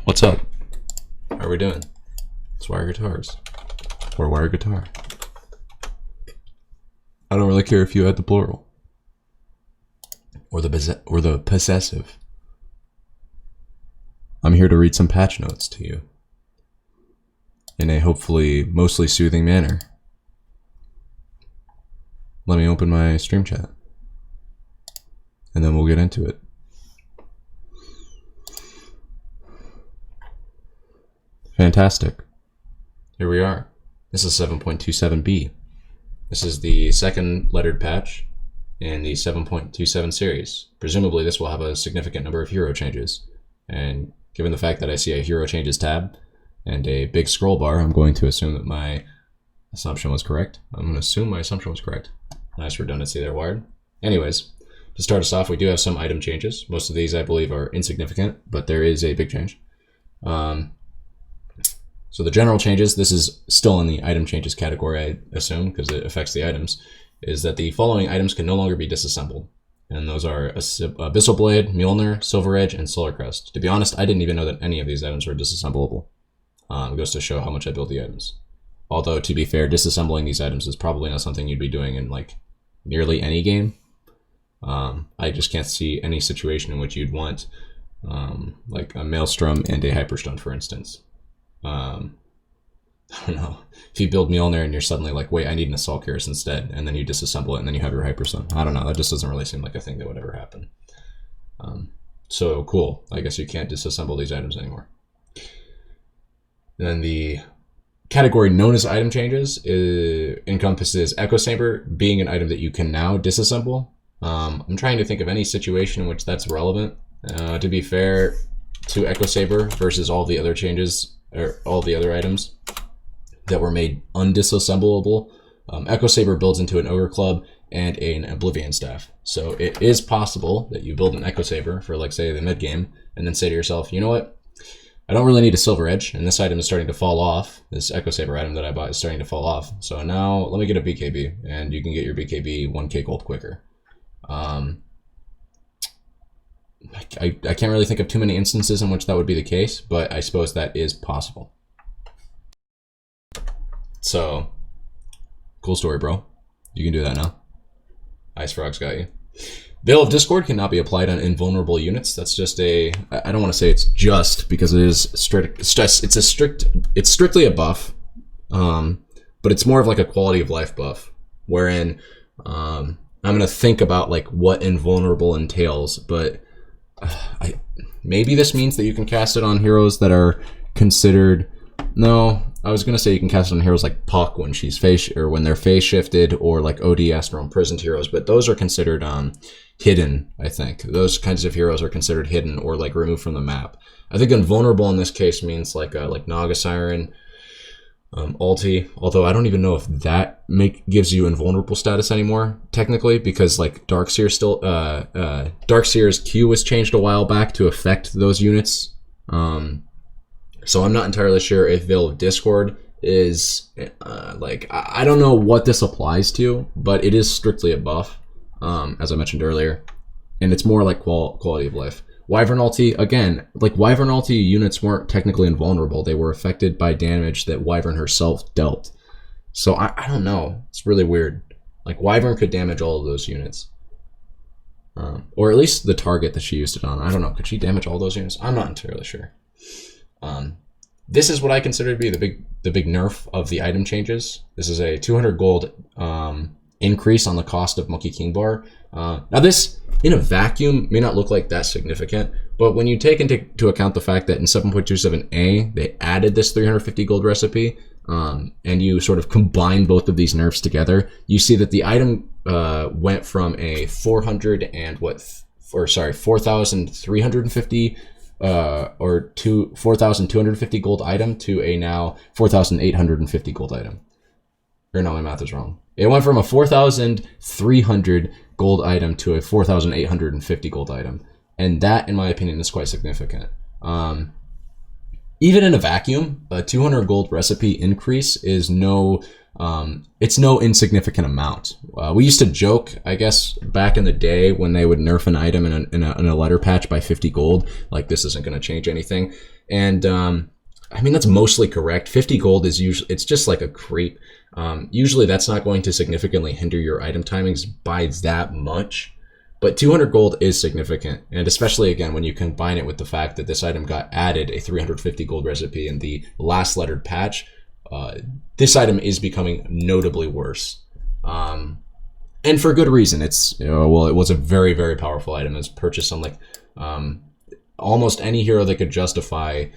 What's up? How are we doing? It's Wire Guitars. Or Wire Guitar. I don't really care if you add the plural. Or the possessive. I'm here to read some patch notes to you. In a hopefully mostly soothing manner. Let me open my stream chat. And then we'll get into it. Fantastic. Here we are. This is 7.27b. This is the second lettered patch in the 7.27 series. Presumably this will have a significant number of hero changes. And given the fact that I see a hero changes tab and a big scroll bar, I'm going to assume that my assumption was correct. I'm going to assume my assumption was correct. Nice redundancy there, Wired. Anyways, to start us off, we do have some item changes. Most of these, I believe, are insignificant, but there is a big change. So the general changes, this is still in the item changes category, I assume, because it affects the items, is that the following items can no longer be disassembled. And those are Abyssal Blade, Mjolnir, Silver Edge, and Solar Crest. To be honest, I didn't even know that any of these items were disassemblable. It goes to show how much I build the items. Although, to be fair, disassembling these items is probably not something you'd be doing in, like, nearly any game. I just can't see any situation in which you'd want, like, a Maelstrom and a Hyperstone, for instance. I don't know. If you build Mjolnir and you're suddenly like, wait, I need an Assault Cuirass instead, and then you disassemble it and then you have your Hyperstone. I don't know. That just doesn't really seem like a thing that would ever happen. So cool. I guess you can't disassemble these items anymore. And then the category known as item changes encompasses Echo Saber being an item that you can now disassemble. I'm trying to think of any situation in which that's relevant. To be fair to Echo Saber versus all the other changes, or all the other items that were made undisassemblable, Echo Saber builds into an Ogre Club and an Oblivion Staff. So it is possible that you build an Echo Saber for, like, say, the mid game, and then say to yourself, you know what? I don't really need a Silver Edge, and this item is starting to fall off. This Echo Saber item that I bought is starting to fall off. So now let me get a BKB, and you can get your BKB 1k gold quicker. I can't really think of too many instances in which that would be the case, but I suppose that is possible. So, cool story, bro. You can do that now. Ice Frog's got you. Veil of Discord cannot be applied on invulnerable units. That's just I don't want to say it's just, because it is strict. It's strictly a buff, but it's more of like a quality of life buff, wherein I'm gonna think about like what invulnerable entails, but maybe this means that you can cast it on heroes that are considered. No, I was gonna say you can cast it on heroes like Puck when she's when they're phase shifted, or like ODS or imprisoned heroes, but those are considered hidden. I think those kinds of heroes are considered hidden or like removed from the map. I think invulnerable in this case means like Naga Siren, ulti, although I don't even know if that gives you invulnerable status anymore technically, because like Darkseer still Darkseer's Q was changed a while back to affect those units. So I'm not entirely sure if Veil of Discord is like, I don't know what this applies to, but it is strictly a buff, as I mentioned earlier, and it's more like quality of life. Wyvern ulti, again, like Wyvern ulti units weren't technically invulnerable. They were affected by damage that Wyvern herself dealt. So I don't know. It's really weird. Like Wyvern could damage all of those units. Or at least the target that she used it on. I don't know. Could she damage all those units? I'm not entirely sure. This is what I consider to be the big nerf of the item changes. This is a 200 gold increase on the cost of Monkey King Bar. Now this, in a vacuum, may not look like that significant, but when you take into account the fact that in 7.27a, they added this 350 gold recipe, and you sort of combine both of these nerfs together, you see that the item went from a 4,350 or 4,250 gold item to a now 4,850 gold item. Or no, my math is wrong. It went from a 4,300 gold item to a 4,850 gold item. And that, in my opinion, is quite significant. Even in a vacuum, a 200 gold recipe increase is it's no insignificant amount. We used to joke, I guess, back in the day when they would nerf an item in a letter patch by 50 gold, like this isn't going to change anything. And I mean, that's mostly correct. 50 gold is usually, it's just like a creep. Usually that's not going to significantly hinder your item timings by that much. But 200 gold is significant, and especially again when you combine it with the fact that this item got added a 350 gold recipe in the last lettered patch, this item is becoming notably worse. And for good reason. It's, well, it was a very, very powerful item. It was purchased on like almost any hero that could justify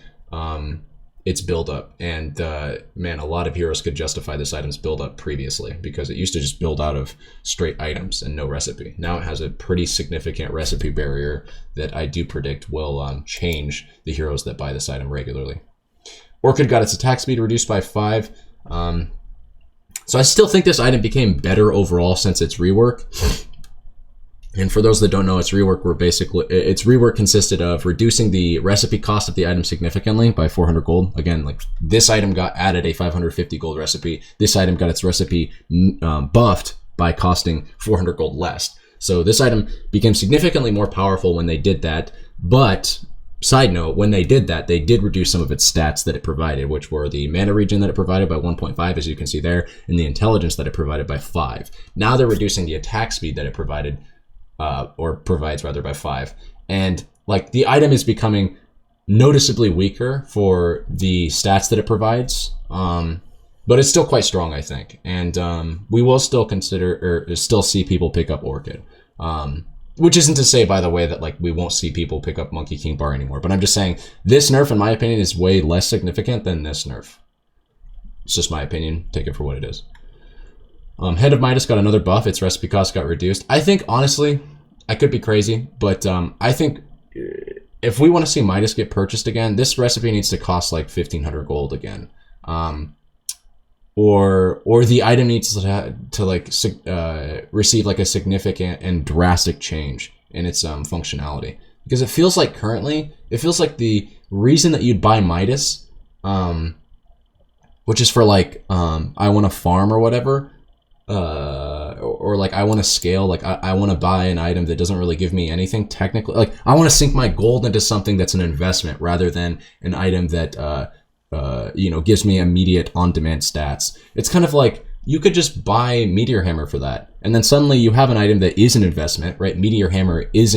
its build-up. And man, a lot of heroes could justify this item's build-up previously because it used to just build out of straight items and no recipe. Now it has a pretty significant recipe barrier that I do predict will change the heroes that buy this item regularly. Orchid got its attack speed reduced by 5. So I still think this item became better overall since its rework. And for those that don't know, its rework consisted of reducing the recipe cost of the item significantly by 400 gold. Again, like this item got added a 550 gold recipe. This item got its recipe buffed by costing 400 gold less. So this item became significantly more powerful when they did that. But side note, when they did that, they did reduce some of its stats that it provided, which were the mana regen that it provided by 1.5, as you can see there, and the intelligence that it provided by 5. Now they're reducing the attack speed that it provided, or provides rather, by 5. And like the item is becoming noticeably weaker for the stats that it provides, but it's still quite strong, I think. And we will still consider, or still see people pick up Orchid. Which isn't to say, by the way, that like we won't see people pick up Monkey King Bar anymore. But I'm just saying this nerf, in my opinion, is way less significant than this nerf. It's just my opinion. Take it for what it is. Head of Midas got another buff. Its recipe cost got reduced. I think, honestly, I could be crazy, but I think if we want to see Midas get purchased again, this recipe needs to cost like 1,500 gold again. Or the item needs to like receive like a significant and drastic change in its functionality, because it feels like currently the reason that you'd buy Midas, which is for like I want to farm or whatever, or like I want to scale, like I want to buy an item that doesn't really give me anything technically, like I want to sink my gold into something that's an investment rather than an item that gives me immediate on-demand stats. It's kind of like you could just buy Meteor Hammer for that, and then suddenly you have an item that is an investment, right? Meteor Hammer is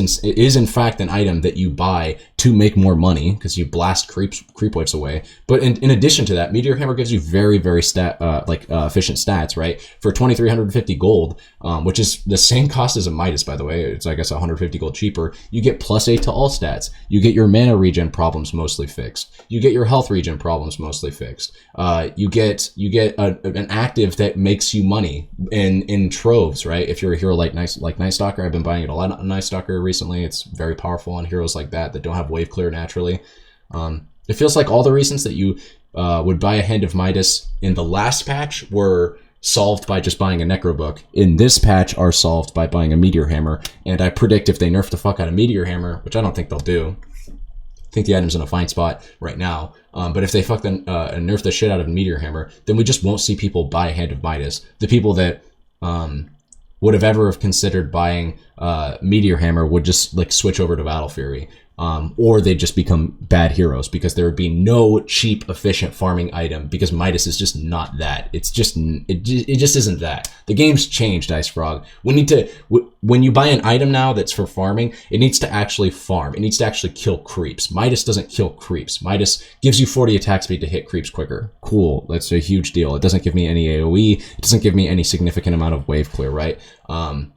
in fact an item that you buy to make more money because you blast creep waves away. But in addition to that, Meteor Hammer gives you very, very efficient stats, right? For 2,350 gold, which is the same cost as a Midas, by the way. It's I guess 150 gold cheaper. You get +8 to all stats. You get your mana regen problems mostly fixed. You get your health regen problems mostly fixed. You get an active that makes you money in troves, right? If you're a hero like Night Stalker, I've been buying it a lot on Night Stalker recently. It's very powerful on heroes like that don't have wave clear naturally. It feels like all the reasons that you would buy a Hand of Midas in the last patch were solved by just buying a Necro Book. In this patch are solved by buying a Meteor Hammer. And I predict if they nerf the fuck out of Meteor Hammer, which I don't think they'll do. I think the item's in a fine spot right now. But if they nerf the shit out of Meteor Hammer, then we just won't see people buy a Hand of Midas. The people that would have ever considered buying Meteor Hammer would just like switch over to Battle Fury. Or they'd just become bad heroes because there would be no cheap, efficient farming item because Midas is just not that. It just isn't that. The game's changed, Ice Frog. When you buy an item now that's for farming, it needs to actually farm. It needs to actually kill creeps. Midas doesn't kill creeps. Midas gives you 40 attack speed to hit creeps quicker. Cool. That's a huge deal. It doesn't give me any AoE. It doesn't give me any significant amount of wave clear, right?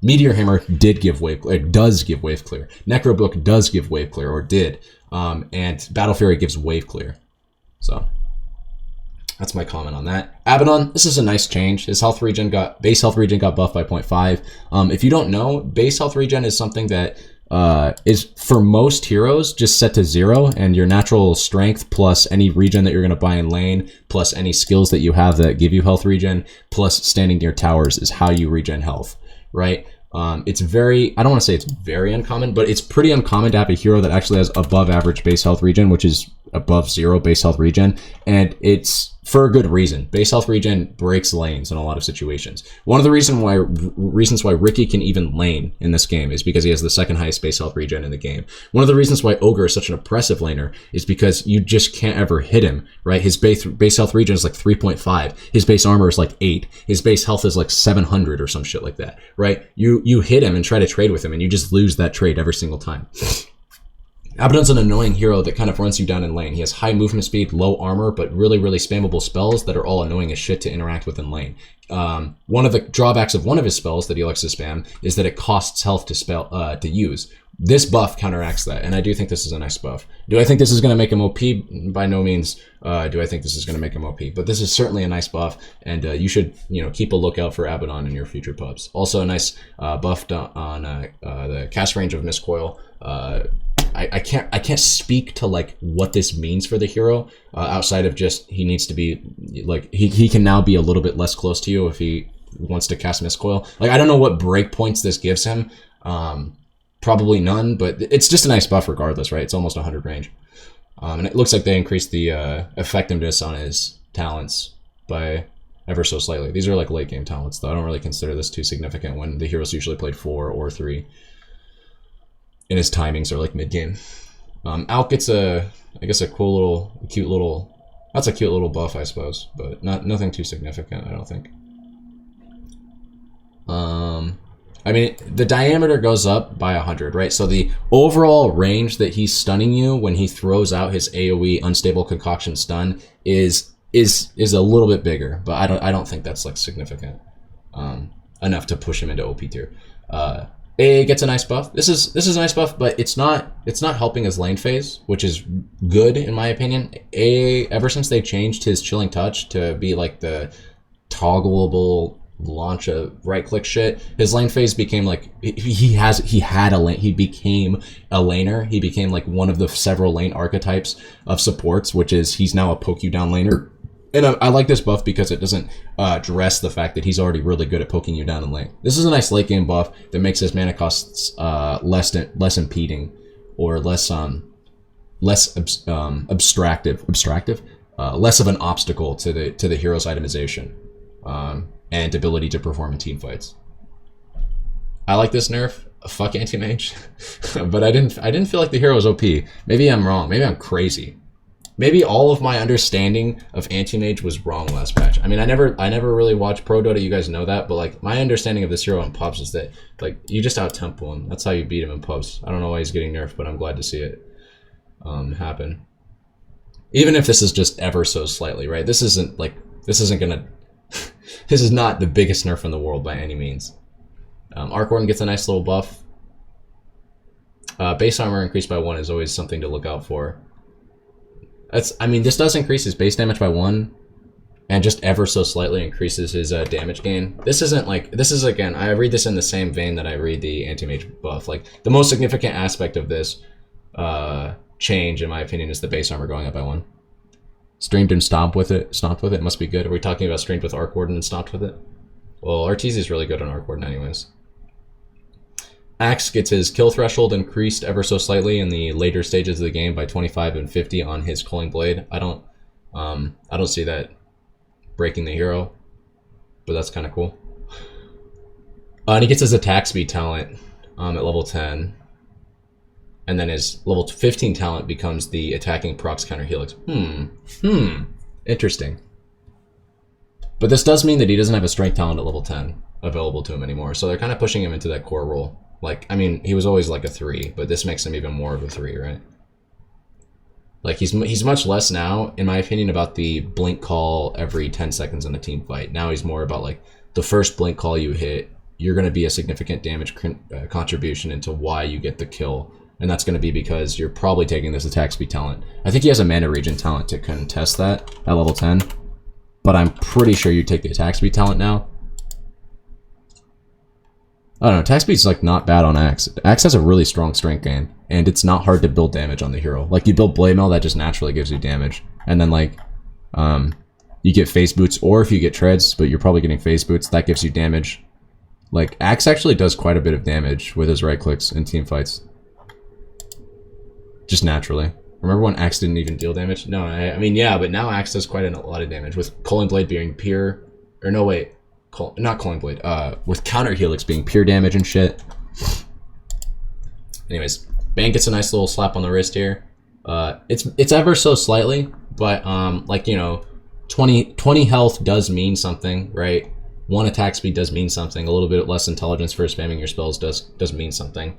Meteor Hammer does give wave clear. Necro Book does give wave clear, or did. And Battle Fury gives wave clear. So that's my comment on that. Abaddon, this is a nice change. His base health regen got buffed by 0.5. If you don't know, base health regen is something that is for most heroes just set to 0, and your natural strength plus any regen that you're going to buy in lane plus any skills that you have that give you health regen plus standing near towers is how you regen health, right? It's very, I don't want to say it's very uncommon, but it's pretty uncommon to have a hero that actually has above average base health regen, which is above 0 base health regen, and it's for a good reason. Base health regen breaks lanes in a lot of situations. One of the reasons why Riki can even lane in this game is because he has the second highest base health regen in the game. One of the reasons why Ogre is such an oppressive laner is because you just can't ever hit him, right? His base health regen is like 3.5. His base armor is like 8. His base health is like 700 or some shit like that, right? You hit him and try to trade with him, and you just lose that trade every single time. Abaddon's an annoying hero that kind of runs you down in lane. He has high movement speed, low armor, but really, really spammable spells that are all annoying as shit to interact with in lane. One of the drawbacks of one of his spells that he likes to spam is that it costs health to use. This buff counteracts that, and I do think this is a nice buff. Do I think this is going to make him OP? By no means do I think this is going to make him OP, but this is certainly a nice buff, and you should keep a lookout for Abaddon in your future pubs. Also a nice buff on the cast range of Mistcoil. I can't speak to like what this means for the hero outside of just he needs to be like he can now be a little bit less close to you if he wants to cast Mistcoil. Like I don't know what breakpoints this gives him. Probably none, but it's just a nice buff regardless, right? It's almost 100 range. And it looks like they increased the effectiveness on his talents by ever so slightly. These are like late game talents, though. I don't really consider this too significant when the hero's usually played 4 or 3. And his timings are like mid game. Alk gets I guess a cute little, that's a cute little buff, I suppose, but nothing too significant, I don't think. I mean, the diameter goes up by 100, right? So the overall range that he's stunning you when he throws out his AoE unstable concoction stun is a little bit bigger, but I don't think that's like significant enough to push him into OP tier. A gets a nice buff. This is a nice buff, but it's not helping his lane phase, which is good in my opinion. Ever since they changed his chilling touch to be like the toggleable launch a right click shit, his lane phase became like he had a lane. He became a laner. He became like one of the several lane archetypes of supports, which is he's now a poke you down laner. And I like this buff because it doesn't address the fact that he's already really good at poking you down in lane. This is a nice late game buff that makes his mana costs less impeding or less abstractive, less of an obstacle to the hero's itemization and ability to perform in team fights. I like this nerf. Fuck anti-mage, but I didn't feel like the hero was OP. Maybe I'm wrong. Maybe I'm crazy. Maybe all of my understanding of anti-mage was wrong last patch. I mean, I never really watched Pro Dota, you guys know that, but like my understanding of this hero in pubs is that like you just out-tempo him. That's how you beat him in pubs. I don't know why he's getting nerfed, but I'm glad to see it happen. Even if this is just ever so slightly, right? This isn't gonna this is not the biggest nerf in the world by any means. Arc Warden gets a nice little buff. Base armor increased by 1 is always something to look out for. I mean, this does increase his base damage by 1, and just ever so slightly increases his damage gain. This is again, I read this in the same vein that I read the anti-mage buff. Like, the most significant aspect of this change, in my opinion, is the base armor going up by 1. Streamed and stomped with it must be good. Are we talking about streamed with Arc Warden and stomped with it? Well, Arteezy is really good on Arc Warden anyways. Axe gets his kill threshold increased ever so slightly in the later stages of the game by 25 and 50 on his Culling Blade. I don't see that breaking the hero, but that's kind of cool. And he gets his attack speed talent at level 10, and then his level 15 talent becomes the attacking procs counter helix. Interesting. But this does mean that he doesn't have a strength talent at level 10 available to him anymore, so they're kind of pushing him into that core role. Like, I mean, he was always like a 3, but this makes him even more of a 3, right? Like, he's much less now, in my opinion, about the blink call every 10 seconds in a team fight. Now he's more about, like, the first blink call you hit, you're going to be a significant damage contribution into why you get the kill. And that's going to be because you're probably taking this attack speed talent. I think he has a mana regen talent to contest that at level 10. But I'm pretty sure you take the attack speed talent now. I don't know, attack speed's like not bad on Axe. Axe has a really strong strength gain, and it's not hard to build damage on the hero. Like, you build Blade Mail, that just naturally gives you damage. And then like, you get Phase Boots, or if you get Treads, but you're probably getting Phase Boots, that gives you damage. Like, Axe actually does quite a bit of damage with his right clicks in team fights. Just naturally. Remember when Axe didn't even deal damage? No, I mean, yeah, but now Axe does quite a lot of damage with Culling Blade being pure, or no, wait, not Culling Blade, with Counter Helix being pure damage and shit. Anyways, Bane gets a nice little slap on the wrist here. It's ever so slightly, but like, you know, 20 health does mean something, right? 1 attack speed does mean something. A little bit less intelligence for spamming your spells does mean something.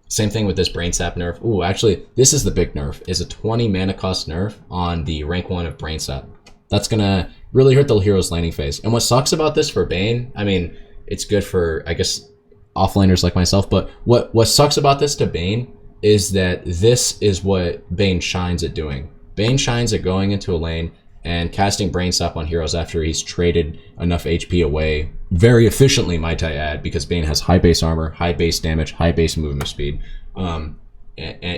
Same thing with this Brain Sap nerf. Ooh, actually, this is the big nerf. Is a 20 mana cost nerf on the rank 1 of Brain Sap. That's gonna really hurt the hero's landing phase. And what sucks about this for Bane, I mean, it's good for, I guess, offlaners like myself, but what sucks about this to Bane is that this is what Bane shines at doing. Bane shines at going into a lane and casting Brain Sap on heroes after he's traded enough HP away very efficiently, might I add, because Bane has high base armor, high base damage, high base movement speed. And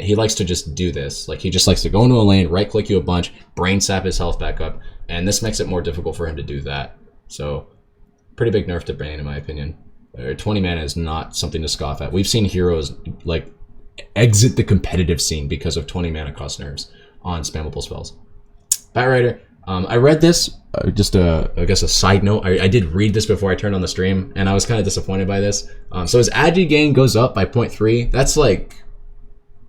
he likes to just do this. Like, he just likes to go into a lane, right click you a bunch, Brain Sap his health back up, and this makes it more difficult for him to do that. So, pretty big nerf to Bane in my opinion. 20 mana is not something to scoff at. We've seen heroes like exit the competitive scene because of 20 mana cost nerfs on spammable spells. Batrider. I read this, I guess a side note, I did read this before I turned on the stream, and I was kind of disappointed by this. So his agi gain goes up by 0.3, that's like,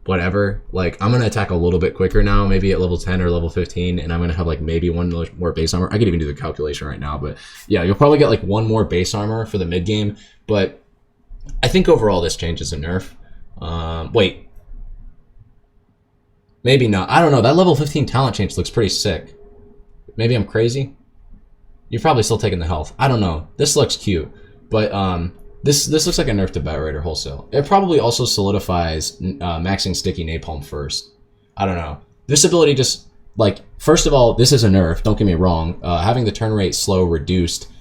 whatever. Like, I'm going to attack a little bit quicker now, maybe at level 10 or level 15, and I'm going to have like maybe 1 more base armor. I could even do the calculation right now, but yeah, you'll probably get like 1 more base armor for the mid game, but I think overall this change is a nerf. Wait. Maybe not. I don't know, that level 15 talent change looks pretty sick. Maybe I'm crazy. You're probably still taking the health. I don't know. This looks cute, but this looks like a nerf to Batrider wholesale. It probably also solidifies maxing Sticky Napalm first. I don't know. This ability just, like, first of all, this is a nerf. Don't get me wrong. Having the turn rate slow reduced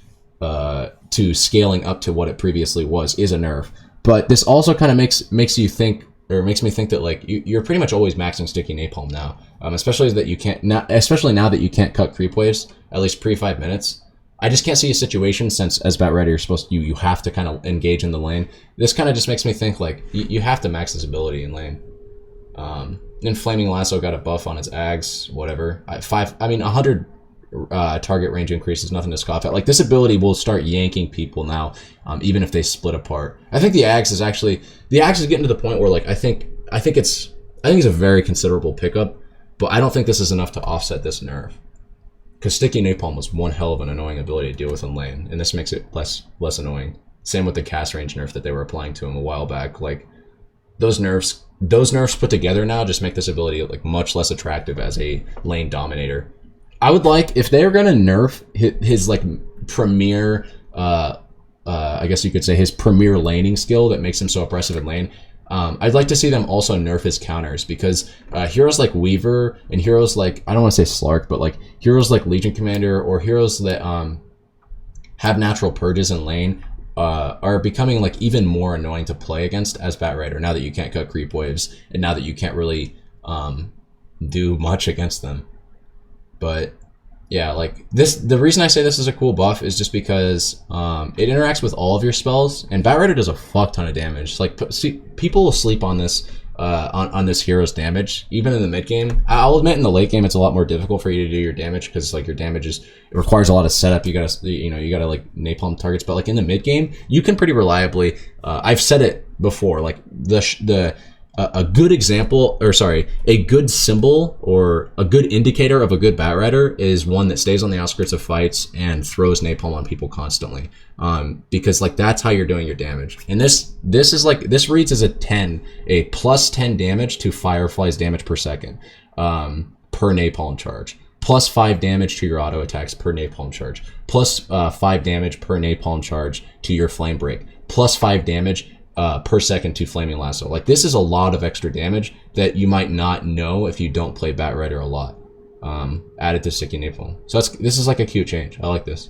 to scaling up to what it previously was is a nerf. But this also kind of makes you think, or makes me think that like you're pretty much always maxing Sticky Napalm now, especially that you can't especially now that you can't cut creep waves at least pre 5 minutes. I just can't see a situation, since as Batrider you're supposed to, you have to kind of engage in the lane. This kind of just makes me think like you have to max this ability in lane. Then Flaming Lasso got a buff on its Ags, whatever. 100 target range increase is nothing to scoff at. Like, this ability will start yanking people now, even if they split apart. I think the Ags is getting to the point where like I think it's a very considerable pickup, but I don't think this is enough to offset this nerf. Because Sticky Napalm was one hell of an annoying ability to deal with in lane, and this makes it less annoying. Same with the cast range nerf that they were applying to him a while back. Like, those nerfs put together now just make this ability like much less attractive as a lane dominator. I would like, if they're gonna nerf his like premier, I guess you could say his premier laning skill that makes him so oppressive in lane, I'd like to see them also nerf his counters, because heroes like Weaver and heroes like, I don't want to say Slark, but like heroes like Legion Commander or heroes that have natural purges in lane are becoming like even more annoying to play against as Batrider, now that you can't cut creep waves and now that you can't really do much against them. But yeah, like this, the reason I say this is a cool buff is just because it interacts with all of your spells, and Batrider does a fuck ton of damage. Like, see, people will sleep on this on this hero's damage, even in the mid game. I'll admit in the late game it's a lot more difficult for you to do your damage, because like your damage it requires a lot of setup. You gotta like napalm targets, but like in the mid game you can pretty reliably. I've said it before, like a good example, or sorry, a good symbol or a good indicator of a good Batrider is one that stays on the outskirts of fights and throws napalm on people constantly, because like that's how you're doing your damage. And this is like, this reads as a plus 10 damage to Firefly's damage per second per napalm charge, plus 5 damage to your auto attacks per napalm charge, plus 5 damage per napalm charge to your flame break, plus 5 damage per second to Flaming Lasso. Like, this is a lot of extra damage that you might not know if you don't play Batrider a lot, added to Sticky Napalm. So this is like a cute change. I like this.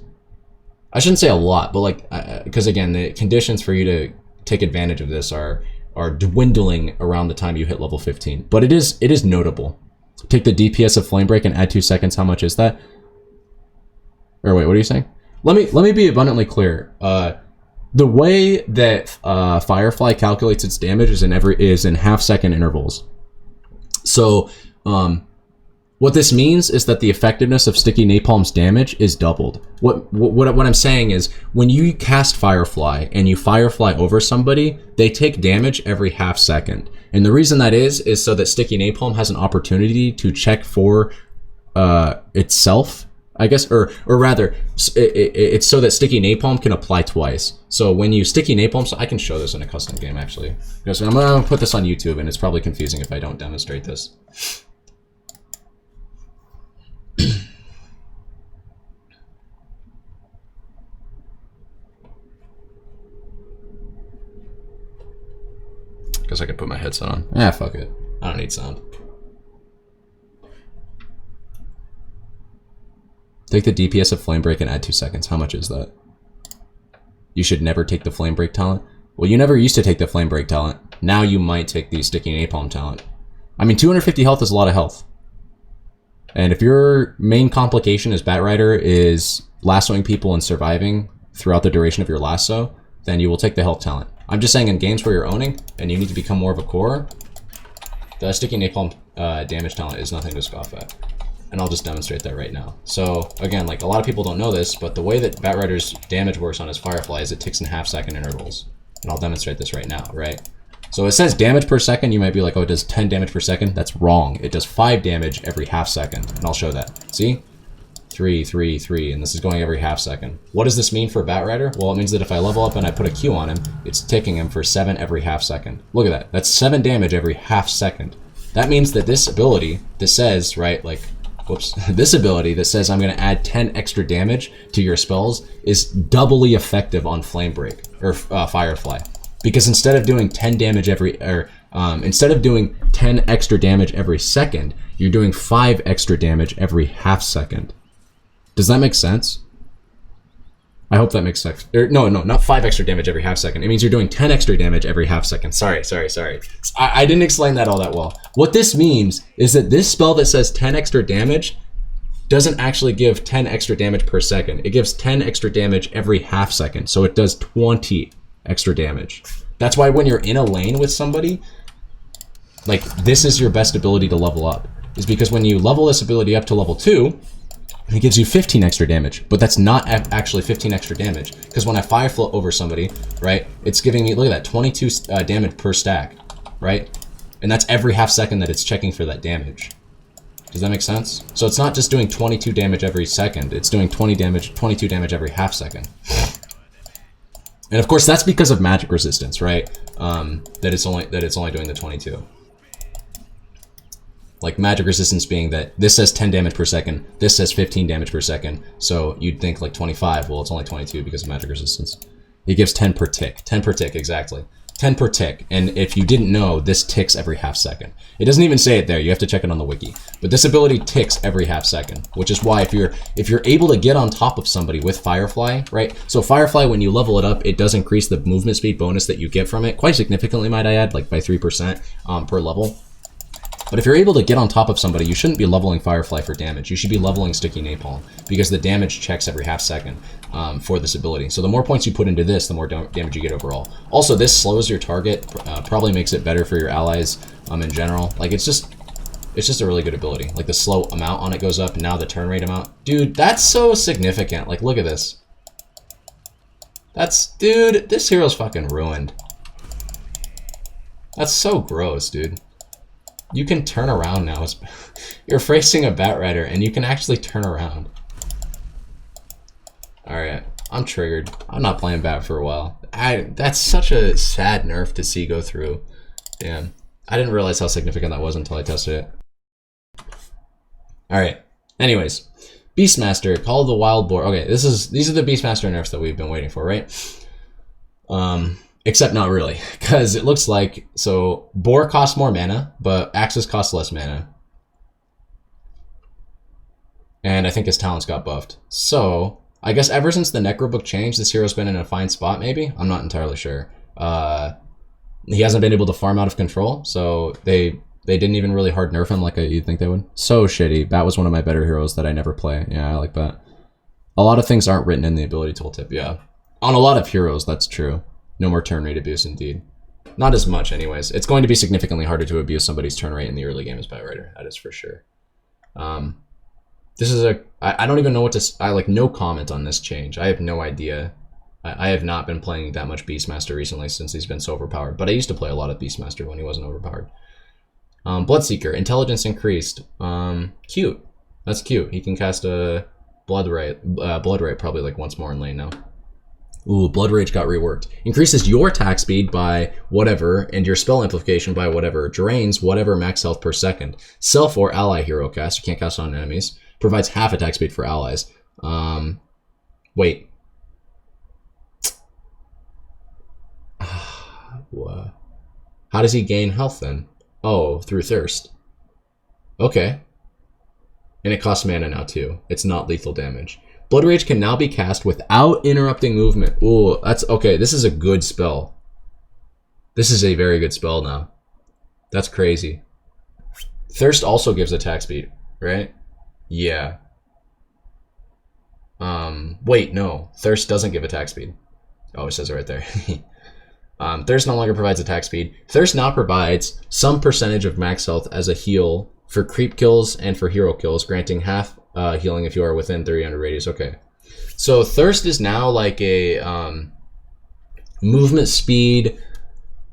I shouldn't say a lot, but like, because again, the conditions for you to take advantage of this are dwindling around the time you hit level 15. But it is notable. Take the DPS of Flame Break and add 2 seconds. How much is that? Or wait, what are you saying? Let me be abundantly clear. The way that Firefly calculates its damage is in half-second intervals. So What this means is that the effectiveness of Sticky Napalm's damage is doubled. What I'm saying is, when you cast Firefly and you Firefly over somebody, they take damage every half second. And the reason that is so that Sticky Napalm has an opportunity to check for itself, I guess, or rather, it's so that Sticky Napalm can apply twice. So when you Sticky Napalm, so I can show this in a custom game actually. Because I'm gonna put this on YouTube, and it's probably confusing if I don't demonstrate this. Because I could put my headset on. Ah, fuck it. I don't need sound. Take the DPS of Flame Break and add 2 seconds. How much is that? You should never take the Flame Break talent. Well, you never used to take the Flame Break talent. Now you might take the Sticky Napalm talent. I mean, 250 health is a lot of health. And if your main complication as Batrider is lassoing people and surviving throughout the duration of your lasso, then you will take the health talent. I'm just saying in games where you're owning and you need to become more of a core, the Sticky Napalm damage talent is nothing to scoff at. And I'll just demonstrate that right now. So again, like, a lot of people don't know this, but the way that Batrider's damage works on his Firefly is it ticks in half-second intervals. And I'll demonstrate this right now, right? So it says damage per second. You might be like, oh, it does 10 damage per second. That's wrong. It does 5 damage every half second. And I'll show that. See? 3, 3, 3. And this is going every half second. What does this mean for Batrider? Well, it means that if I level up and I put a Q on him, it's ticking him for 7 every half second. Look at that. That's 7 damage every half second. That means that this ability that says, right, like, whoops, this ability that says I'm going to add 10 extra damage to your spells is doubly effective on Flame Break, or Firefly. Because instead of doing 10 damage instead of doing 10 extra damage every second, you're doing 5 extra damage every half second. Does that make sense? I hope that makes sense. No, not 5 extra damage every half second. It means you're doing 10 extra damage every half second. Sorry. I didn't explain that all that well. What this means is that this spell that says 10 extra damage doesn't actually give 10 extra damage per second. It gives 10 extra damage every half second. So it does 20 extra damage. That's why when you're in a lane with somebody, like, this is your best ability to level up. Is because when you level this ability up to level 2, it gives you 15 extra damage, but that's not actually 15 extra damage, because when I Firefly over somebody, right, it's giving me, look at that, 22 damage per stack, right? And that's every half second that it's checking for that damage. Does that make sense? So it's not just doing 22 damage every second, it's doing 22 damage every half second. And of course, that's because of magic resistance, right? That it's only doing the 22. Like, magic resistance being that this says 10 damage per second, this says 15 damage per second, so you'd think like 25, well, it's only 22 because of magic resistance. It gives 10 per tick. 10 per tick, exactly. 10 per tick, and if you didn't know, this ticks every half second. It doesn't even say it there, you have to check it on the wiki. But this ability ticks every half second, which is why if you're able to get on top of somebody with Firefly, right? So Firefly, when you level it up, it does increase the movement speed bonus that you get from it, quite significantly, might I add, like by 3% per level. But if you're able to get on top of somebody, you shouldn't be leveling Firefly for damage. You should be leveling Sticky Napalm, because the damage checks every half second for this ability. So the more points you put into this, the more damage you get overall. Also, this slows your target, probably makes it better for your allies in general. Like, it's just a really good ability. Like, the slow amount on it goes up, and now the turn rate amount. Dude, that's so significant. Like, look at this. Dude, this hero's fucking ruined. That's so gross, dude. You can turn around now. You're facing a Batrider, and you can actually turn around. Alright, I'm triggered. I'm not playing Bat for a while. That's such a sad nerf to see go through. Damn. I didn't realize how significant that was until I tested it. Alright, anyways. Beastmaster, Call of the Wild Boar. Okay, these are the Beastmaster nerfs that we've been waiting for, right? Except not really, because it looks like, so Boar costs more mana, but Axis costs less mana. And I think his talents got buffed. So, I guess ever since the Necrobook changed, this hero's been in a fine spot, maybe? I'm not entirely sure. He hasn't been able to farm out of control, so they didn't even really hard nerf him like you'd think they would. So shitty. Bat was one of my better heroes that I never play. Yeah, I like Bat. A lot of things aren't written in the ability tooltip, yeah. On a lot of heroes, that's true. No more turn rate abuse, indeed. Not as much, anyways. It's going to be significantly harder to abuse somebody's turn rate in the early game as Batrider. That is for sure. This is I don't even know what to... I like no comment on this change. I have no idea. I have not been playing that much Beastmaster recently since he's been so overpowered. But I used to play a lot of Beastmaster when he wasn't overpowered. Bloodseeker. Intelligence increased. Cute. That's cute. He can cast a Blood Rite probably like once more in lane now. Ooh, Blood Rage got reworked. Increases your attack speed by whatever, and your spell amplification by whatever. Drains whatever max health per second. Self or ally hero cast. You can't cast on enemies. Provides half attack speed for allies. Wait. How does he gain health then? Oh, through Thirst. Okay. And it costs mana now too. It's not lethal damage. Blood Rage can now be cast without interrupting movement. Ooh, that's okay. This is a good spell. This is a very good spell now. That's crazy. Thirst also gives attack speed, right? Yeah. Wait, no. Thirst doesn't give attack speed. Oh, it says it right there. Thirst no longer provides attack speed. Thirst now provides some percentage of max health as a heal for creep kills and for hero kills, granting half healing if you are within 300 radius. Okay. So Thirst is now like a movement speed.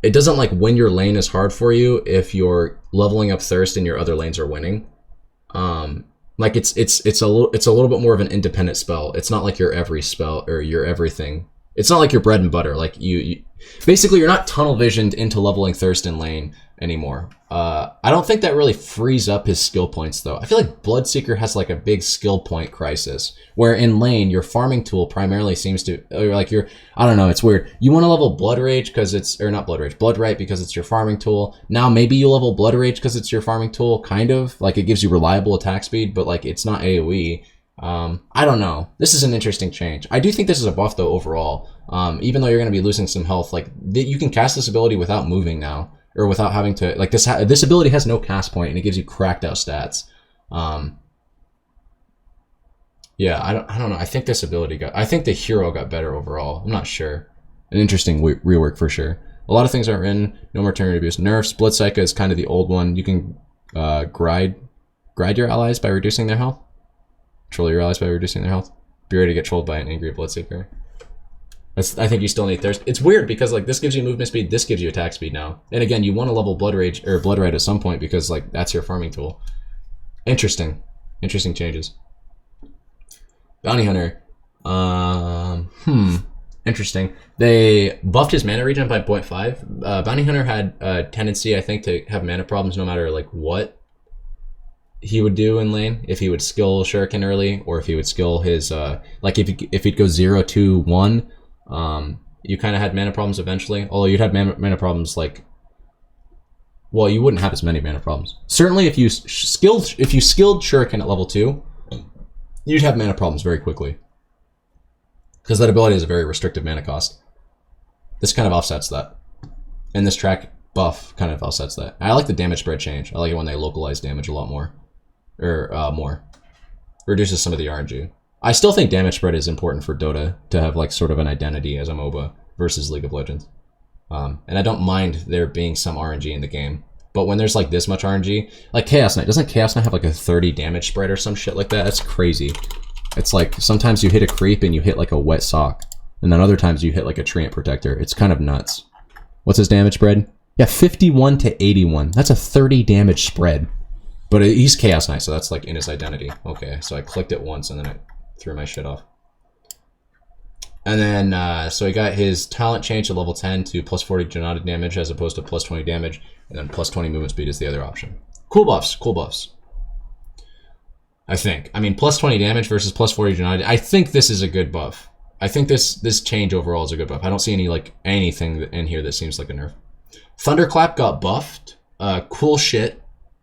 It doesn't like when your lane is hard for you if you're leveling up Thirst and your other lanes are winning. Like it's a little bit more of an independent spell. It's not like your every spell or your everything. It's not like your bread and butter. Like you basically you're not tunnel visioned into leveling Thirst in lane anymore. I don't think that really frees up his skill points though. I feel like Bloodseeker has like a big skill point crisis where in lane your farming tool primarily seems to, or like I don't know, it's weird. You want to level Blood Rage because it's, or not Blood Rage, Blood Rite because it's your farming tool. Now maybe you level Blood Rage because it's your farming tool, kind of. Like it gives you reliable attack speed, but like it's not AoE. I don't know. This is an interesting change. I do think this is a buff though overall. Even though you're going to be losing some health, like you can cast this ability without moving now. Or without having to, like this ability has no cast point and it gives you cracked out stats. Yeah, I don't know. I think this ability I think the hero got better overall. I'm not sure. An interesting rework for sure. A lot of things aren't written. No more turn abuse. Nerfs. Blood Psycha is kind of the old one. You can gride your allies by reducing their health. Troll your allies by reducing their health. Be ready to get trolled by an angry Bloodseeker. I think you still need Thirst. It's weird because like this gives you movement speed, this gives you attack speed now. And again, you want to level Blood Rage or Blood Rite at some point because like that's your farming tool. Interesting changes. Bounty Hunter. Interesting. They buffed his mana regen by 0.5. Bounty Hunter had a tendency, I think, to have mana problems no matter like what he would do in lane. If he would skill Shuriken early, or if he would skill his like if he'd go 0, 2, 1. You kind of had mana problems eventually, although you'd have mana problems like, well, you wouldn't have as many mana problems. Certainly if you skilled Shuriken at level 2, you'd have mana problems very quickly. Because that ability is a very restrictive mana cost. This kind of offsets that. And this track buff kind of offsets that. I like the damage spread change. I like it when they localize damage a lot more. Or more. Reduces some of the RNG. I still think damage spread is important for Dota to have like sort of an identity as a MOBA versus League of Legends. And I don't mind there being some RNG in the game. But when there's like this much RNG, like Chaos Knight, doesn't Chaos Knight have like a 30 damage spread or some shit like that? That's crazy. It's like sometimes you hit a creep and you hit like a wet sock. And then other times you hit like a Treant Protector. It's kind of nuts. What's his damage spread? Yeah, 51 to 81. That's a 30 damage spread. But he's Chaos Knight, so that's like in his identity. Okay, so I clicked it once and then I threw my shit off. And then, so he got his talent change to level 10 to plus 40 Janata damage as opposed to plus 20 damage. And then plus 20 movement speed is the other option. Cool buffs, cool buffs. I think. I mean, plus 20 damage versus plus 40 Janata. I think this is a good buff. I think this change overall is a good buff. I don't see any like anything in here that seems like a nerf. Thunderclap got buffed. Cool shit.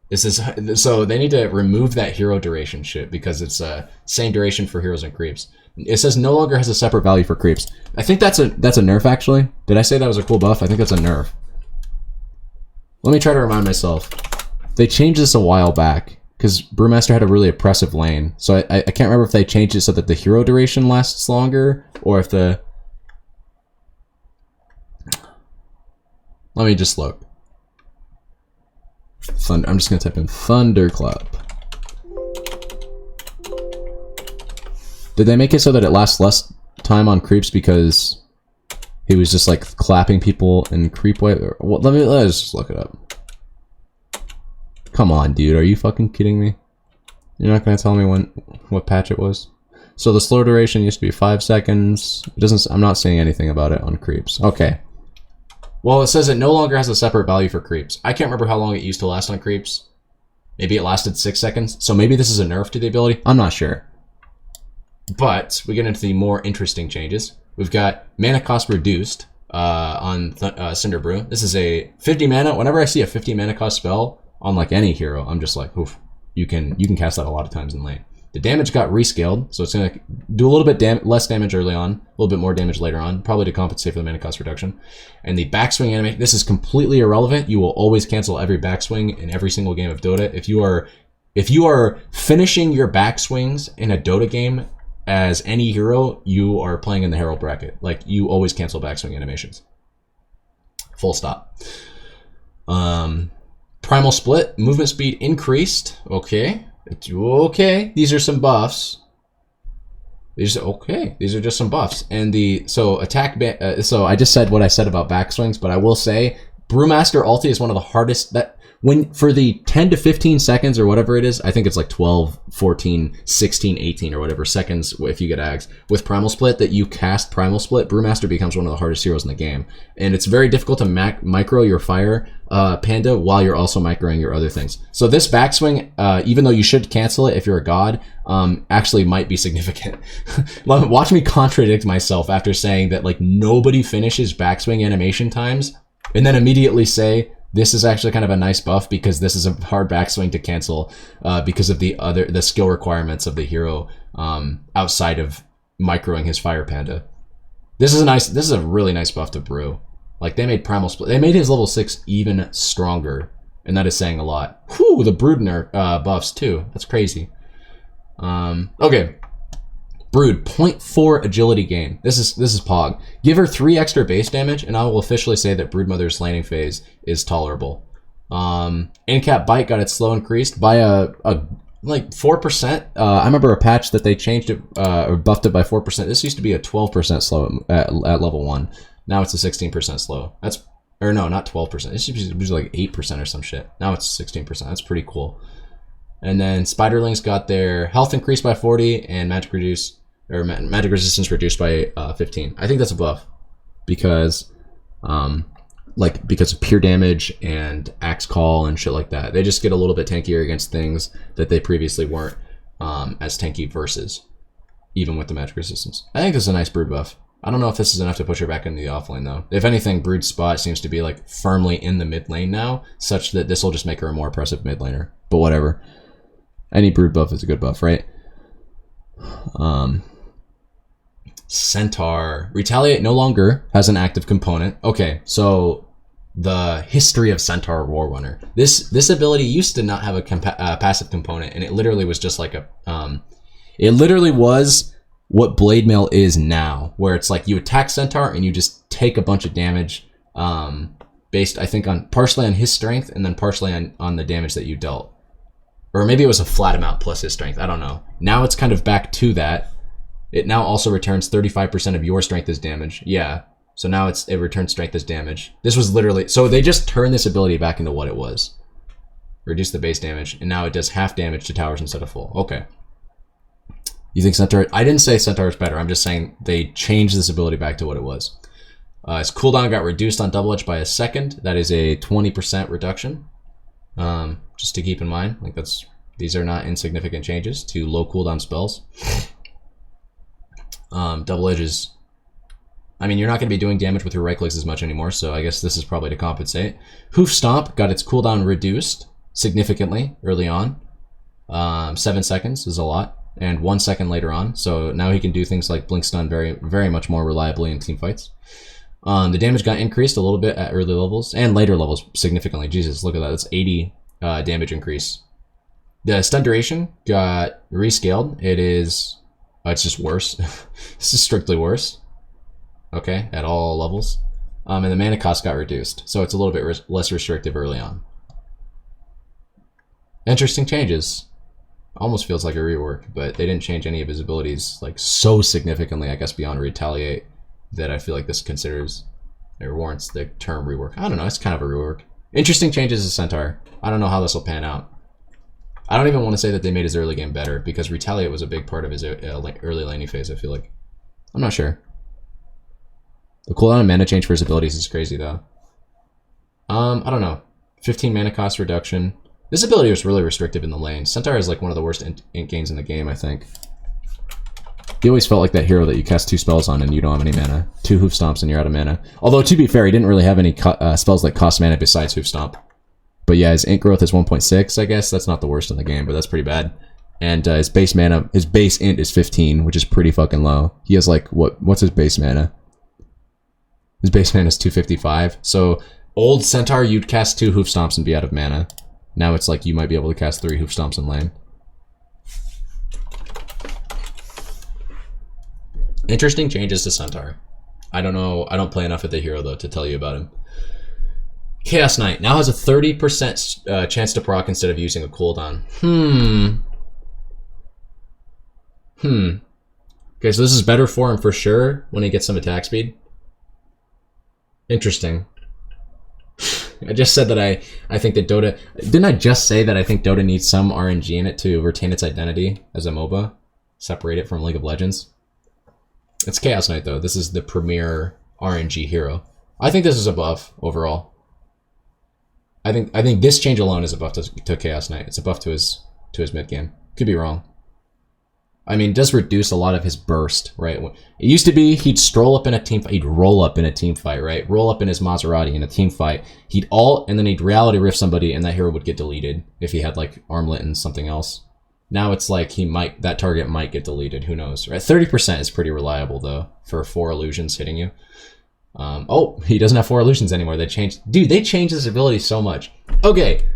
This is so they need to remove that hero duration shit because it's same duration for heroes and creeps. It says no longer has a separate value for creeps. I think that's a nerf actually. Did I say that was a cool buff? I think that's a nerf. Let me try to remind myself. They changed this a while back because Brewmaster had a really oppressive lane. So I can't remember if they changed it so that the hero duration lasts longer or if the Let me just look. Thunder. I'm just gonna type in Thunderclap. Did they make it so that it lasts less time on creeps because he was just like clapping people in creep way? Well, let's just look it up. Come on, dude. Are you fucking kidding me? You're not gonna tell me what patch it was? So the slow duration used to be 5 seconds. It doesn't. I'm not saying anything about it on creeps. Okay. Well, it says it no longer has a separate value for creeps. I can't remember how long it used to last on creeps. Maybe it lasted 6 seconds. So maybe this is a nerf to the ability. I'm not sure. But we get into the more interesting changes. We've got mana cost reduced on Cinder Brew. This is a 50 mana. Whenever I see a 50 mana cost spell on like any hero, I'm just like, oof. You can cast that a lot of times in lane. The damage got rescaled, so it's going to do a little bit less damage early on, a little bit more damage later on, probably to compensate for the mana cost reduction. And the backswing animation, this is completely irrelevant. You will always cancel every backswing in every single game of Dota. If you are finishing your backswings in a Dota game as any hero, you are playing in the Herald bracket. Like, you always cancel backswing animations. Full stop. Primal Split, movement speed increased. Okay. Okay. These are some buffs. These are just some buffs. And so so I just said what I said about backswings, but I will say Brewmaster ulti is one of the hardest for the 10 to 15 seconds or whatever it is, I think it's like 12, 14, 16, 18 or whatever seconds if you get Ags with Primal Split that you cast Primal Split, Brewmaster becomes one of the hardest heroes in the game. And it's very difficult to micro your fire panda while you're also microing your other things. So this backswing, even though you should cancel it if you're a god, actually might be significant. Watch me contradict myself after saying that like nobody finishes backswing animation times and then immediately say, this is actually kind of a nice buff because this is a hard backswing to cancel because of the skill requirements of the hero outside of microing his fire panda. This is a really nice buff to Brew. Like they made Primal Split, they made his level 6 even stronger, and that is saying a lot. Whew, the Brood buffs too. That's crazy. Okay. Brood, 0.4 agility gain. This is Pog. Give her 3 extra base damage, and I will officially say that Broodmother's laning phase is tolerable. Incap Bite got its slow increased by like 4%. I remember a patch that they changed it or buffed it by 4%. This used to be a 12% slow at level 1. Now it's a 16% slow. Or no, not 12%. It used to be like 8% or some shit. Now it's 16%. That's pretty cool. And then Spiderlings got their health increased by 40 and magic resistance reduced by 15. I think that's a buff because because of pure damage and axe call and shit like that. They just get a little bit tankier against things that they previously weren't as tanky versus, even with the magic resistance. I think this is a nice Brood buff. I don't know if this is enough to push her back into the offlane though. If anything, Brood's spot seems to be like firmly in the mid lane now, such that this will just make her a more oppressive mid laner. But whatever. Any Brood buff is a good buff, right? Centaur. Retaliate no longer has an active component. Okay, so the history of Centaur Warrunner. This ability used to not have a passive component, and it literally was just like it literally was what Blade Mail is now, where it's like you attack Centaur and you just take a bunch of damage based, I think, on partially on his strength and then partially on the damage that you dealt. Or maybe it was a flat amount plus his strength. I don't know. Now it's kind of back to that. It now also returns 35% of your strength as damage. Yeah. So now it returns strength as damage. This was literally... So they just turned this ability back into what it was. Reduce the base damage. And now it does half damage to towers instead of full. Okay. You think Centaur... I didn't say Centaur is better. I'm just saying they changed this ability back to what it was. Its cooldown got reduced on Double Edge by a second. That is a 20% reduction. Just to keep in mind, like these are not insignificant changes to low cooldown spells. Double Edge is, I mean, you're not going to be doing damage with your right clicks as much anymore, so I guess this is probably to compensate. Hoof Stomp got its cooldown reduced significantly early on. 7 seconds is a lot, and 1 second later on, so now he can do things like Blink Stun very, very much more reliably in team fights. The damage got increased a little bit at early levels and later levels significantly. Jesus, look at that. That's 80 damage increase. The stun duration got rescaled. It's just worse. This is strictly worse. Okay, at all levels. and the mana cost got reduced, so it's a little bit less restrictive early on. Interesting changes. Almost feels like a rework, but they didn't change any of his abilities like so significantly, I guess, beyond Retaliate, that I feel like this considers or warrants the term rework. I don't know, it's kind of a rework. Interesting changes to Centaur. I don't know how this will pan out. I don't even want to say that they made his early game better, because Retaliate was a big part of his early laning phase, I feel like. I'm not sure. The cooldown and mana change for his abilities is crazy, though. I don't know. 15 mana cost reduction. This ability was really restrictive in the lane. Centaur is like one of the worst int gains in the game, I think. He always felt like that hero that you cast 2 spells on and you don't have any mana. 2 Hoof Stomps and you're out of mana. Although, to be fair, he didn't really have any spells that cost mana besides Hoof Stomp. But yeah, his int growth is 1.6, I guess. That's not the worst in the game, but that's pretty bad. And his base mana, his base int is 15, which is pretty fucking low. He has like, what's his base mana? His base mana is 255. So, old Centaur, you'd cast 2 Hoof Stomps and be out of mana. Now it's like you might be able to cast 3 Hoof Stomps in lane. Interesting changes to Centaur. I don't know. I don't play enough with the hero, though, to tell you about him. Chaos Knight now has a 30% chance to proc instead of using a cooldown. Okay, so this is better for him for sure when he gets some attack speed. Interesting. I just said that I think that Dota... Didn't I just say that I think Dota needs some RNG in it to retain its identity as a MOBA? Separate it from League of Legends? It's Chaos Knight, though. This is the premier RNG hero. I think this is a buff overall. I think this change alone is a buff to Chaos Knight. It's a buff to his mid game. Could be wrong. I mean, it does reduce a lot of his burst, right? It used to be he'd stroll up in a team fight, he'd roll up in a team fight, right? Roll up in his Maserati in a team fight. He'd ult, and then he'd reality rift somebody, and that hero would get deleted if he had like Armlet and something else. Now it's like that target might get deleted. Who knows, right? 30% is pretty reliable though for 4 illusions hitting you. Oh, he doesn't have 4 illusions anymore. They changed his ability so much. Okay.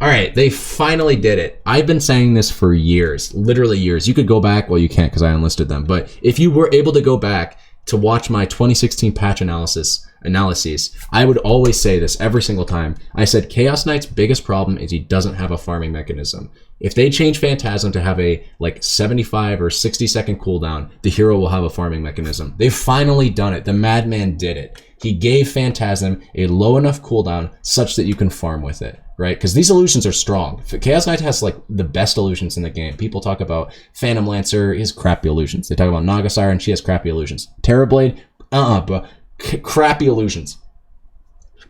All right, they finally did it. I've been saying this for years, literally years. You could go back, well, you can't because I unlisted them, but if you were able to go back to watch my 2016 patch analyses, I would always say this every single time. I said Chaos Knight's biggest problem is he doesn't have a farming mechanism. If they change Phantasm to have a like 75 or 60 second cooldown, the hero will have a farming mechanism. They've finally done it. The Madman did it. He gave Phantasm a low enough cooldown such that you can farm with it, right? Because these illusions are strong. Chaos Knight has like the best illusions in the game. People talk about Phantom Lancer, he has crappy illusions. They talk about Naga Siren, she has crappy illusions. Terrorblade, but crappy illusions.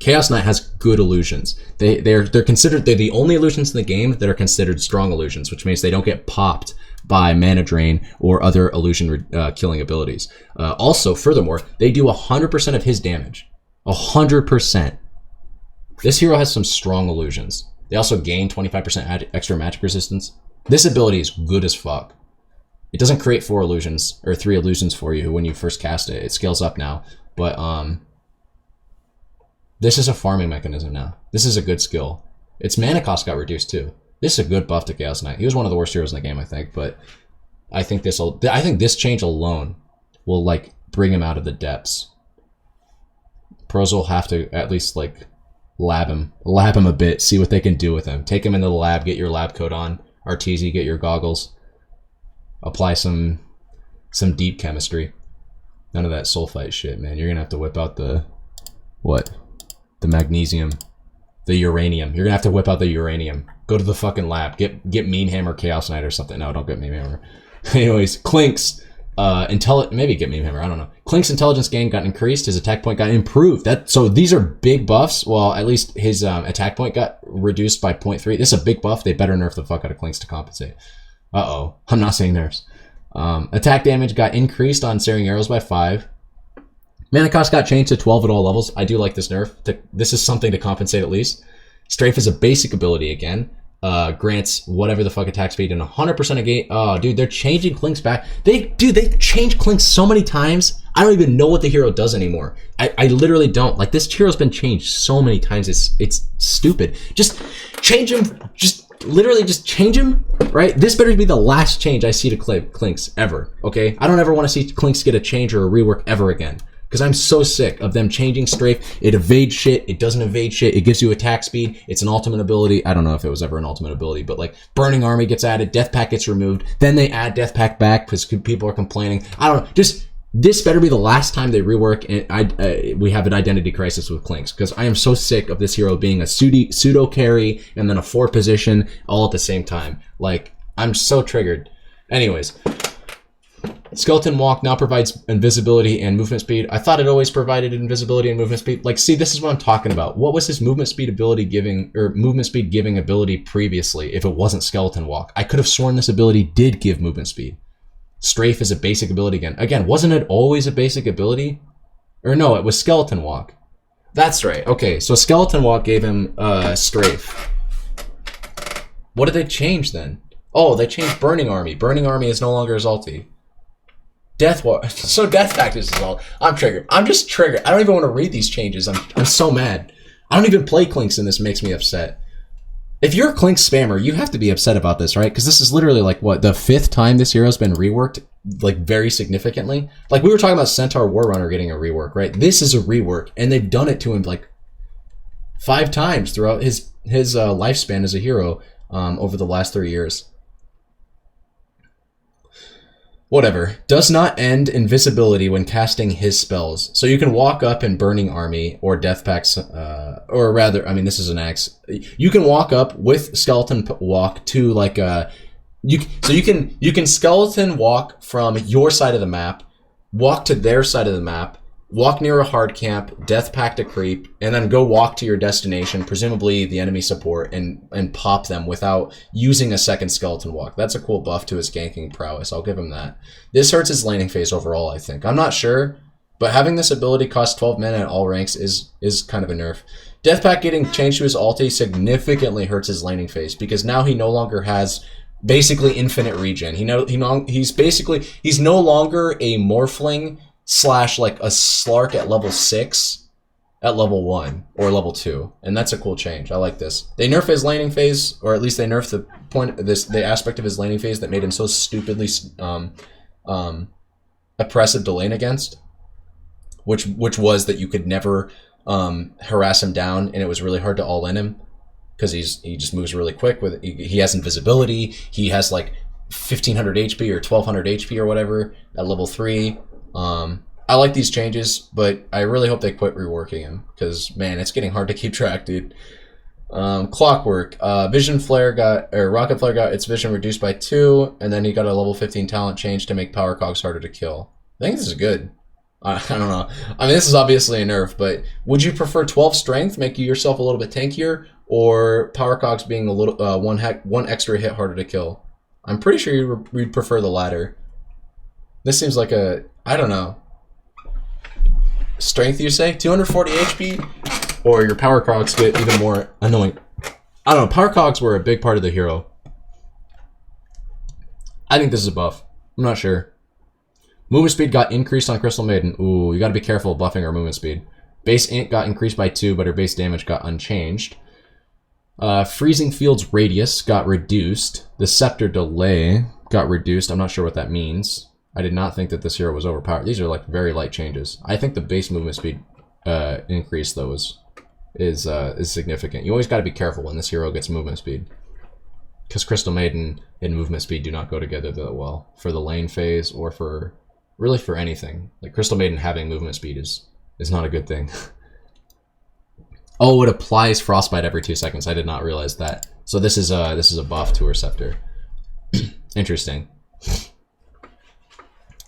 Chaos Knight has good illusions. They're the only illusions in the game that are considered strong illusions, which means they don't get popped by mana drain or other illusion killing abilities. Also, furthermore, they do 100% of his damage. 100%. This hero has some strong illusions. They also gain 25% extra magic resistance. This ability is good as fuck. It doesn't create 4 illusions or 3 illusions for you when you first cast it. It scales up now, but this is a farming mechanism now. This is a good skill. Its mana cost got reduced too. This is a good buff to Chaos Knight. He was one of the worst heroes in the game, I think, but I think this change alone will like bring him out of the depths. Pros will have to at least like lab him a bit, see what they can do with him. Take him into the lab, get your lab coat on. Arteezy, get your goggles. Apply some deep chemistry. None of that sulfite shit, man. You're gonna have to whip out the magnesium, the uranium. You're gonna have to whip out the uranium. Go to the fucking lab. Get Meme Hammer Chaos Knight or something. No, don't get Meme Hammer. Anyways, Clink's maybe get Meme Hammer. I don't know. Clink's intelligence gain got increased. His attack point got improved. So these are big buffs. Well, at least his attack point got reduced by 0.3. This is a big buff. They better nerf the fuck out of Clink's to compensate. Uh-oh. I'm not saying nerfs. Attack damage got increased on Searing Arrows by 5. Mana cost got changed to 12 at all levels. I do like this nerf. This is something to compensate at least. Strafe is a basic ability again. Grants whatever the fuck attack speed and 100% of gate. Oh, dude, they're changing Clink's back. They changed Clink so many times. I don't even know what the hero does anymore. I literally don't. Like, this hero's been changed so many times. It's stupid. Just change him. Literally just change him, right? This better be the last change I see to Clink's ever, okay? I don't ever want to see Clink's get a change or a rework ever again. Because I'm so sick of them changing strafe. It evades shit. It doesn't evade shit. It gives you attack speed. It's an ultimate ability. I don't know if it was ever an ultimate ability, but like Burning Army gets added, Death Pact gets removed, then they add Death Pact back because people are complaining. I don't know. Just this better be the last time they rework and we have an identity crisis with Clinks, because I am so sick of this hero being a pseudo carry and then a 4 position all at the same time. Like, I'm so triggered. Anyways. Skeleton Walk now provides invisibility and movement speed. I thought it always provided invisibility and movement speed. Like, see, this is what I'm talking about. What was his movement speed ability giving, or movement speed giving ability previously if it wasn't Skeleton Walk? I could have sworn this ability did give movement speed. Strafe is a basic ability again. Again, wasn't it always a basic ability? Or no, it was Skeleton Walk. That's right. Okay, so Skeleton Walk gave him Strafe. What did they change then? Oh, they changed Burning Army. Burning Army is no longer his ulti. So Death Pact is his ult. I'm triggered. I'm just triggered. I don't even want to read these changes. I'm so mad. I don't even play Clinks and this makes me upset. If you're a Clinks spammer, you have to be upset about this, right? Because this is literally like, what, the 5th time this hero's been reworked, like very significantly? Like we were talking about Centaur Warrunner getting a rework, right? This is a rework, and they've done it to him like 5 times throughout his lifespan as a hero over the last 3 years. Whatever. Does not end invisibility when casting his spells. So you can walk up in Burning Army or Death Pact, or rather, I mean, this is an axe. You can walk up with Skeleton Walk to like you can Skeleton Walk from your side of the map, walk to their side of the map, walk near a hard camp, Death Pact a creep, and then go walk to your destination, presumably the enemy support, and pop them without using a second Skeleton Walk. That's a cool buff to his ganking prowess. I'll give him that. This hurts his laning phase overall, I think. I'm not sure, but having this ability cost 12 mana at all ranks is kind of a nerf. Death Pact getting changed to his ulti significantly hurts his laning phase, because now he no longer has basically infinite regen. He's no longer a Morphling / like a Slark at level 6 at level 1 or level 2, and that's a cool change. I like this. They nerf his laning phase, or at least they nerf the aspect of his laning phase that made him so stupidly oppressive to lane against, which was that you could never harass him down, and it was really hard to all in him because he just moves really quick. He has invisibility. He has like 1500 HP or 1200 HP or whatever at level 3. I like these changes, but I really hope they quit reworking him, because man, it's getting hard to keep track, dude. Clockwork, Rocket Flare got its vision reduced by 2, and then he got a level 15 talent change to make Power Cogs harder to kill. I think this is good. I don't know. I mean, this is obviously a nerf, but would you prefer 12 strength, making yourself a little bit tankier, or Power Cogs being a little one extra hit harder to kill? I'm pretty sure you'd prefer the latter. This seems like I don't know. Strength, you say? 240 HP? Or your Power Cogs get even more annoying? I don't know. Power Cogs were a big part of the hero. I think this is a buff. I'm not sure. Movement speed got increased on Crystal Maiden. Ooh, you gotta be careful of buffing her movement speed. Base int got increased by 2, but her base damage got unchanged. Freezing Field's radius got reduced. The Scepter delay got reduced. I'm not sure what that means. I did not think that this hero was overpowered. These are like very light changes. I think the base movement speed increase though is significant. You always got to be careful when this hero gets movement speed, because Crystal Maiden and movement speed do not go together that well for the lane phase or for really for anything. Like Crystal Maiden having movement speed is not a good thing. Oh, it applies Frostbite every 2 seconds. I did not realize that. So this is a buff to her Scepter. Interesting.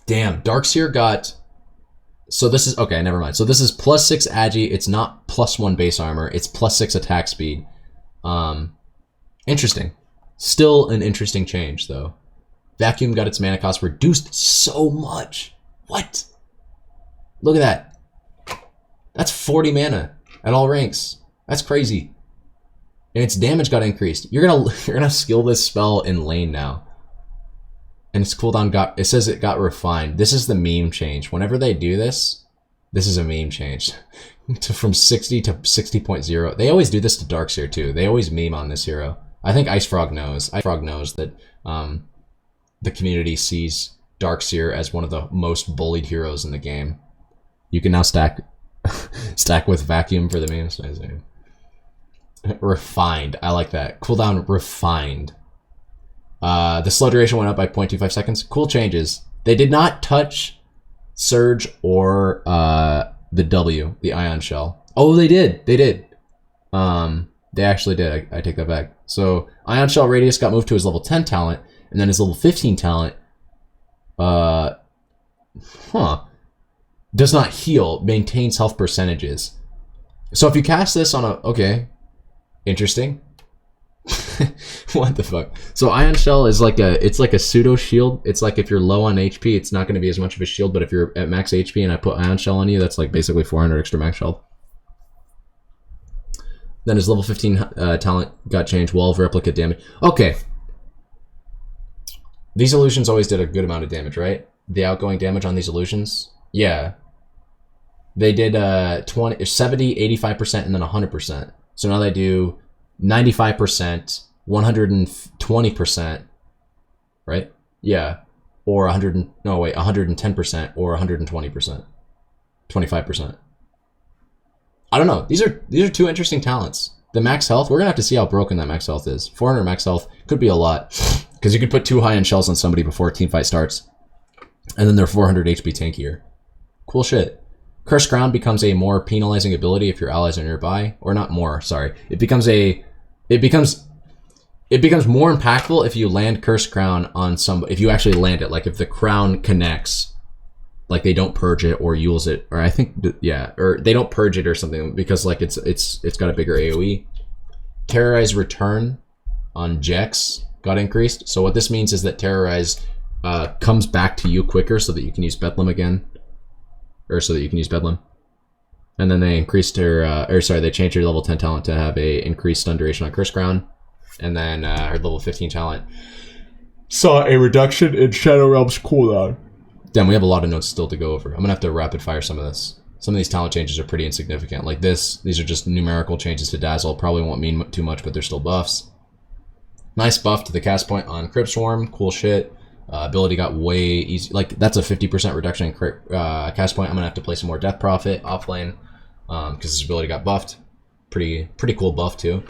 Damn, Darkseer got... So this is... Okay, never mind. So this is +6 agi. It's not +1 base armor. It's +6 attack speed. Interesting. Still an interesting change, though. Vacuum got its mana cost reduced so much. What? Look at that. That's 40 mana at all ranks. That's crazy. And its damage got increased. You're gonna skill this spell in lane now. And its cooldown it says it got refined. This is the meme change. Whenever they do this, this is a meme change. From 60 to 60.0. They always do this to Darkseer too. They always meme on this hero. I think IceFrog knows. IceFrog knows that the community sees Darkseer as one of the most bullied heroes in the game. You can now stack stack with vacuum for the memes. Refined. I like that. Cooldown refined. The slow duration went up by 0.25 seconds. Cool changes. They did not touch Surge or the W, the Ion Shell. Oh, they did. They did. They actually did. I take that back. So Ion Shell Radius got moved to his level 10 talent, and then his level 15 talent, does not heal, maintains health percentages. So if you cast this on a, okay, interesting. What the fuck? So Ion Shell is like it's like a pseudo shield. It's like if you're low on HP, it's not going to be as much of a shield, but if you're at max HP and I put Ion Shell on you, that's like basically 400 extra max health. Then his level 15 talent got changed, wall of replicate damage. Okay. These illusions always did a good amount of damage, right? The outgoing damage on these illusions? Yeah. They did 70, 85%, and then 100%. So now they do 95%, 120%, right? Yeah. Or 110% or 120%. 25%. I don't know. These are two interesting talents. The max health, we're gonna have to see how broken that max health is. 400 max health could be a lot, because you could put 2 high-end shells on somebody before a team fight starts, and then they're 400 HP tankier. Cool shit. Cursed Crown becomes a more penalizing ability if your allies are nearby, or not more. Sorry, it becomes more impactful if you land Cursed Crown on somebody. If you actually land it, like if the crown connects. Like they don't purge it or use it, or I think or they don't purge it or something, because like it's got a bigger AoE. Terrorize return on Jex got increased. So what this means is that Terrorize comes back to you quicker, so that you can use Bedlam again, or so that you can use Bedlam. And then they increased her, they changed her level 10 talent to have a increased stun duration on Curse Crown, and then her level 15 talent saw a reduction in Shadow Realm's cooldown. Damn, we have a lot of notes still to go over. I'm gonna have to rapid fire some of this. Some of these talent changes are pretty insignificant. Like these are just numerical changes to Dazzle. Probably won't mean too much, but they're still buffs. Nice buff to the cast point on Crypt Swarm. Cool shit. Ability got way easy. Like that's a 50% reduction in cast point. I'm gonna have to play some more Death Prophet off lane, because his ability got buffed. Pretty cool buff too.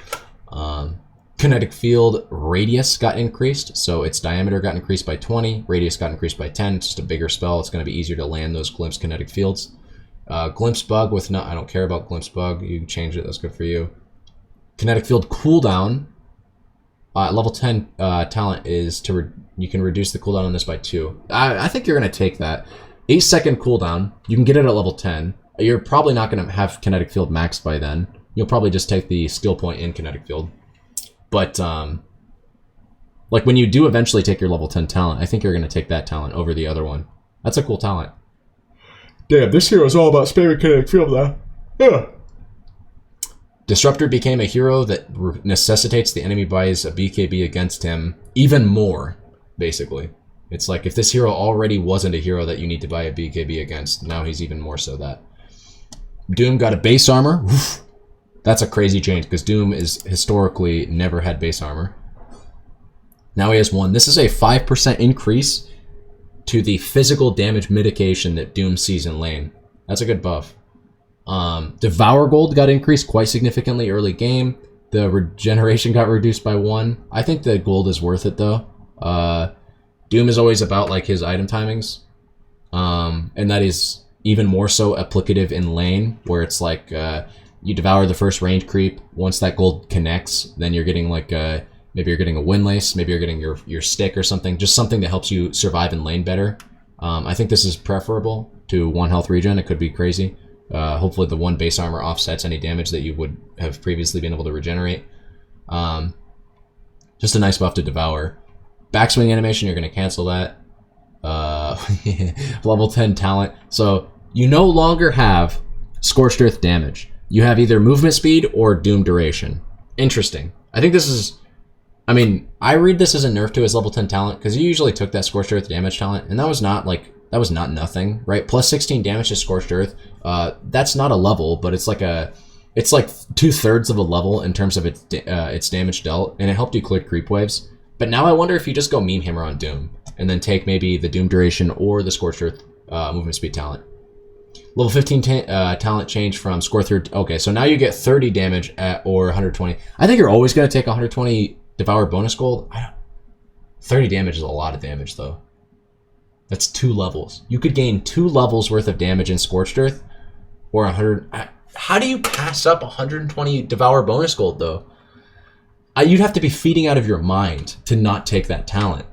Kinetic Field Radius got increased, so its diameter got increased by 20, radius got increased by 10. It's just a bigger spell. It's going to be easier to land those Glimpse Kinetic Fields. Glimpse Bug with no, I don't care about Glimpse Bug. You can change it. That's good for you. Kinetic Field cooldown. Level 10 talent is you can reduce the cooldown on this by 2. I think you're going to take that. 8-second cooldown. You can get it at level 10. You're probably not going to have Kinetic Field maxed by then. You'll probably just take the skill point in Kinetic Field. But, like, when you do eventually take your level 10 talent, I think you're going to take that talent over the other one. That's a cool talent. Damn, this hero is all about spamming Kinetic Field, though. Yeah. Disruptor became a hero that necessitates the enemy buys a BKB against him even more, basically. It's like, if this hero already wasn't a hero that you need to buy a BKB against, now he's even more so that. Doom got a base armor. Oof. That's a crazy change, because Doom is historically never had base armor. Now he has 1. This is a 5% increase to the physical damage mitigation that Doom sees in lane. That's a good buff. Devour Gold got increased quite significantly early game. The regeneration got reduced by 1. I think the gold is worth it though. Doom is always about like his item timings. And that is even more so applicative in lane, where it's like you devour the first range creep. Once that gold connects, then you're getting like maybe you're getting a windlace, maybe you're getting your stick or something, just something that helps you survive in lane better. I think this is preferable to 1 health regen. It could be crazy. Hopefully the 1 base armor offsets any damage that you would have previously been able to regenerate. Just a nice buff to devour. Backswing animation, you're going to cancel that. Level 10 talent. So you no longer have Scorched Earth damage. You have either movement speed or doom duration. Interesting. I think this is... I mean, I read this as a nerf to his level 10 talent, because he usually took that Scorched Earth damage talent, and that was not nothing, right? Plus 16 damage to Scorched Earth. That's not a level, but it's like 2/3 of a level in terms of its damage dealt, and it helped you clear creep waves. But now I wonder if you just go Meme Hammer on Doom, and then take maybe the Doom duration or the Scorched Earth movement speed talent. Level 15 talent change from score through. Okay, so now you get 30 damage at or 120. I think you're always going to take 120 Devour bonus gold. 30 damage is a lot of damage, though. That's 2 levels. You could gain 2 levels worth of damage in Scorched Earth or 100. How do you pass up 120 Devour bonus gold, though? You'd have to be feeding out of your mind to not take that talent.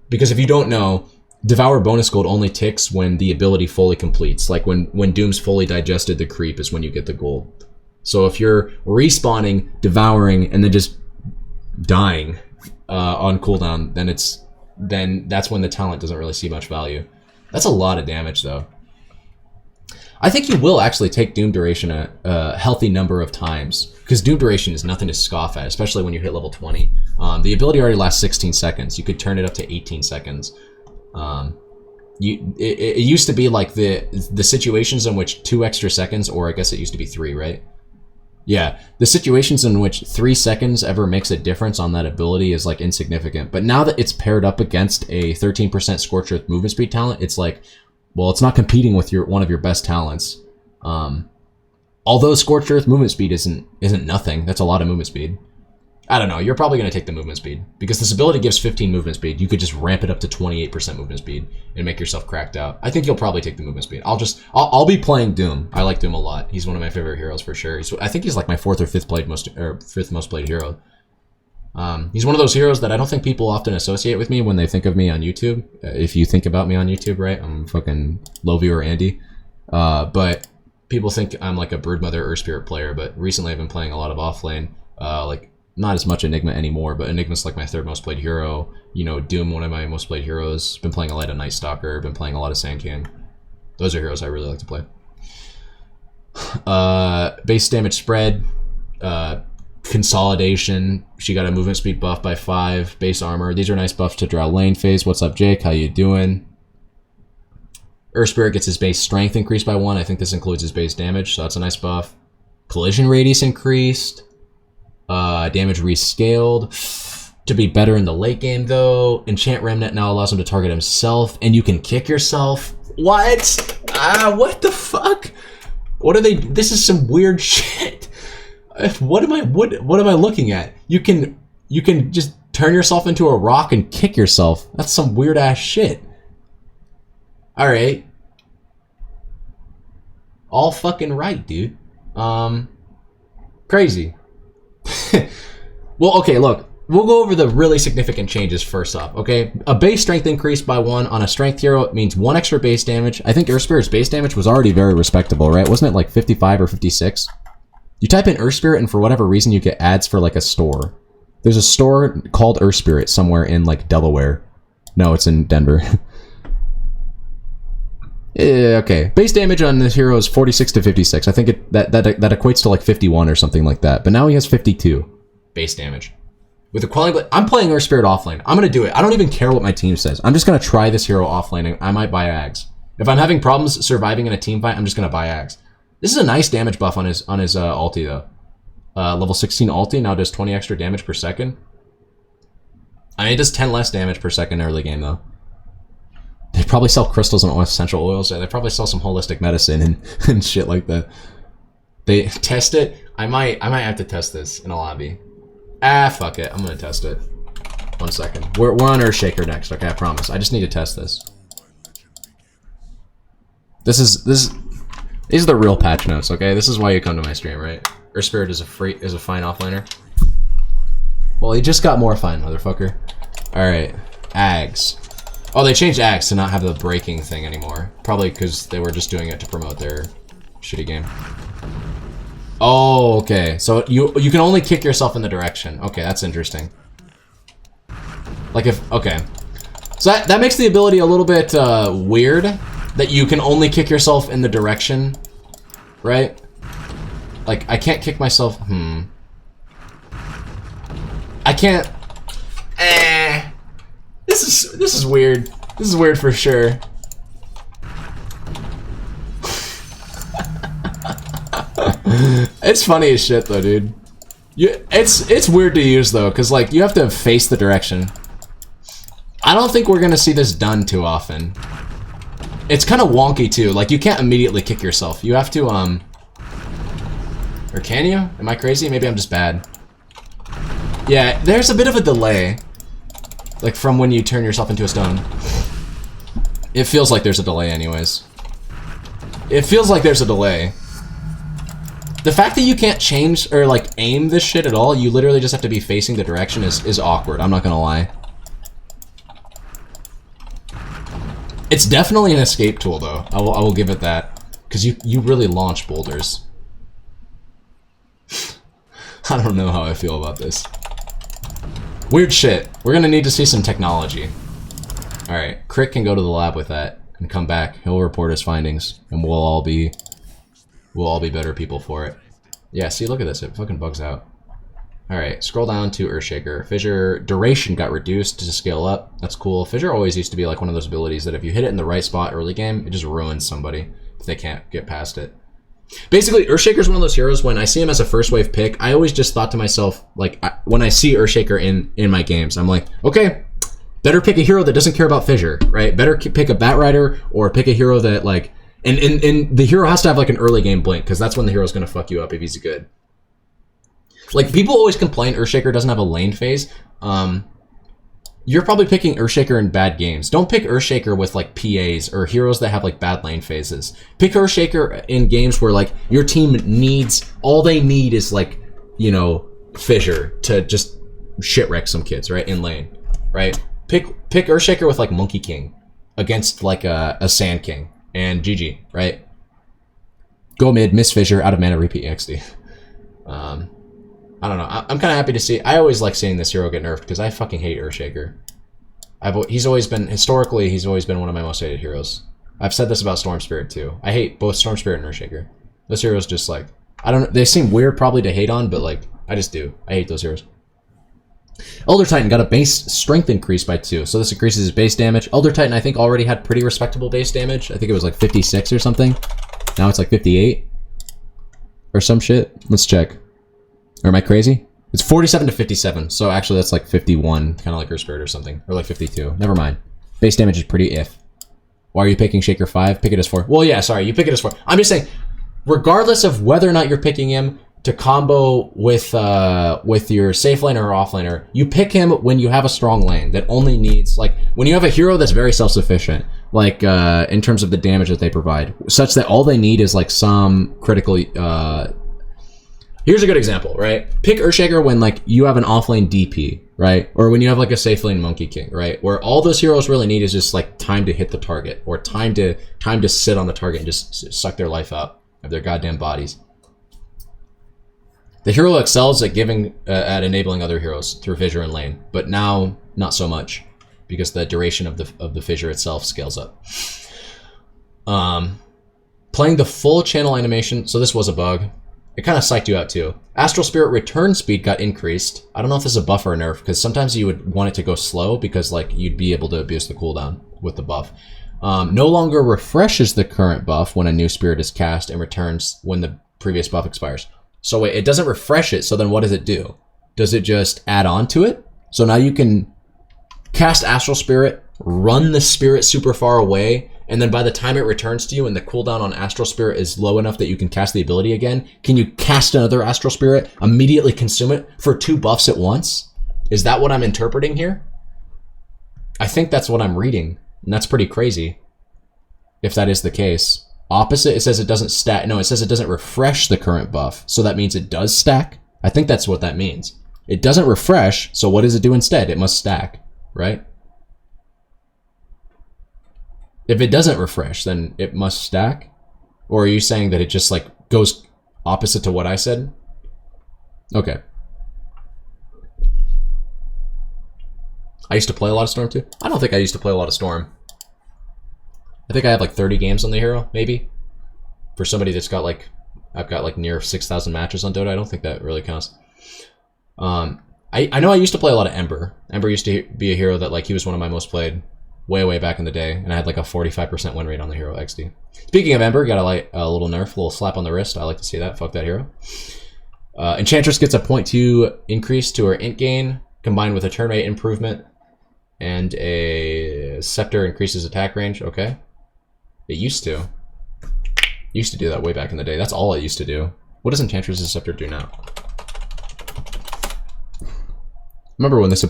Because if you don't know, Devour bonus gold only ticks when the ability fully completes. Like when Doom's fully digested the creep is when you get the gold. So if you're respawning, devouring, and then just dying on cooldown, then that's when the talent doesn't really see much value. That's a lot of damage, though. I think you will actually take Doom Duration a healthy number of times, because Doom Duration is nothing to scoff at, especially when you hit level 20. The ability already lasts 16 seconds. You could turn it up to 18 seconds. It used to be like the situations in which 2 extra seconds, or I guess it used to be 3, right? Yeah, the situations in which 3 seconds ever makes a difference on that ability is like insignificant. But now that it's paired up against a 13% Scorched Earth movement speed talent, it's like, well, it's not competing with one of your best talents. Although Scorched Earth movement speed isn't nothing. That's a lot of movement speed. I don't know. You're probably going to take the movement speed because this ability gives 15 movement speed. You could just ramp it up to 28% movement speed and make yourself cracked out. I think you'll probably take the movement speed. I'll be playing Doom. I like Doom a lot. He's one of my favorite heroes for sure. I think he's like my 4th or 5th most played hero. He's one of those heroes that I don't think people often associate with me when they think of me on YouTube. If you think about me on YouTube, right? I'm fucking Lovey or Andy. But people think I'm like a Broodmother or Spirit player, but recently I've been playing a lot of offlane, like not as much Enigma anymore, but Enigma's like my 3rd most played hero. You know, Doom, one of my most played heroes. Been playing a lot of Night Stalker, been playing a lot of Sand King. Those are heroes I really like to play. Base damage spread, consolidation. She got a movement speed buff by 5. Base armor. These are nice buffs to draw lane phase. What's up, Jake? How you doing? Earth Spirit gets his base strength increased by 1. I think this includes his base damage, so that's a nice buff. Collision radius increased. Damage rescaled. To be better in the late game, though. Enchant Remnant now allows him to target himself, and you can kick yourself. What? What the fuck? What are they? This is some weird shit. What am I looking at? You can just turn yourself into a rock and kick yourself. That's some weird ass shit. All right. All fucking right, dude. Crazy. Well, okay, look. We'll go over the really significant changes first off, okay? A base strength increase by 1 on a strength hero. It means 1 extra base damage. I think Earth Spirit's base damage was already very respectable, right? Wasn't it like 55 or 56? You type in Earth Spirit, and for whatever reason, you get ads for like a store. There's a store called Earth Spirit somewhere in like Delaware. No, it's in Denver. Yeah, okay. Base damage on this hero is 46 to 56. I think that equates to like 51 or something like that. But now he has 52 base damage. With the Quelling Blade, I'm playing Earth Spirit offlane. I'm gonna do it. I don't even care what my team says. I'm just gonna try this hero offlane, and I might buy Ags. If I'm having problems surviving in a team fight, I'm just gonna buy Ags. This is a nice damage buff on his ulti though. Level 16 ulti now does 20 extra damage per second. I mean, it does 10 less damage per second early game though. They probably sell crystals and essential oils. They probably sell some holistic medicine and shit like that. They test it. I might have to test this in a lobby. Fuck it. I'm gonna test it. 1 second. We're on Earthshaker next. Okay, I promise. I just need to test this. These are the real patch notes. Okay, this is why you come to my stream, right? Earth Spirit is a fine offlaner. Well, he just got more fine, motherfucker. All right, Ags. Oh, they changed Ags to not have the breaking thing anymore. Probably because they were just doing it to promote their shitty game. Oh, okay. So you can only kick yourself in the direction. Okay, that's interesting. Like okay. So that makes the ability a little bit weird, that you can only kick yourself in the direction, right? Like, I can't kick myself. I can't. This is weird. This is weird for sure. It's funny as shit though, dude. It's weird to use though, cause like you have to face the direction. I don't think we're gonna see this done too often. It's kind of wonky too. Like you can't immediately kick yourself. You have to or can you? Am I crazy? Maybe I'm just bad. Yeah, there's a bit of a delay. Like from when you turn yourself into a stone. It feels like there's a delay anyways. It feels like there's a delay. The fact that you can't change or like aim this shit at all, you literally just have to be facing the direction is awkward, I'm not gonna lie. It's definitely an escape tool though, I will give it that. Because you really launch boulders. I don't know how I feel about this. Weird shit. We're gonna need to see some technology. Alright, Crick can go to the lab with that and come back. He'll report his findings and we'll all be better people for it. Yeah, see, look at this. It fucking bugs out. Alright, scroll down to Earthshaker. Fissure duration got reduced to scale up. That's cool. Fissure always used to be like one of those abilities that if you hit it in the right spot early game, it just ruins somebody if they can't get past it. Basically, Earthshaker is one of those heroes, when I see him as a first wave pick, I always just thought to myself, like, when I see Earthshaker in my games, I'm like, okay, better pick a hero that doesn't care about Fissure, right? Better pick a Batrider or pick a hero that, like, and the hero has to have, like, an early game blink, because that's when the hero's going to fuck you up if he's good. Like, people always complain Earthshaker doesn't have a lane phase. You're probably picking Earthshaker in bad games. Don't pick Earthshaker with, like, PAs or heroes that have, like, bad lane phases. Pick Earthshaker in games where, like, your team needs... All they need is, like, you know, Fissure to just shit-wreck some kids, right? In lane, right? Pick Earthshaker with, like, Monkey King against, like, a Sand King. And GG, right? Go mid, miss Fissure, out of mana, repeat XD. I don't know. I'm kind of happy to see... I always like seeing this hero get nerfed because I fucking hate Earthshaker. He's always been... Historically, he's always been one of my most hated heroes. I've said this about Storm Spirit too. I hate both Storm Spirit and Earthshaker. Those heroes just like... I don't know. They seem weird probably to hate on, but like... I just do. I hate those heroes. Elder Titan got a base strength increase by 2. So this increases his base damage. Elder Titan, I think, already had pretty respectable base damage. I think it was like 56 or something. Now it's like 58. Or some shit. Let's check. Or am I crazy? It's 47 to 57, so actually that's like 51, kind of like Earth Spirit or something. Or like 52. Never mind. Base damage is pretty if. Why are you picking Shaker 5? Pick it as 4. Well, yeah, sorry, you pick it as 4. I'm just saying, regardless of whether or not you're picking him to combo with your safe laner or off laner, you pick him when you have a strong lane that only needs, like, when you have a hero that's very self-sufficient, like, in terms of the damage that they provide, such that all they need is, like, some critical, here's a good example, right? Pick Earthshaker when, like, you have an offlane DP, right? Or when you have, like, a safe lane Monkey King, right? Where all those heroes really need is just, like, time to hit the target, or time to sit on the target and just suck their life out of their goddamn bodies. The hero excels at at enabling other heroes through Fissure and lane, but now not so much because the duration of the Fissure itself scales up. Playing the full channel animation, so this was a bug. It kind of psyched you out too. Astral Spirit return speed got increased. I don't know if this is a buff or a nerf, because sometimes you would want it to go slow because, like, you'd be able to abuse the cooldown with the buff. No longer refreshes the current buff when a new spirit is cast and returns when the previous buff expires. So wait, it doesn't refresh it, so then what does it do? Does it just add on to it? So now you can cast Astral Spirit, run the spirit super far away, and then by the time it returns to you and the cooldown on Astral Spirit is low enough that you can cast the ability again, can you cast another Astral Spirit, immediately consume it for 2 buffs at once? Is that what I'm interpreting here? I think that's what I'm reading, and that's pretty crazy, if that is the case. Opposite, it says it doesn't stack. No, it says it doesn't refresh the current buff, so that means it does stack? I think that's what that means. It doesn't refresh, so what does it do instead? It must stack, right? If it doesn't refresh, then it must stack? Or are you saying that it just, like, goes opposite to what I said? Okay. I used to play a lot of Storm too. I don't think I used to play a lot of Storm. I think I have like 30 games on the hero, maybe. For somebody that's got like, I've got like near 6,000 matches on Dota. I don't think that really counts. I know I used to play a lot of Ember. Ember used to be a hero that, like, he was one of my most played way back in the day, and I had like a 45% win rate on the hero XD. Speaking of Ember, got a little nerf, a little slap on the wrist. I like to see that. Fuck that hero. Enchantress gets a 0.2 increase to her int gain, combined with a turn rate improvement, and a Scepter increases attack range. Okay. It used to. Used to do that way back in the day. That's all it used to do. What does Enchantress's Scepter do now? Remember when this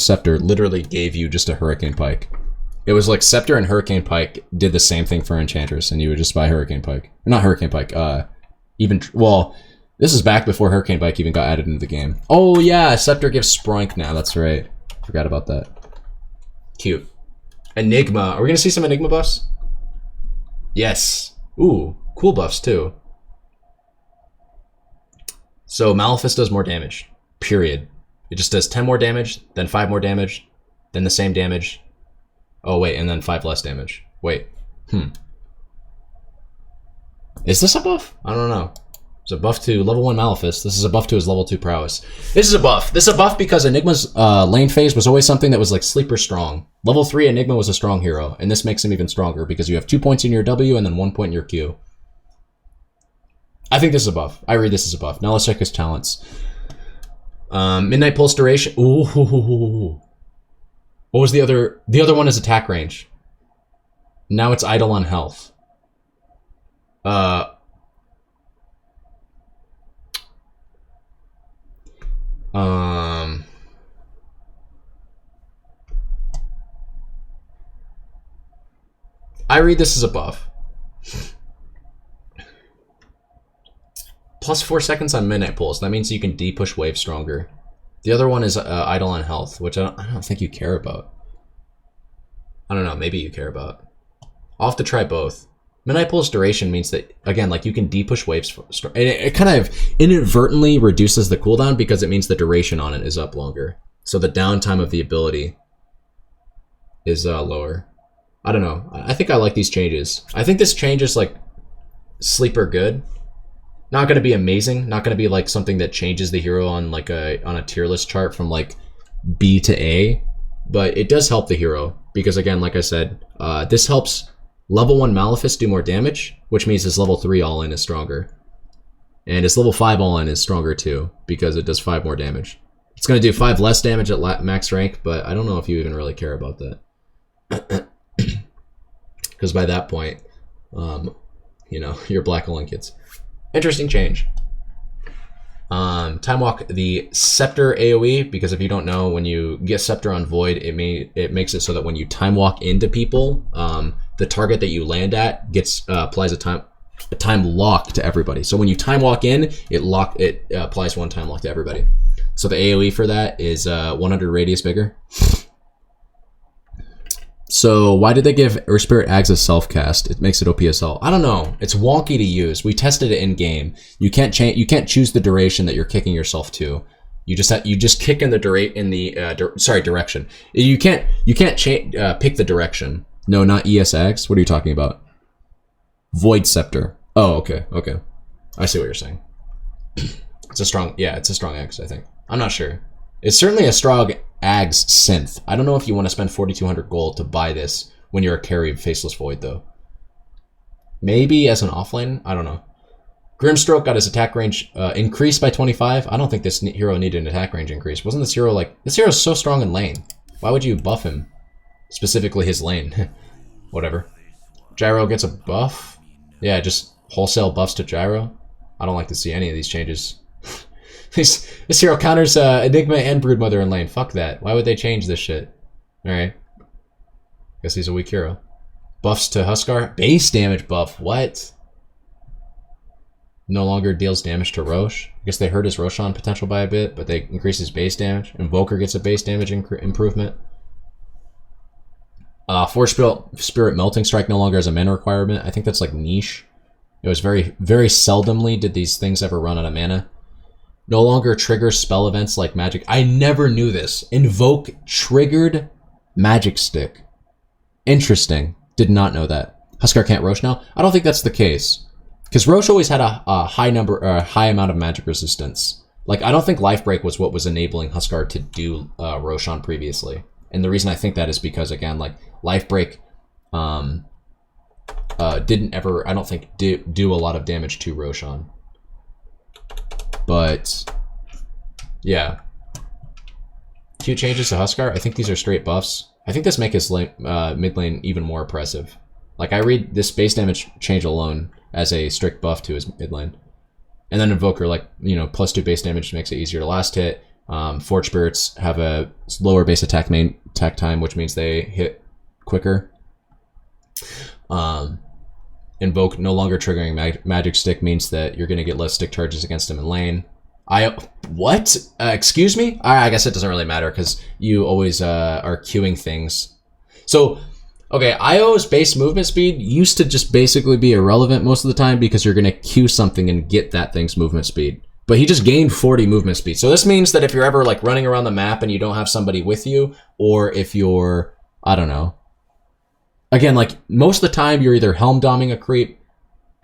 Scepter literally gave you just a Hurricane Pike? It was like Scepter and Hurricane Pike did the same thing for Enchantress, and you would just buy Hurricane Pike. Not Hurricane Pike, well, this is back before Hurricane Pike even got added into the game. Oh yeah, Scepter gives Sprunk now, that's right. Forgot about that. Cute. Enigma. Are we gonna see some Enigma buffs? Yes. Ooh, cool buffs too. So Malefice does more damage. Period. It just does 10 more damage, then 5 more damage, then the same damage. Oh wait, and then 5 less damage. Wait. Is this a buff? I don't know. It's a buff to level 1 Malefice. This is a buff to his level 2 prowess. This is a buff. This is a buff because Enigma's lane phase was always something that was like sleeper strong. Level 3 Enigma was a strong hero, and this makes him even stronger because you have 2 points in your W and then 1 point in your Q. I think this is a buff. I read this as a buff. Now let's check his talents. Midnight Pulse duration. Ooh. What was the other? The other one is attack range. Now it's idle on health. I read this as a buff. Plus 4 seconds on Midnight Pulse. That means you can D-push wave stronger. The other one is idle on health, which I don't think you care about. I don't know, maybe you care about. I'll have to try both. Midnight Pulse duration means that, again, like you can D-push waves. It kind of inadvertently reduces the cooldown because it means the duration on it is up longer. So the downtime of the ability is lower. I don't know. I think I like these changes. I think this change is like sleeper good. Not going to be amazing. Not going to be like something that changes the hero on like a tier list chart from like B to A, but it does help the hero because, again, like I said, this helps level 1 Malefice do more damage, which means his level 3 all-in is stronger, and his level 5 all-in is stronger too because it does 5 more damage. It's going to do 5 less damage at max rank, but I don't know if you even really care about that because by that point, you know, you're Black Hole kids. Interesting change. Time Walk the Scepter AoE, because if you don't know, when you get Scepter on Void, it makes it so that when you Time Walk into people, the target that you land at gets applies a time lock to everybody. So when you Time Walk in, it applies 1 time lock to everybody. So the AoE for that is 100 radius bigger. So why did they give Earth Spirit Ags a self-cast? It makes it OPSL. I don't know. It's wonky to use. We tested it in game. You can't choose the duration that you're kicking yourself to. You just kick in the direction. You can't pick the direction. No, not ES-Ags. What are you talking about? Void Scepter. Oh, okay. I see what you're saying. It's a strong Ags, I think. I'm not sure. It's certainly a strong Ags synth. I don't know if you want to spend 4,200 gold to buy this when you're a carry of Faceless Void, though. Maybe as an offlane? I don't know. Grimstroke got his attack range increased by 25. I don't think this hero needed an attack range increase. Wasn't this hero like... This hero's so strong in lane. Why would you buff him? Specifically his lane. Whatever. Gyro gets a buff? Yeah, just wholesale buffs to Gyro. I don't like to see any of these changes. This hero counters Enigma and Broodmother in lane. Fuck that. Why would they change this shit? Alright. Guess he's a weak hero. Buffs to Huskar. Base damage buff. What? No longer deals damage to Roche. I guess they hurt his Roshan potential by a bit, but they increase his base damage. Invoker gets a base damage improvement. Force Spirit Melting Strike no longer has a mana requirement. I think that's like niche. It was very, very seldomly did these things ever run out of mana. No longer triggers spell events like magic. I never knew this. Invoke triggered magic stick. Interesting. Did not know that. Huskar can't Roche now? I don't think that's the case. Because Roche always had a high amount of magic resistance. Like, I don't think Life Break was what was enabling Huskar to do Roshan previously. And the reason I think that is because, again, like, Life Break didn't ever, I don't think, do a lot of damage to Roshan. But, yeah. Q changes to Huskar. I think these are straight buffs. I think this makes his mid lane even more oppressive. Like, I read this base damage change alone as a strict buff to his mid lane. And then Invoker, like, you know, +2 base damage makes it easier to last hit. Forge Spirits have a lower base attack time, which means they hit quicker. Invoke no longer triggering magic stick means that you're going to get less stick charges against him in lane. What? Excuse me? I guess it doesn't really matter because you always are queuing things. So, okay, IO's base movement speed used to just basically be irrelevant most of the time because you're going to queue something and get that thing's movement speed. But he just gained 40 movement speed. So this means that if you're ever like running around the map and you don't have somebody with you, or if you're, I don't know. Again, like most of the time you're either helm doming a creep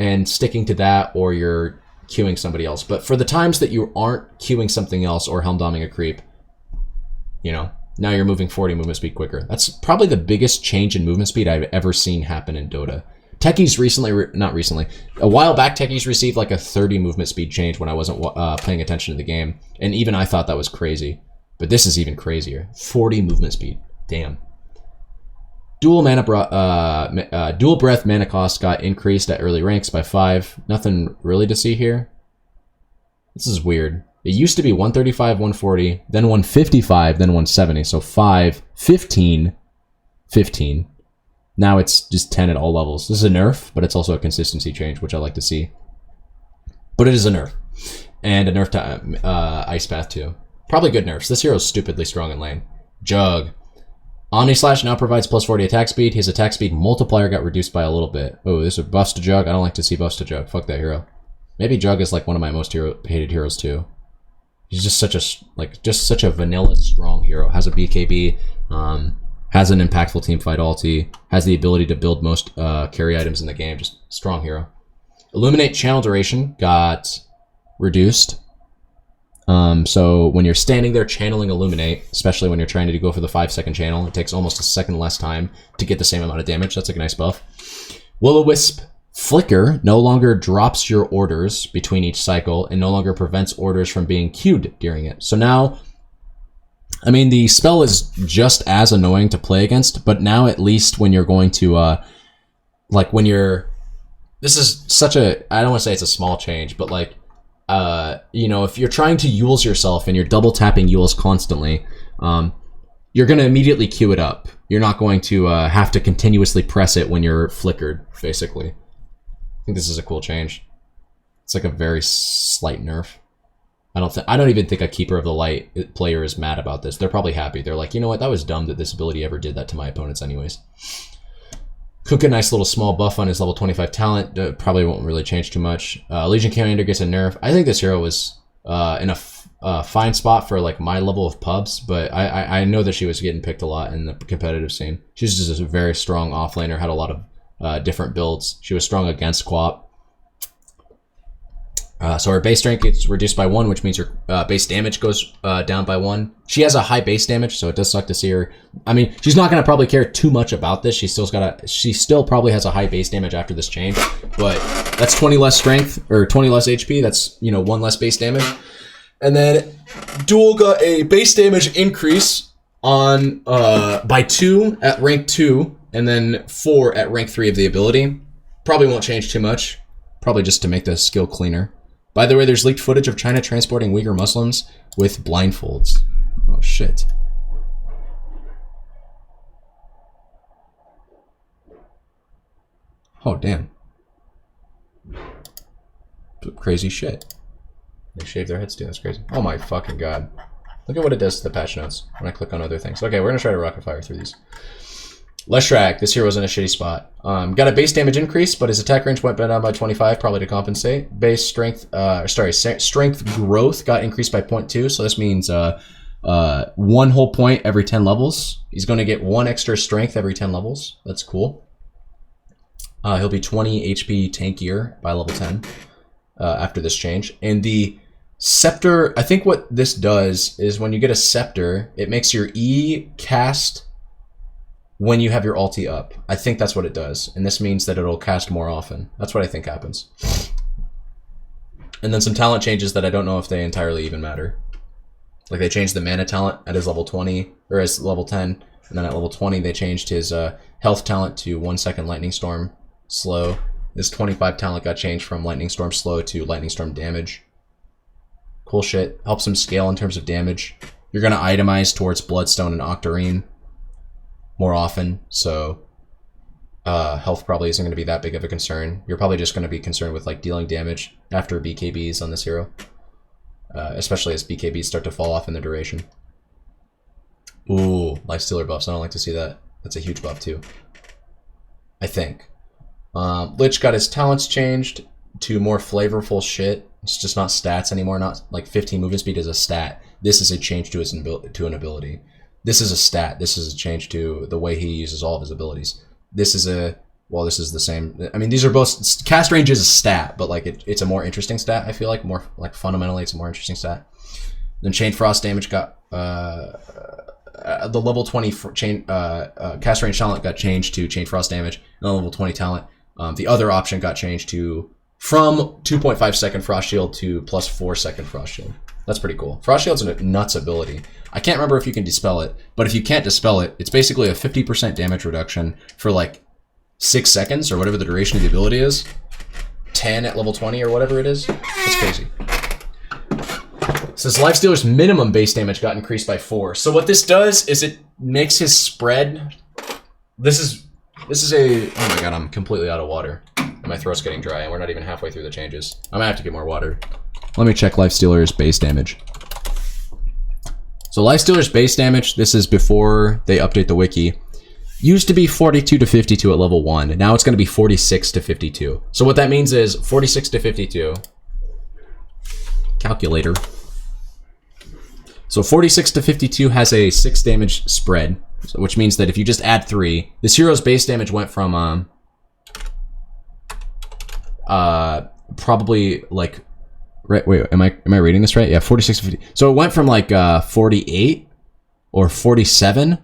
and sticking to that, or you're queuing somebody else. But for the times that you aren't queuing something else or helm doming a creep, you know, now you're moving 40 movement speed quicker. That's probably the biggest change in movement speed I've ever seen happen in Dota. Techies a while back, Techies received like a 30 movement speed change when I wasn't paying attention to the game. And even I thought that was crazy. But this is even crazier. 40 movement speed. Damn. Dual breath mana cost got increased at early ranks by 5. Nothing really to see here. This is weird. It used to be 135, 140, then 155, then 170. So 5, 15, 15. Now it's just 10 at all levels. This is a nerf, but it's also a consistency change, which I like to see. But it is a nerf. And a nerf to Ice Path too. Probably good nerfs. This hero is stupidly strong in lane. Jug. Omni Slash now provides plus 40 attack speed. His attack speed multiplier got reduced by a little bit. Oh, this is buffs to Jug. I don't like to see buffs to Jug. Fuck that hero. Maybe Jug is like one of my most hated heroes too. He's just such a vanilla strong hero. Has a BKB. Has an impactful teamfight ulti, has the ability to build most carry items in the game, just strong hero. Illuminate channel duration got reduced. So when you're standing there channeling Illuminate, especially when you're trying to go for the 5-second channel, it takes almost a second less time to get the same amount of damage. That's like a nice buff. Will-O-Wisp Flicker no longer drops your orders between each cycle and no longer prevents orders from being queued during it. So now, I mean, the spell is just as annoying to play against, but now at least when you're going to, this is such a, I don't want to say it's a small change, but like, you know, if you're trying to Euls yourself and you're double tapping Euls constantly, you're going to immediately queue it up. You're not going to have to continuously press it when you're flickered, basically. I think this is a cool change. It's like a very slight nerf. I don't even think a Keeper of the Light player is mad about this. They're probably happy. They're like, you know what, that was dumb that this ability ever did that to my opponents anyways. Kunkka, nice little small buff on his level 25 talent. Probably won't really change too much. Legion Commander gets a nerf. I think this hero was in a fine spot for like my level of pubs, but I know that she was getting picked a lot in the competitive scene. She's just a very strong offlaner, had a lot of different builds. She was strong against Quap. So her base strength gets reduced by 1, which means her base damage goes down by 1. She has a high base damage, so it does suck to see her. I mean, she's not gonna probably care too much about this. She still probably has a high base damage after this change, but that's 20 less strength or 20 less HP. That's, you know, 1 less base damage. And then Duel got a base damage increase on by 2 at rank 2, and then 4 at rank 3 of the ability. Probably won't change too much. Probably just to make the skill cleaner. By the way, there's leaked footage of China transporting Uyghur Muslims with blindfolds. Oh, shit. Oh, damn. Crazy shit. They shave their heads too, that's crazy. Oh my fucking god. Look at what it does to the patch notes when I click on other things. Okay, we're gonna try to rocket fire through these. Leshrac, this hero's in a shitty spot. Got a base damage increase, but his attack range went down by 25, probably to compensate. Base strength, strength growth got increased by 0.2, so this means 1 whole point every 10 levels. He's going to get 1 extra strength every 10 levels. That's cool. He'll be 20 HP tankier by level 10 after this change. And the Scepter, I think what this does is when you get a Scepter, it makes your E cast when you have your ulti up. I think that's what it does. And this means that it'll cast more often. That's what I think happens. And then some talent changes that I don't know if they entirely even matter. Like they changed the mana talent at his level 20, or his level 10. And then at level 20, they changed his health talent to 1 second Lightning Storm slow. His 25 talent got changed from Lightning Storm slow to Lightning Storm damage. Cool shit. Helps him scale in terms of damage. You're going to itemize towards Bloodstone and Octarine more often, so health probably isn't going to be that big of a concern. You're probably just going to be concerned with like dealing damage after BKBs on this hero, especially as BKBs start to fall off in the duration. Ooh, Lifestealer buffs. I don't like to see that. That's a huge buff too, I think. Lich got his talents changed to more flavorful shit. It's just not stats anymore. Not like 15 movement speed is a stat. This is a change to his an ability. This is a stat. This is a change to the way he uses all of his abilities. This is a, well, this is the same. I mean, these are both, cast range is a stat, but like it's a more interesting stat. I feel like more like fundamentally, it's a more interesting stat. Then Chain Frost damage got the level 20 cast range talent got changed to Chain Frost damage, and the level 20 talent, the other option got changed to from 2.5 second Frost Shield to plus 4 second Frost Shield. That's pretty cool. Frost Shield's a nuts ability. I can't remember if you can dispel it, but if you can't dispel it, it's basically a 50% damage reduction for like 6 seconds or whatever the duration of the ability is. 10 at level 20 or whatever it is. That's crazy. Says Lifestealer's minimum base damage got increased by 4. So what this does is it makes his spread. This is a, oh my god, I'm completely out of water. And my throat's getting dry and we're not even halfway through the changes. I'm gonna have to get more water. Let me check Lifestealer's base damage. So Lifestealer's base damage, this is before they update the wiki, used to be 42 to 52 at level 1. Now it's going to be 46 to 52. So what that means is 46 to 52. Calculator. So 46 to 52 has a 6 damage spread, which means that if you just add 3, this hero's base damage went from probably like, right, wait, am I reading this right? Yeah, 46 to 50. So it went from like 48 or 47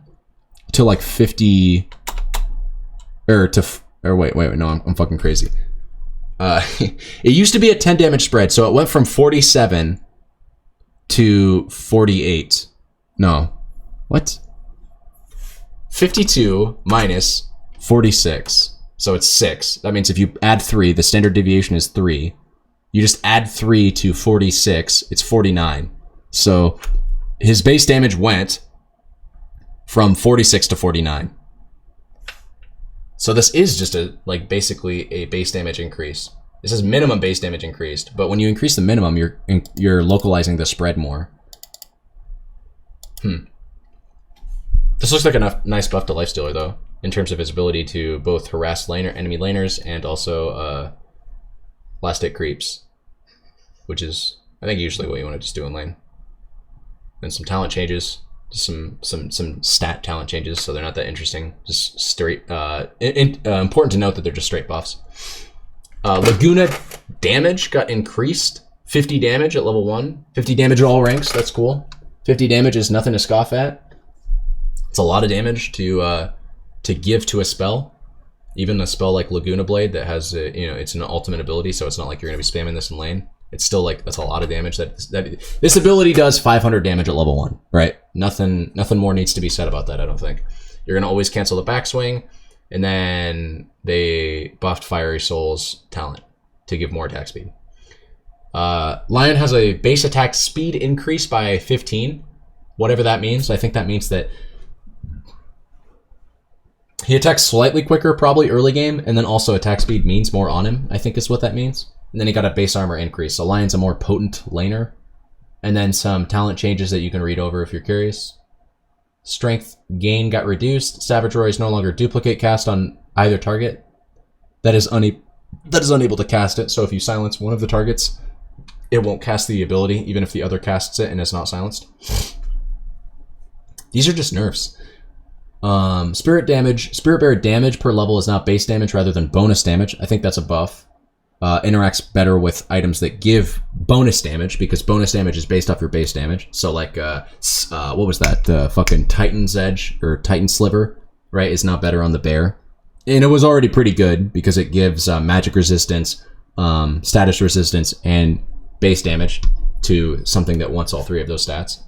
to like 50 or wait, no, I'm fucking crazy. It used to be a 10 damage spread, so it went from 47 to 48. No. What? 52 minus 46. So it's 6. That means if you add 3, the standard deviation is 3. You just add 3 to 46, it's 49. So his base damage went from 46 to 49. So this is just a, like, basically a base damage increase. This is minimum base damage increased, but when you increase the minimum, you're localizing the spread more. This looks like a nice buff to Lifestealer, though, in terms of his ability to both harass enemy laners and also last hit creeps, which is, I think, usually what you want to just do in lane. And some talent changes, just some stat talent changes, so they're not that interesting. Just straight, important to note that they're just straight buffs. Laguna damage got increased, 50 damage at level 1, 50 damage at all ranks, that's cool. 50 damage is nothing to scoff at. It's a lot of damage to give to a spell. Even a spell like Laguna Blade that has, it's an ultimate ability, so it's not like you're going to be spamming this in lane. It's still like, that's a lot of damage. That this ability does 500 damage at level 1, right? Nothing more needs to be said about that, I don't think. You're going to always cancel the backswing, and then they buffed Fiery Soul's talent to give more attack speed. Lion has a base attack speed increase by 15, whatever that means. I think that means that he attacks slightly quicker, probably early game, and then also attack speed means more on him, I think is what that means. And then he got a base armor increase, so Lion's a more potent laner. And then some talent changes that you can read over if you're curious. Strength gain got reduced. Savage Roy is no longer duplicate cast on either target. That is unable to cast it, so if you silence one of the targets, it won't cast the ability, even if the other casts it and it's not silenced. These are just nerfs. Spirit Bearer damage per level is now base damage rather than bonus damage. I think that's a buff. Interacts better with items that give bonus damage, because bonus damage is based off your base damage. So like, what was that? Fucking Titan's Edge or Titan Sliver, right, is now better on the bear. And it was already pretty good because it gives magic resistance, status resistance, and base damage to something that wants all 3 of those stats.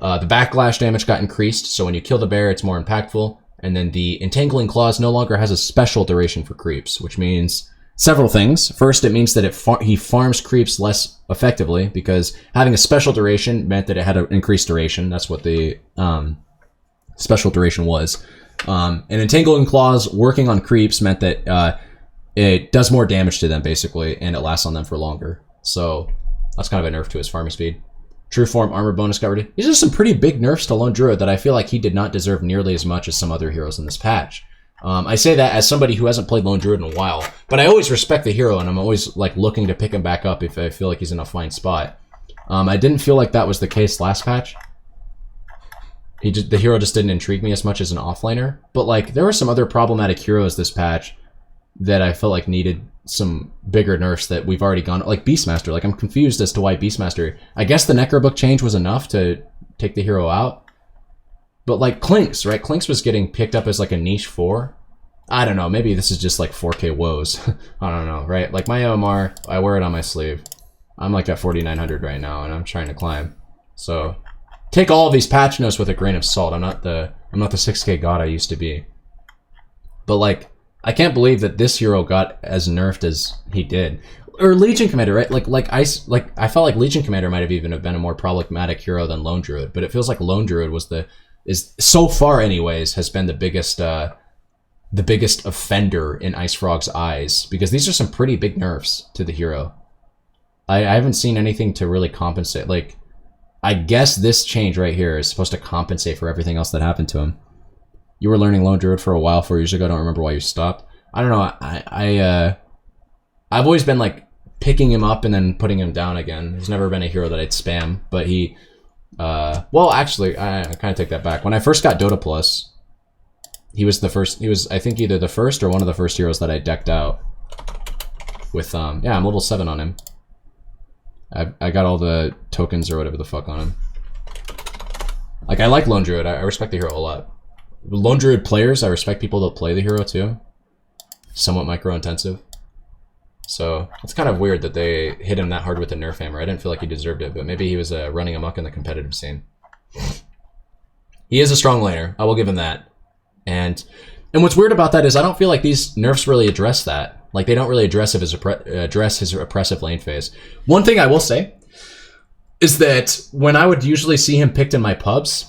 The backlash damage got increased, so when you kill the bear, it's more impactful. And then the Entangling Claws no longer has a special duration for creeps, which means several things. First, it means that he farms creeps less effectively, because having a special duration meant that it had an increased duration. That's what the special duration was. And Entangling Claws working on creeps meant that it does more damage to them, basically, and it lasts on them for longer. So that's kind of a nerf to his farming speed. True Form armor bonus got rid of. These are some pretty big nerfs to Lone Druid that I feel like he did not deserve nearly as much as some other heroes in this patch. I say that as somebody who hasn't played Lone Druid in a while, but I always respect the hero, and I'm always like looking to pick him back up if I feel like he's in a fine spot. I didn't feel like that was the case last patch. The hero just didn't intrigue me as much as an offlaner, but like there were some other problematic heroes this patch that I felt like needed some bigger nerfs that we've already gone, like Beastmaster. Like I'm confused as to why Beastmaster. I guess the Necrobook change was enough to take the hero out, but like Clinks, right? Clinks was getting picked up as like a niche 4. I don't know. Maybe this is just like 4K woes. I don't know, right? Like my OMR, I wear it on my sleeve. I'm like at 4,900 right now, and I'm trying to climb. So take all of these patch notes with a grain of salt. I'm not the 6K god I used to be, but like, I can't believe that this hero got as nerfed as he did. Or Legion Commander, right? I felt like Legion Commander might have even been a more problematic hero than Lone Druid, but it feels like Lone Druid is so far anyways, has been the biggest offender in IceFrog's eyes, because these are some pretty big nerfs to the hero. I haven't seen anything to really compensate. Like, I guess this change right here is supposed to compensate for everything else that happened to him. You were learning Lone Druid for a while 4 years ago. I don't remember why you stopped. I don't know. I've always been like picking him up and then putting him down again. He's never been a hero that I'd spam, but he, well, actually, I kind of take that back. When I first got Dota Plus, he was I think either the first or one of the first heroes that I decked out with, yeah, I'm level 7 on him. I got all the tokens or whatever the fuck on him. Like, I like Lone Druid. I respect the hero a lot. Lone Druid players, I respect people that play the hero too. Somewhat micro-intensive. So it's kind of weird that they hit him that hard with the nerf hammer. I didn't feel like he deserved it, but maybe he was running amok in the competitive scene. He is a strong laner. I will give him that. And what's weird about that is I don't feel like these nerfs really address that. Like, they don't really address his oppressive lane phase. One thing I will say is that when I would usually see him picked in my pubs,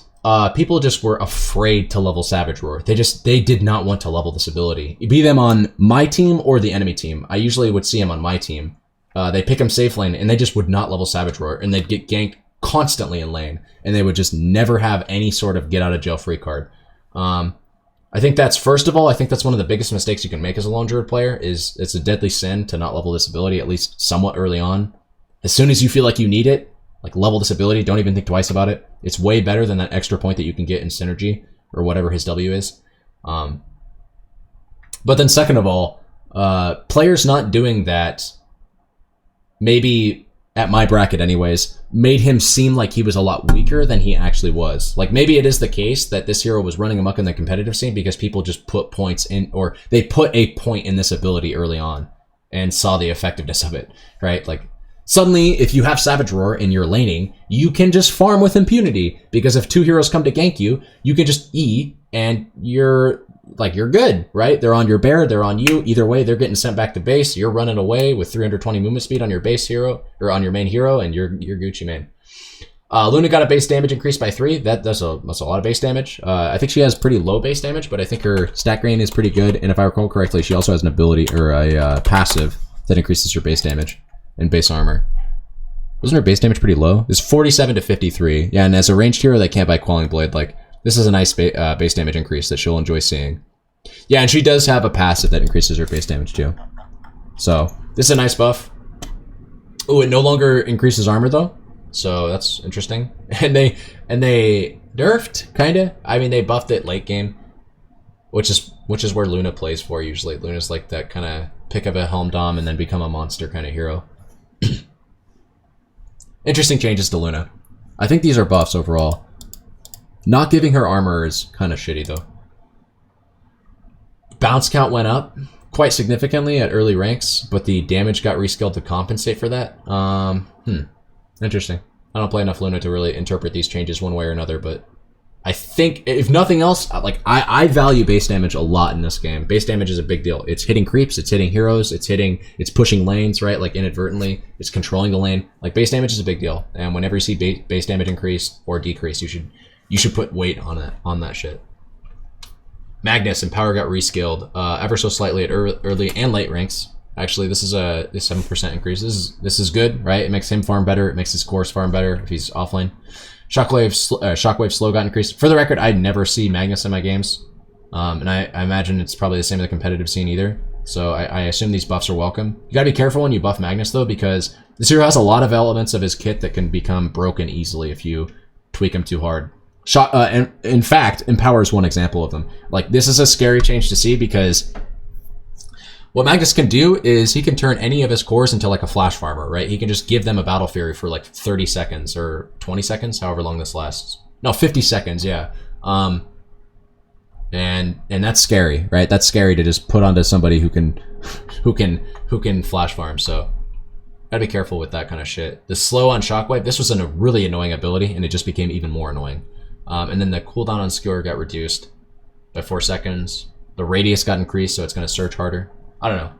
people just were afraid to level Savage Roar. They did not want to level this ability. Be them on my team or the enemy team. I usually would see him on my team. They pick him safe lane, and they just would not level Savage Roar, and they'd get ganked constantly in lane, and they would just never have any sort of get out of jail free card. I think that's, first of all, I think that's one of the biggest mistakes you can make as a Lone Druid player, is it's a deadly sin to not level this ability, at least somewhat early on. As soon as you feel like you need it, like, level this ability, don't even think twice about it. It's way better than that extra point that you can get in synergy, or whatever his W is. But then second of all, players not doing that, maybe, at my bracket anyways, made him seem like he was a lot weaker than he actually was. Like, maybe it is the case that this hero was running amok in the competitive scene because people just put points in, or they put a point in this ability early on and saw the effectiveness of it, right? Like, suddenly, if you have Savage Roar in your laning, you can just farm with impunity, because if two heroes come to gank you, you can just E, and you're good, right? They're on your bear, they're on you. Either way, they're getting sent back to base. You're running away with 320 movement speed on your base hero, or on your main hero, and you're Gucci man. Luna got a base damage increased by 3. That's a lot of base damage. I think she has pretty low base damage, but I think her stat grain is pretty good. And if I recall correctly, she also has an ability, or a passive, that increases her base damage and base armor. Wasn't her base damage pretty low? It's 47 to 53. Yeah, and as a ranged hero that can't buy Quelling Blade, like, this is a nice base damage increase that she'll enjoy seeing. Yeah, and she does have a passive that increases her base damage too. So, this is a nice buff. Oh, it no longer increases armor though. So, that's interesting. And they nerfed, kinda. I mean, they buffed it late game. Which is where Luna plays for usually. Luna's like that kind of pick up a Helm Dom and then become a monster kind of hero. Interesting changes to Luna. I think these are buffs overall. Not giving her armor is kind of shitty though. Bounce count went up quite significantly at early ranks, but the damage got rescaled to compensate for that. Interesting. I don't play enough Luna to really interpret these changes one way or another, but I think, if nothing else, like I value base damage a lot in this game. Base damage is a big deal. It's hitting creeps, it's hitting heroes, it's pushing lanes, right? Like inadvertently, it's controlling the lane. Like base damage is a big deal. And whenever you see base damage increase or decrease, you should put weight on that shit. Magnus and Power got reskilled ever so slightly at early and late ranks. Actually, this is a 7% increase. This is good, right? It makes him farm better. It makes his cores farm better if he's offlane. Shockwave slow got increased. For the record, I never see Magnus in my games, and I imagine it's probably the same in the competitive scene either. So I assume these buffs are welcome. You gotta be careful when you buff Magnus though, because this hero has a lot of elements of his kit that can become broken easily if you tweak him too hard. In fact, Empower is one example of them. Like, this is a scary change to see, because what Magnus can do is he can turn any of his cores into like a flash farmer, right? He can just give them a Battle Fury for like 30 seconds or 20 seconds, however long this lasts. No, 50 seconds, yeah. And that's scary, right? That's scary to just put onto somebody who can flash farm. So gotta be careful with that kind of shit. The slow on Shockwave, this was a really annoying ability, and it just became even more annoying. And then the cooldown on Skewer got reduced by 4 seconds. The radius got increased, so it's gonna surge harder. I don't know.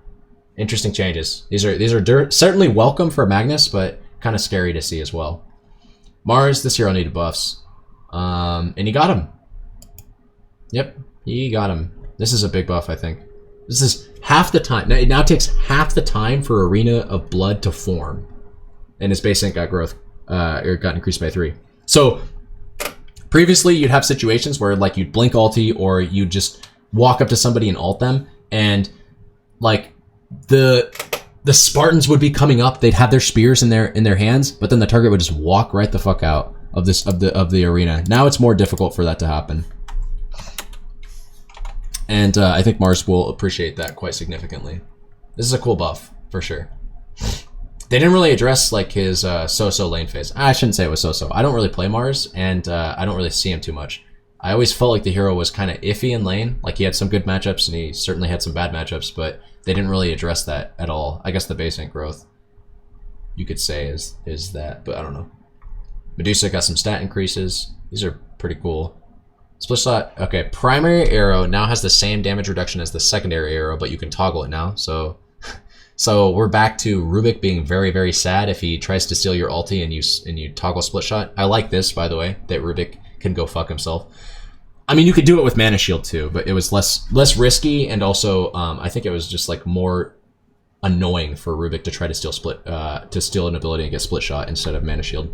Interesting changes. These are certainly welcome for Magnus, but kind of scary to see as well. Mars, this hero needed buffs. And he got him. Yep, he got him. This is a big buff, I think. This is half the time. It now takes half the time for Arena of Blood to form. And his base int got got increased by 3. So, previously you'd have situations where like you'd blink ulti, or you'd just walk up to somebody and ult them, and like the Spartans would be coming up, they'd have their spears in their hands, but then the target would just walk right the fuck out of the arena. Now it's more difficult for that to happen. And I think Mars will appreciate that quite significantly. This is a cool buff, for sure. They didn't really address like his so-so lane phase. I shouldn't say it was so-so. I don't really play Mars, and I don't really see him too much. I always felt like the hero was kind of iffy in lane. Like, he had some good matchups, and he certainly had some bad matchups, but they didn't really address that at all. I guess the base int growth, you could say, is that, but I don't know. Medusa got some stat increases. These are pretty cool. Split shot, okay, primary arrow now has the same damage reduction as the secondary arrow, but you can toggle it now, so we're back to Rubik being very, very sad if he tries to steal your ulti and you toggle split shot. I like this, by the way, that Rubik can go fuck himself. I mean, you could do it with Mana Shield too, but it was less risky, and also I think it was just like more annoying for Rubik to try to steal an ability and get split shot instead of Mana Shield.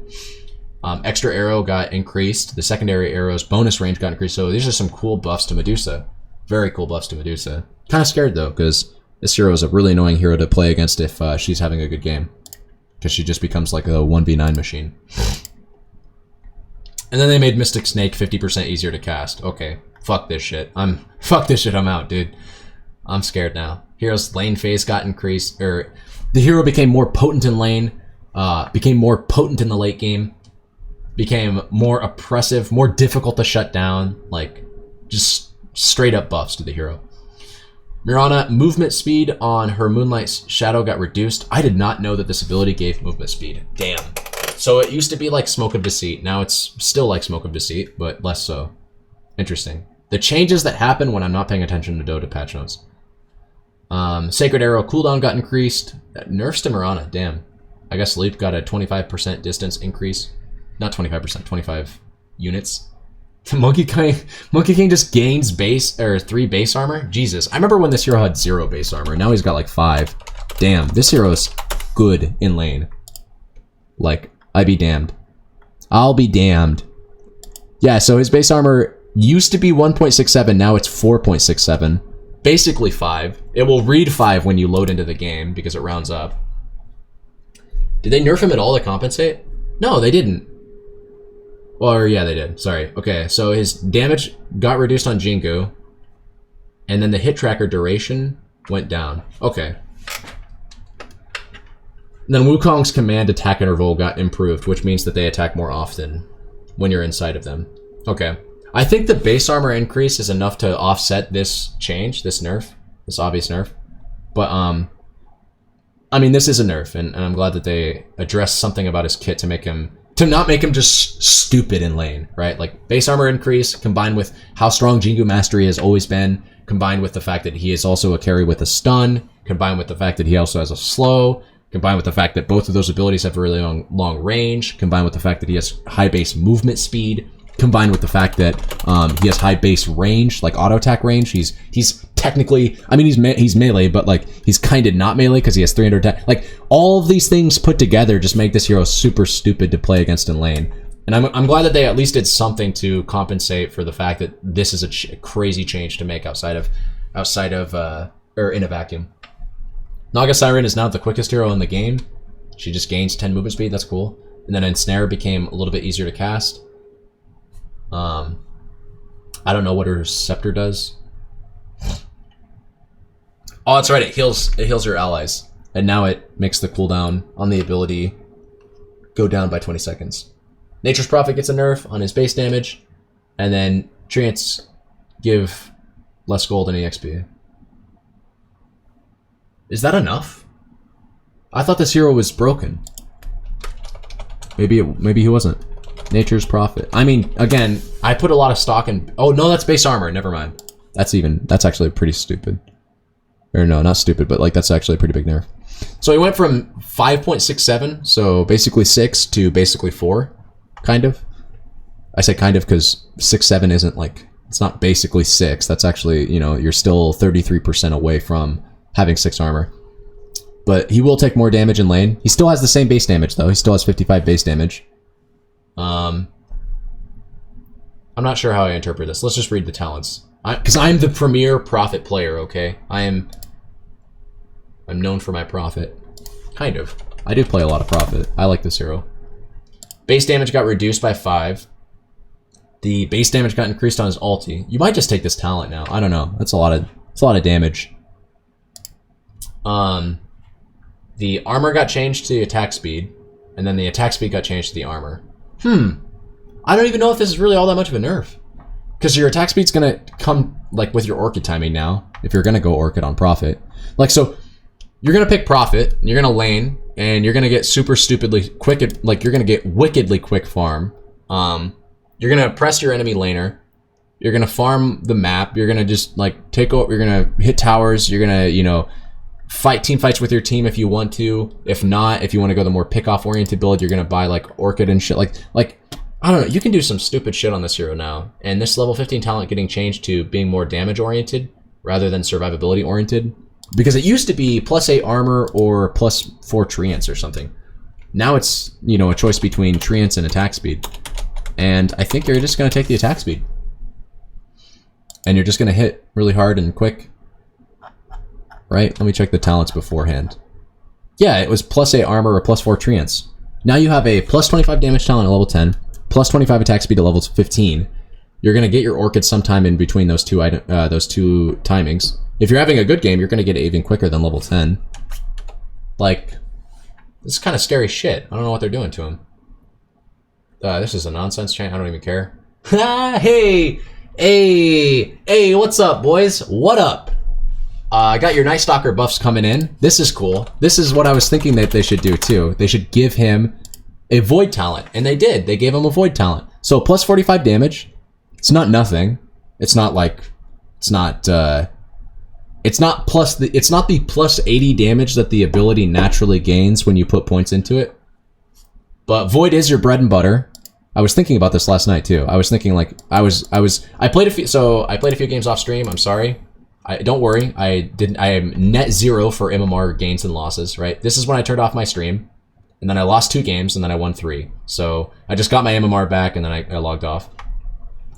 Extra arrow got increased. The secondary arrow's bonus range got increased. So these are some cool buffs to Medusa. Very cool buffs to Medusa. Kind of scared though, because this hero is a really annoying hero to play against if she's having a good game, because she just becomes like a 1v9 machine. And then they made Mystic Snake 50% easier to cast. Okay, fuck this shit. I'm out, dude. I'm scared now. Hero's lane phase got increased, or the hero became more potent in lane, became more potent in the late game, became more oppressive, more difficult to shut down, like just straight up buffs to the hero. Mirana, movement speed on her Moonlight's Shadow got reduced. I did not know that this ability gave movement speed. Damn. So it used to be like Smoke of Deceit. Now it's still like Smoke of Deceit, but less so. Interesting. The changes that happen when I'm not paying attention to Dota patch notes. Sacred Arrow cooldown got increased. Nerfs to Mirana, damn. I guess Leap got a 25% distance increase. Not 25%, 25 units. Monkey King just gains base, or 3 base armor? Jesus. I remember when this hero had 0 base armor. Now he's got like 5. Damn, this hero is good in lane. Like, I be damned. I'll be damned. Yeah, so his base armor used to be 1.67, now it's 4.67. Basically 5. It will read 5 when you load into the game, because it rounds up. Did they nerf him at all to compensate? No, they didn't. Or, yeah, they did. Sorry. Okay, so his damage got reduced on Jingu, and then the hit tracker duration went down. Okay. And then Wukong's command attack interval got improved, which means that they attack more often when you're inside of them. Okay. I think the base armor increase is enough to offset this change, this nerf, this obvious nerf. But, I mean, this is a nerf, and I'm glad that they addressed something about his kit to make him to not make him just stupid in lane, right? Like base armor increase combined with how strong Jingu Mastery has always been, combined with the fact that he is also a carry with a stun, combined with the fact that he also has a slow, combined with the fact that both of those abilities have really long range, combined with the fact that he has high base movement speed, combined with the fact that he has high base range, like auto attack range. He's technically, I mean, he's melee, but like he's kind of not melee because he has 300 attack. Like all of these things put together just make this hero super stupid to play against in lane. And I'm glad that they at least did something to compensate for the fact that this is a crazy change to make outside of or in a vacuum. Naga Siren is now the quickest hero in the game. She just gains 10 movement speed. That's cool. And then Ensnare became a little bit easier to cast. I don't know what her Scepter does. Oh, that's right. It heals your allies, and now it makes the cooldown on the ability go down by 20 seconds. Nature's Prophet gets a nerf on his base damage, and then Treants give less gold and EXP. Is that enough? I thought this hero was broken. Maybe he wasn't. Nature's Prophet. I mean, again, I put a lot of stock in... Oh, no, that's base armor. Never mind. That's actually pretty stupid. Or no, not stupid, but like that's actually a pretty big nerf. So he went from 5.67, so basically 6, to basically 4, kind of. I say kind of because 6.7 isn't like... It's not basically 6. That's actually, you know, you're still 33% away from having 6 armor. But he will take more damage in lane. He still has the same base damage, though. He still has 55 base damage. I'm not sure how I interpret this. Let's just read the talents. Because I'm the premier Prophet player, okay? I'm known for my Prophet. Kind of. I do play a lot of Prophet. I like this hero. Base damage got reduced by 5. The base damage got increased on his ulti. You might just take this talent now. I don't know. That's a lot of damage. The armor got changed to the attack speed, and then the attack speed got changed to the armor. I don't even know if this is really all that much of a nerf. Because your attack speed's gonna come, like, with your Orchid timing now, if you're gonna go Orchid on Prophet. Like, so, you're gonna pick Prophet, and you're gonna lane, and you're gonna get super stupidly quick, like, you're gonna get wickedly quick farm. You're gonna press your enemy laner, you're gonna farm the map, you're gonna just, like, take over, you're gonna hit towers, you're gonna, you know, fight team fights with your team if you want to. If not, if you want to go the more pick-off oriented build, you're gonna buy like Orchid and shit. Like I don't know. You can do some stupid shit on this hero now. And this level 15 talent getting changed to being more damage oriented rather than survivability oriented, because it used to be +8 armor or +4 treants or something. Now it's, you know, a choice between treants and attack speed. And I think you're just gonna take the attack speed, and you're just gonna hit really hard and quick. Right? Let me check the talents beforehand. Yeah, it was +8 armor or +4 treants. Now you have a +25 damage talent at level 10, +25 attack speed at level 15. You're gonna get your Orchid sometime in between those two timings. If you're having a good game, you're gonna get it even quicker than level 10. Like, this is kind of scary shit. I don't know what they're doing to him. This is a nonsense chain. I don't even care. Hey, what's up, boys? What up? I got your Night Stalker buffs coming in. This is cool. This is what I was thinking that they should do too. They should give him a Void talent, and they did. They gave him a Void talent. So +45 damage. It's not nothing. It's not like, it's not the +80 damage that the ability naturally gains when you put points into it. But Void is your bread and butter. I was thinking about this last night too. I was thinking like I played a few games off stream. I'm sorry. Don't worry, I am net 0 for MMR gains and losses, right? This is when I turned off my stream, and then I lost 2 games, and then I won 3. So I just got my MMR back, and then I logged off.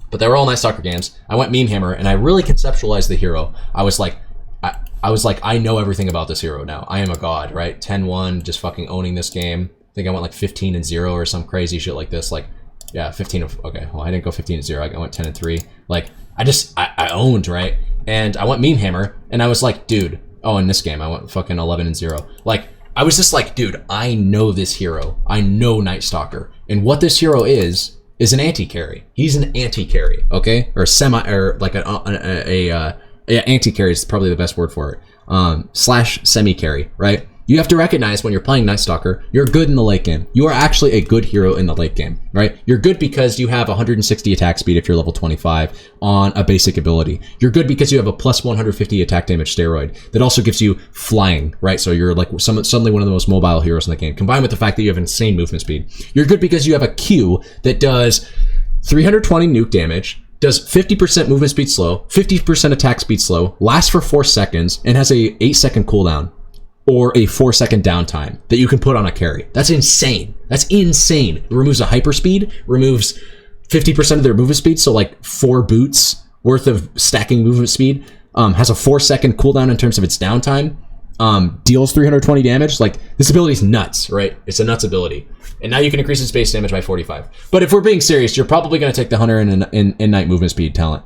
But they were all Night Stalker games. I went Meme Hammer, and I really conceptualized the hero. I was like, I know everything about this hero now. I am a god, right? 10-1, just fucking owning this game. I think I went like 15-0 or some crazy shit like this. Like, yeah, 15 of, okay, well, I didn't go 15-0, I went 10-3. Like, I owned, right? And I went Meme Hammer, and I was like, dude, oh, in this game, I went fucking 11-0. Like, I was just like, dude, I know this hero. I know Night Stalker. And what this hero is an anti-carry. He's an anti-carry, okay? Or like anti-carry is probably the best word for it. /semi-carry, right? You have to recognize when you're playing Night Stalker, you're good in the late game. You are actually a good hero in the late game, right? You're good because you have 160 attack speed if you're level 25 on a basic ability. You're good because you have a plus 150 attack damage steroid that also gives you flying, right? So you're like suddenly one of the most mobile heroes in the game, combined with the fact that you have insane movement speed. You're good because you have a Q that does 320 nuke damage, does 50% movement speed slow, 50% attack speed slow, lasts for 4 seconds, and has a 8-second cooldown. Or a 4-second downtime that you can put on a carry. That's insane. That's insane. It removes a hyperspeed, removes 50% of their movement speed, so like 4 boots worth of stacking movement speed, has a 4-second cooldown in terms of its downtime, deals 320 damage. Like, this ability is nuts, right? It's a nuts ability. And now you can increase its base damage by 45. But if we're being serious, you're probably going to take the Hunter in Night movement speed talent.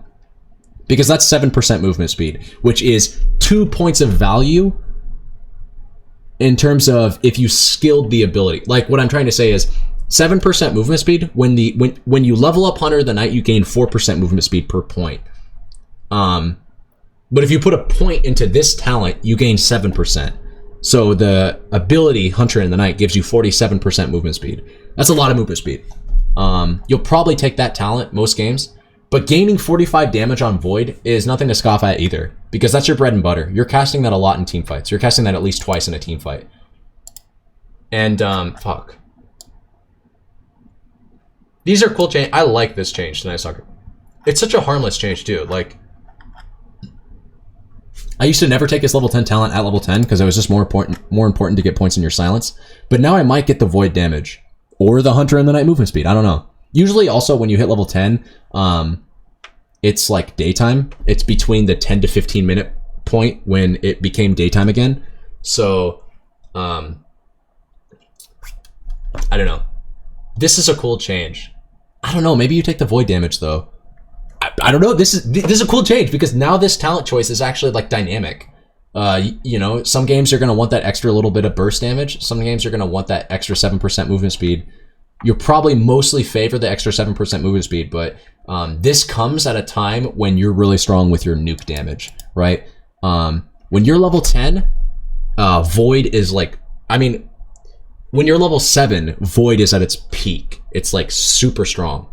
Because that's 7% movement speed, which is 2 points of value in terms of if you skilled the ability. Like, what I'm trying to say is 7% movement speed. When you level up Hunter the Night, you gain 4% movement speed per point. But if you put a point into this talent, you gain 7%. So the ability Hunter in the Night gives you 47% movement speed. That's a lot of movement speed. You'll probably take that talent most games. But gaining 45 damage on Void is nothing to scoff at either, because that's your bread and butter. You're casting that a lot in team fights. You're casting that at least twice in a team fight. And, fuck. These are cool change. I like this change to Night Stalker. It's such a harmless change, too. Like, I used to never take his level 10 talent at level 10, because it was just more important to get points in your silence. But now I might get the Void damage, or the Hunter in the Night movement speed. I don't know. Usually, also, when you hit level 10, it's like daytime. It's between the 10 to 15 minute point when it became daytime again. So, I don't know. This is a cool change. I don't know. Maybe you take the Void damage, though. I don't know. This is a cool change, because now this talent choice is actually, like, dynamic. You know, some games you're going to want that extra little bit of burst damage. Some games you're going to want that extra 7% movement speed. You'll probably mostly favor the extra 7% movement speed, but this comes at a time when you're really strong with your nuke damage, right? When you're level 10, Void is like, I mean, when you're level 7, Void is at its peak. It's like super strong.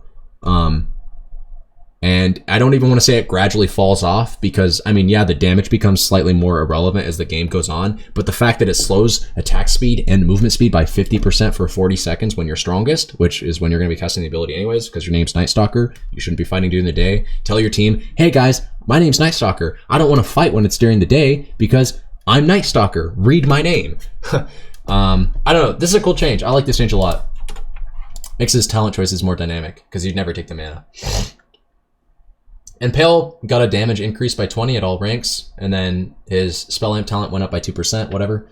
And I don't even want to say it gradually falls off, because, I mean, yeah, the damage becomes slightly more irrelevant as the game goes on, but the fact that it slows attack speed and movement speed by 50% for 40 seconds when you're strongest, which is when you're going to be casting the ability anyways, because your name's Night Stalker, you shouldn't be fighting during the day. Tell your team, hey guys, my name's Night Stalker. I don't want to fight when it's during the day because I'm Night Stalker. Read my name. I don't know. This is a cool change. I like this change a lot. Makes his talent choices more dynamic, because you'd never take the mana. And Pale got a damage increase by 20 at all ranks, and then his Spell Amp talent went up by 2%, whatever.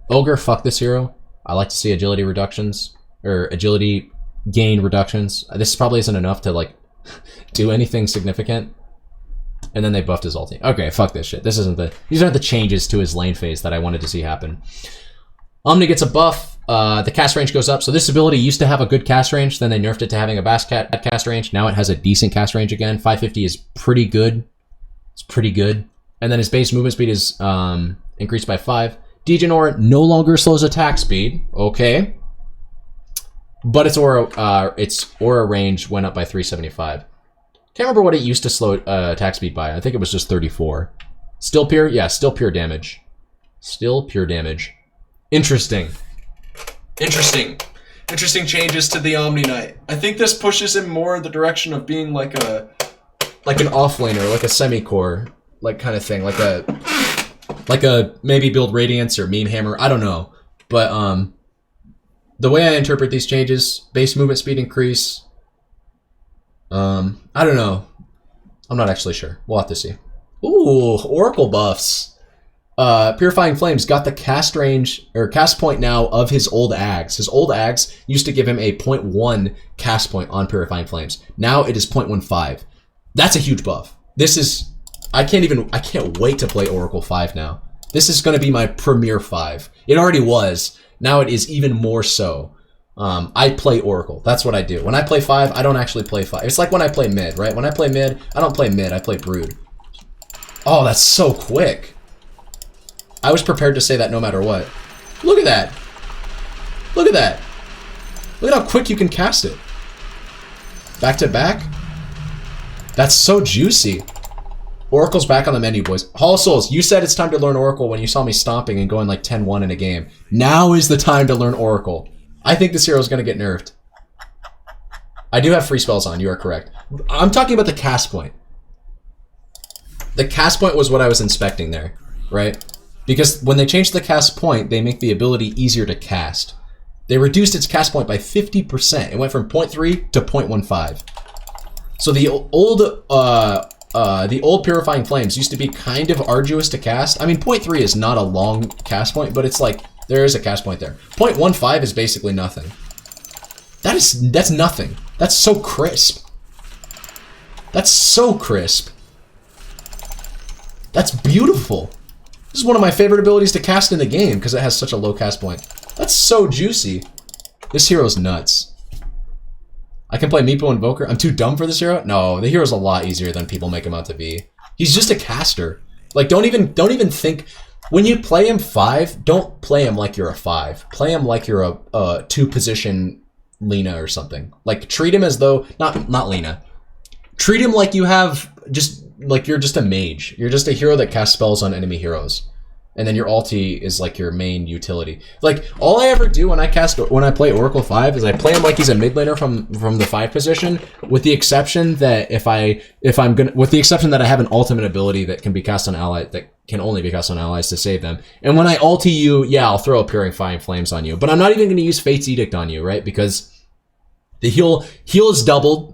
Ogre, fuck this hero. I like to see agility reductions, or agility gain reductions. This probably isn't enough to, like, do anything significant. And then they buffed his ulti. Okay, fuck this shit. These aren't the changes to his lane phase that I wanted to see happen. Omni gets a buff. The cast range goes up. So this ability used to have a good cast range. Then they nerfed it to having a best cast range. Now it has a decent cast range again. 550 is pretty good. It's pretty good. And then his base movement speed is increased by 5. Degen Aura no longer slows attack speed. Okay. But its aura range went up by 375. Can't remember what it used to slow attack speed by. I think it was just 34. Still pure? Yeah, still pure damage. Still pure damage. Interesting. Interesting changes to the Omni Knight. I think this pushes him more in the direction of being like an offlaner, like a semi-core, like kind of thing, like a maybe build Radiance or Meme Hammer. I don't know, but the way I interpret these changes, base movement speed increase. I don't know. I'm not actually sure. We'll have to see. Ooh, Oracle buffs. Purifying Flames got the cast range, or cast point now of his old Ags. His old Ags used to give him a 0.1 cast point on Purifying Flames. Now it is 0.15. That's a huge buff. This is, I can't wait to play Oracle 5 now. This is going to be my premier 5. It already was. Now it is even more so. I play Oracle. That's what I do. When I play 5, I don't actually play 5. It's like when I play mid, right? When I play mid, I don't play mid, I play Brood. Oh, that's so quick. I was prepared to say that no matter what. Look at that. Look at that. Look at how quick you can cast it. Back to back. That's so juicy. Oracle's back on the menu, boys. Hall of Souls, you said it's time to learn Oracle when you saw me stomping and going like 10-1 in a game. Now is the time to learn Oracle. I think this hero is going to get nerfed. I do have free spells on, you are correct. I'm talking about the cast point. The cast point was what I was inspecting there, right? Because when they changed the cast point, they make the ability easier to cast. They reduced its cast point by 50%. It went from 0.3 to 0.15. So the old Purifying Flames used to be kind of arduous to cast. I mean, 0.3 is not a long cast point, but it's like, there is a cast point there. 0.15 is basically nothing. That's nothing. That's so crisp. That's so crisp. That's beautiful. This is one of my favorite abilities to cast in the game because it has such a low cast point. That's so juicy. This hero's nuts. I can play Meepo Invoker. I'm too dumb for this hero? No, the hero's a lot easier than people make him out to be. He's just a caster. Like, don't even think... When you play him 5, don't play him like you're a 5. Play him like you're a 2-position Lina or something. Like, treat him as though... Not Lina. Treat him like you have just... Like, you're just a mage. You're just a hero that casts spells on enemy heroes. And then your ulti is like your main utility. Like, all I ever do when I play Oracle 5 is I play him like he's a mid laner from the 5 position, with the exception that with the exception that I have an ultimate ability that can be cast on allies, that can only be cast on allies to save them. And when I ulti you, yeah, I'll throw a Purifying Flames on you. But I'm not even going to use Fate's Edict on you, right? Because the heal is doubled.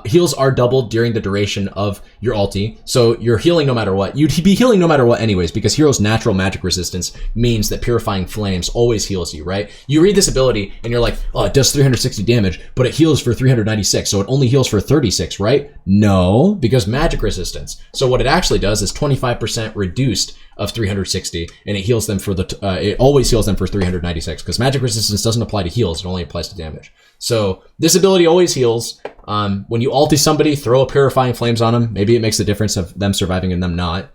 Heals are doubled during the duration of your ulti, so you're healing no matter what. You'd be healing no matter what anyways, because Hero's natural magic resistance means that Purifying Flames always heals you, right? You read this ability and you're like, oh, it does 360 damage, but it heals for 396, so it only heals for 36, right? No, because magic resistance. So what it actually does is 25% reduced of 360, and it heals them for it always heals them for 396, because magic resistance doesn't apply to heals, it only applies to damage. So this ability always heals. When you ulti somebody, throw a Purifying Flames on them. Maybe it makes the difference of them surviving and them not.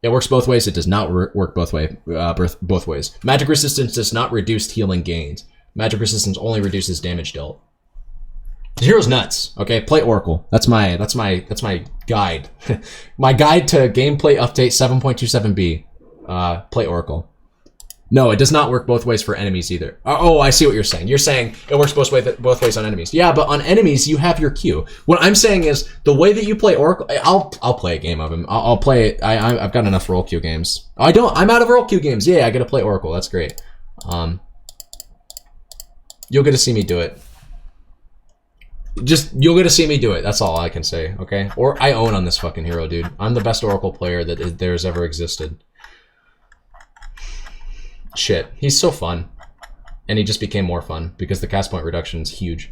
It works both ways. It does not work both ways. Magic resistance does not reduce healing gains. Magic resistance only reduces damage dealt. The hero's nuts. Okay, play Oracle. That's my guide. My guide to gameplay update 7.27b. Play Oracle. No, it does not work both ways for enemies either. Oh, I see what you're saying. You're saying it works both ways on enemies. Yeah, but on enemies, you have your Q. What I'm saying is the way that you play Oracle, I'll play a game of him. I'll play it. I've got enough role queue games. I'm out of role queue games. Yeah, I get to play Oracle. That's great. You'll get to see me do it. You'll get to see me do it. That's all I can say, okay? Or I own on this fucking hero, dude. I'm the best Oracle player that there's ever existed. Shit, he's so fun. And he just became more fun because the cast point reduction is huge.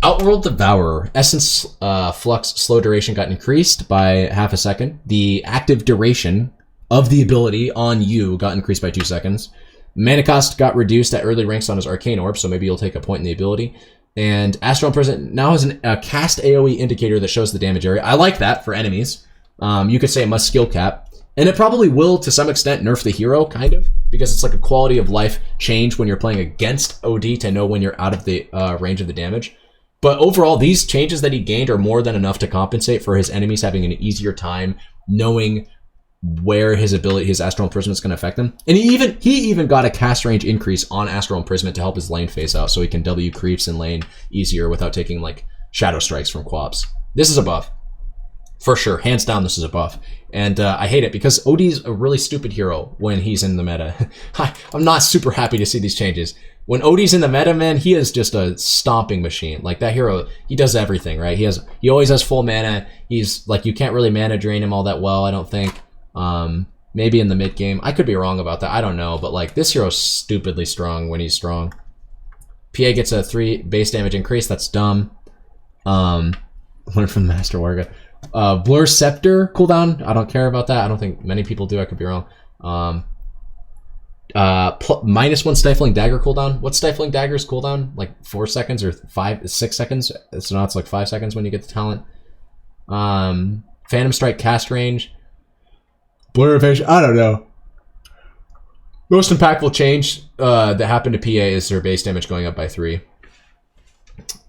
Outworld Devourer. Essence Flux slow duration got increased by half a second. The active duration of the ability on you got increased by 2 seconds. Mana cost got reduced at early ranks on his Arcane Orb, so maybe you'll take a point in the ability. And Astral Imprisonment now has a cast AoE indicator that shows the damage area. I like that for enemies. You could say it must skill cap. And it probably will, to some extent, nerf the hero, kind of, because it's like a quality of life change when you're playing against OD to know when you're out of the range of the damage. But overall, these changes that he gained are more than enough to compensate for his enemies having an easier time knowing where his Astral Imprisonment is going to affect them. And he even got a cast range increase on Astral Imprisonment to help his lane phase out, so he can W creeps in lane easier without taking, like, Shadow Strikes from Quaps. This is a buff. For sure, hands down, this is a buff. And I hate it because OD's a really stupid hero when he's in the meta. I'm not super happy to see these changes. When OD's in the meta, man, he is just a stomping machine. Like, that hero, he does everything, right? He always has full mana. He's, like, you can't really mana drain him all that well, I don't think. Maybe in the mid game. I could be wrong about that, I don't know. But, like, this hero's stupidly strong when he's strong. PA gets a 3 base damage increase, that's dumb. Learn from the Master Warga. Blur Scepter cooldown, I don't care about that. I don't think many people do, I could be wrong. -1 Stifling Dagger cooldown. What's Stifling Dagger's cooldown? Like 4 seconds or 6 seconds? So now it's like 5 seconds when you get the talent. Phantom Strike cast range. Blur Evasion, I don't know. Most impactful change that happened to PA is their base damage going up by 3.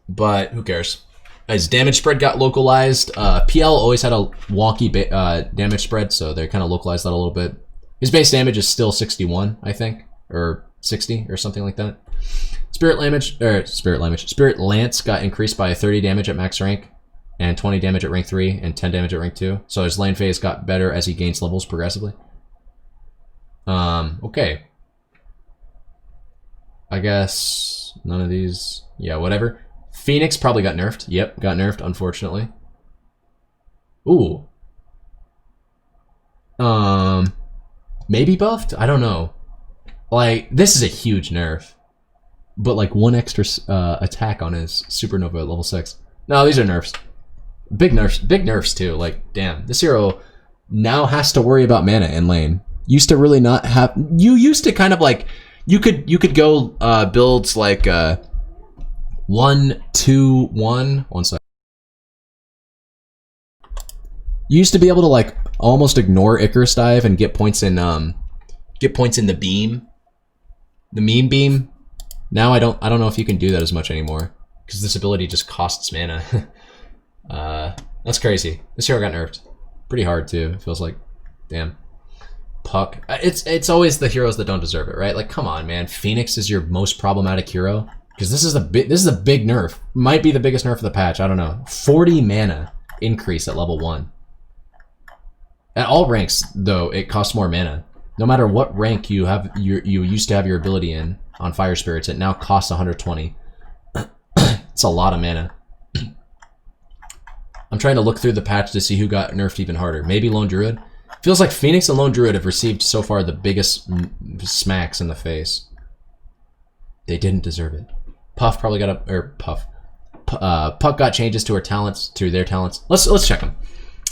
But who cares? His damage spread got localized. PL always had a wonky damage spread, so they kind of localized that a little bit. His base damage is still 61, I think, or 60 or something like that. Spirit Lance got increased by 30 damage at max rank, and 20 damage at rank 3, and 10 damage at rank 2. So his lane phase got better as he gains levels progressively. Okay. I guess none of these. Yeah, whatever. Phoenix probably got nerfed. Yep, got nerfed, unfortunately. Ooh. Maybe buffed? I don't know. Like, this is a huge nerf. But like 1 extra attack on his Supernova at level 6. No, these are nerfs. Big nerfs too. Like, damn, this hero now has to worry about mana in lane. Used to really not have. You used to kind of like, you could go builds like 1, 2, 1. 1 sec. You used to be able to like almost ignore Icarus Dive and get points in the beam, the meme beam. Now I don't know if you can do that as much anymore because this ability just costs mana. That's crazy. This hero got nerfed pretty hard too. It feels like, damn. Puck. It's always the heroes that don't deserve it, right? Like, come on, man. Phoenix is your most problematic hero because this is a big nerf. Might be the biggest nerf of the patch. I don't know. 40 mana increase at level 1. At all ranks, though, it costs more mana. No matter what rank you have, you used to have your ability in on Fire Spirits, it now costs 120. It's a lot of mana. I'm trying to look through the patch to see who got nerfed even harder. Maybe Lone Druid. Feels like Phoenix and Lone Druid have received so far the biggest smacks in the face. They didn't deserve it. Puff probably got Puck got changes to their talents. Let's check them.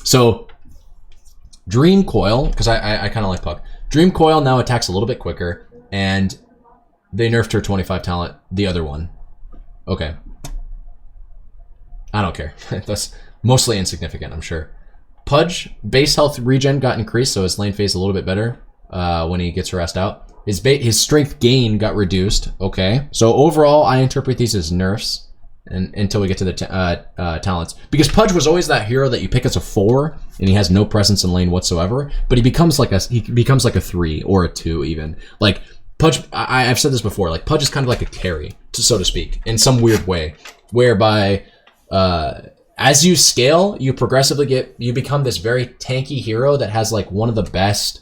So Dream Coil, because I kind of like Puck. Dream Coil now attacks a little bit quicker, and they nerfed her 25 talent. The other one, okay. I don't care. That's mostly insignificant, I'm sure. Pudge, base health regen got increased, so his lane phase a little bit better when he gets harassed out. His strength gain got reduced. Okay, so overall, I interpret these as nerfs until we get to the talents. Because Pudge was always that hero that you pick as a 4, and he has no presence in lane whatsoever. But he becomes like a 3 or a 2 even. Like Pudge, I've said this before. Like Pudge is kind of like a carry, so to speak, in some weird way, whereby as you scale, you progressively become this very tanky hero that has like one of the best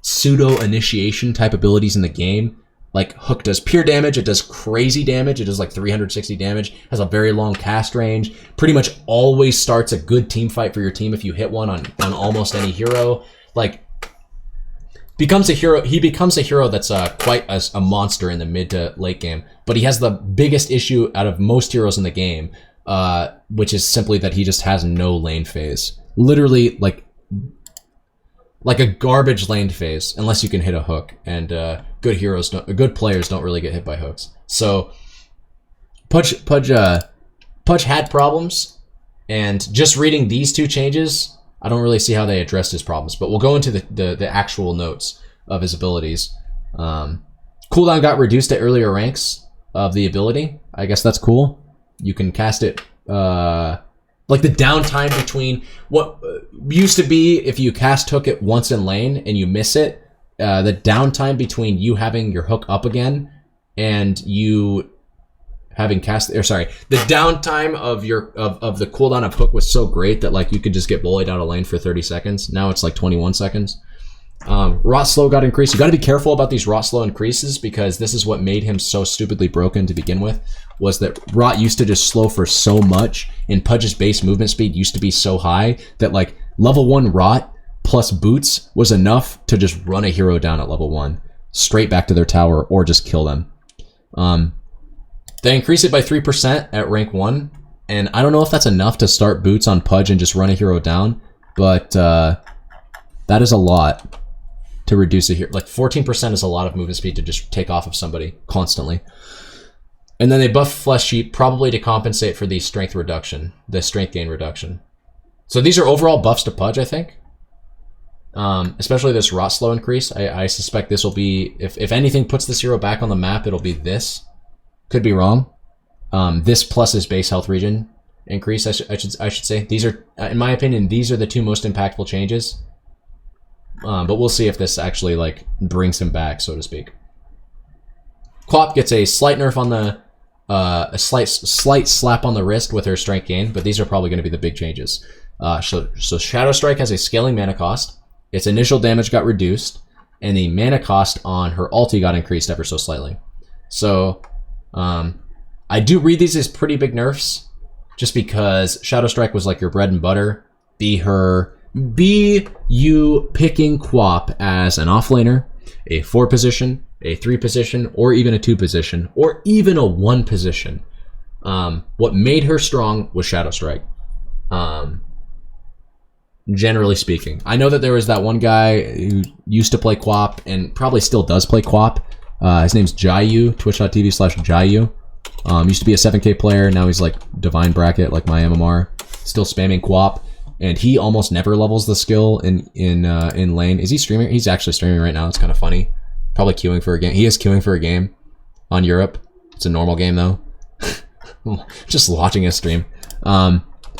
pseudo initiation type abilities in the game. Like Hook does pure damage, it does crazy damage, it does like 360 damage, has a very long cast range, pretty much always starts a good team fight for your team if you hit one on almost any hero. Like he becomes a hero that's quite a monster in the mid to late game, but he has the biggest issue out of most heroes in the game, which is simply that he just has no lane phase. Literally like a garbage lane phase, unless you can hit a hook, and good players don't really get hit by hooks. So Pudge had problems, and just reading these 2 changes, I don't really see how they addressed his problems. But we'll go into the actual notes of his abilities. Cooldown got reduced at earlier ranks of the ability. I guess that's cool. You can cast it. Like the downtime between what used to be if you cast hook it once in lane and you miss it, the downtime between you having your hook up again and you having the downtime of the cooldown of hook was so great that like you could just get bullied out of lane for 30 seconds. Now it's like 21 seconds. Rot slow got increased. You got to be careful about these rot slow increases because this is what made him so stupidly broken to begin with, was that rot used to just slow for so much, and Pudge's base movement speed used to be so high that like level 1 rot plus boots was enough to just run a hero down at level 1 straight back to their tower or just kill them. They increased it by 3% at rank 1, and I don't know if that's enough to start boots on Pudge and just run a hero down, but that is a lot to reduce a hero. Like 14% is a lot of movement speed to just take off of somebody constantly. And then they buffed Flesh Sheep probably to compensate for the strength gain reduction. So these are overall buffs to Pudge, I think. especially this rot slow increase. I suspect this will be, if anything puts this hero back on the map, it'll be this. Could be wrong. This plus his base health regen increase, I should say. These are, in my opinion, these are the two most impactful changes. But we'll see if this actually like brings him back, so to speak. Quap gets a slight nerf on the, a slight slap on the wrist with her strength gain, but these are probably going to be the big changes. So Shadow Strike has a scaling mana cost. Its initial damage got reduced, and the mana cost on her ulti got increased ever so slightly. So I do read these as pretty big nerfs, just because Shadow Strike was like your bread and butter. Be you picking Quap as an offlaner, a 4 position, a 3 position, or even a 2 position, or even a 1 position. What made her strong was Shadow Strike. Generally speaking. I know that there was that one guy who used to play Quap and probably still does play Quap. His name's Jayu, twitch.tv/Jayu. Used to be a 7K player, now he's like Divine Bracket, like my MMR. Still spamming Quap, and he almost never levels the skill in lane. Is he streaming? He's actually streaming right now. It's kind of funny. Probably queuing for a game. He is queuing for a game on Europe. It's a normal game though. Just watching his stream.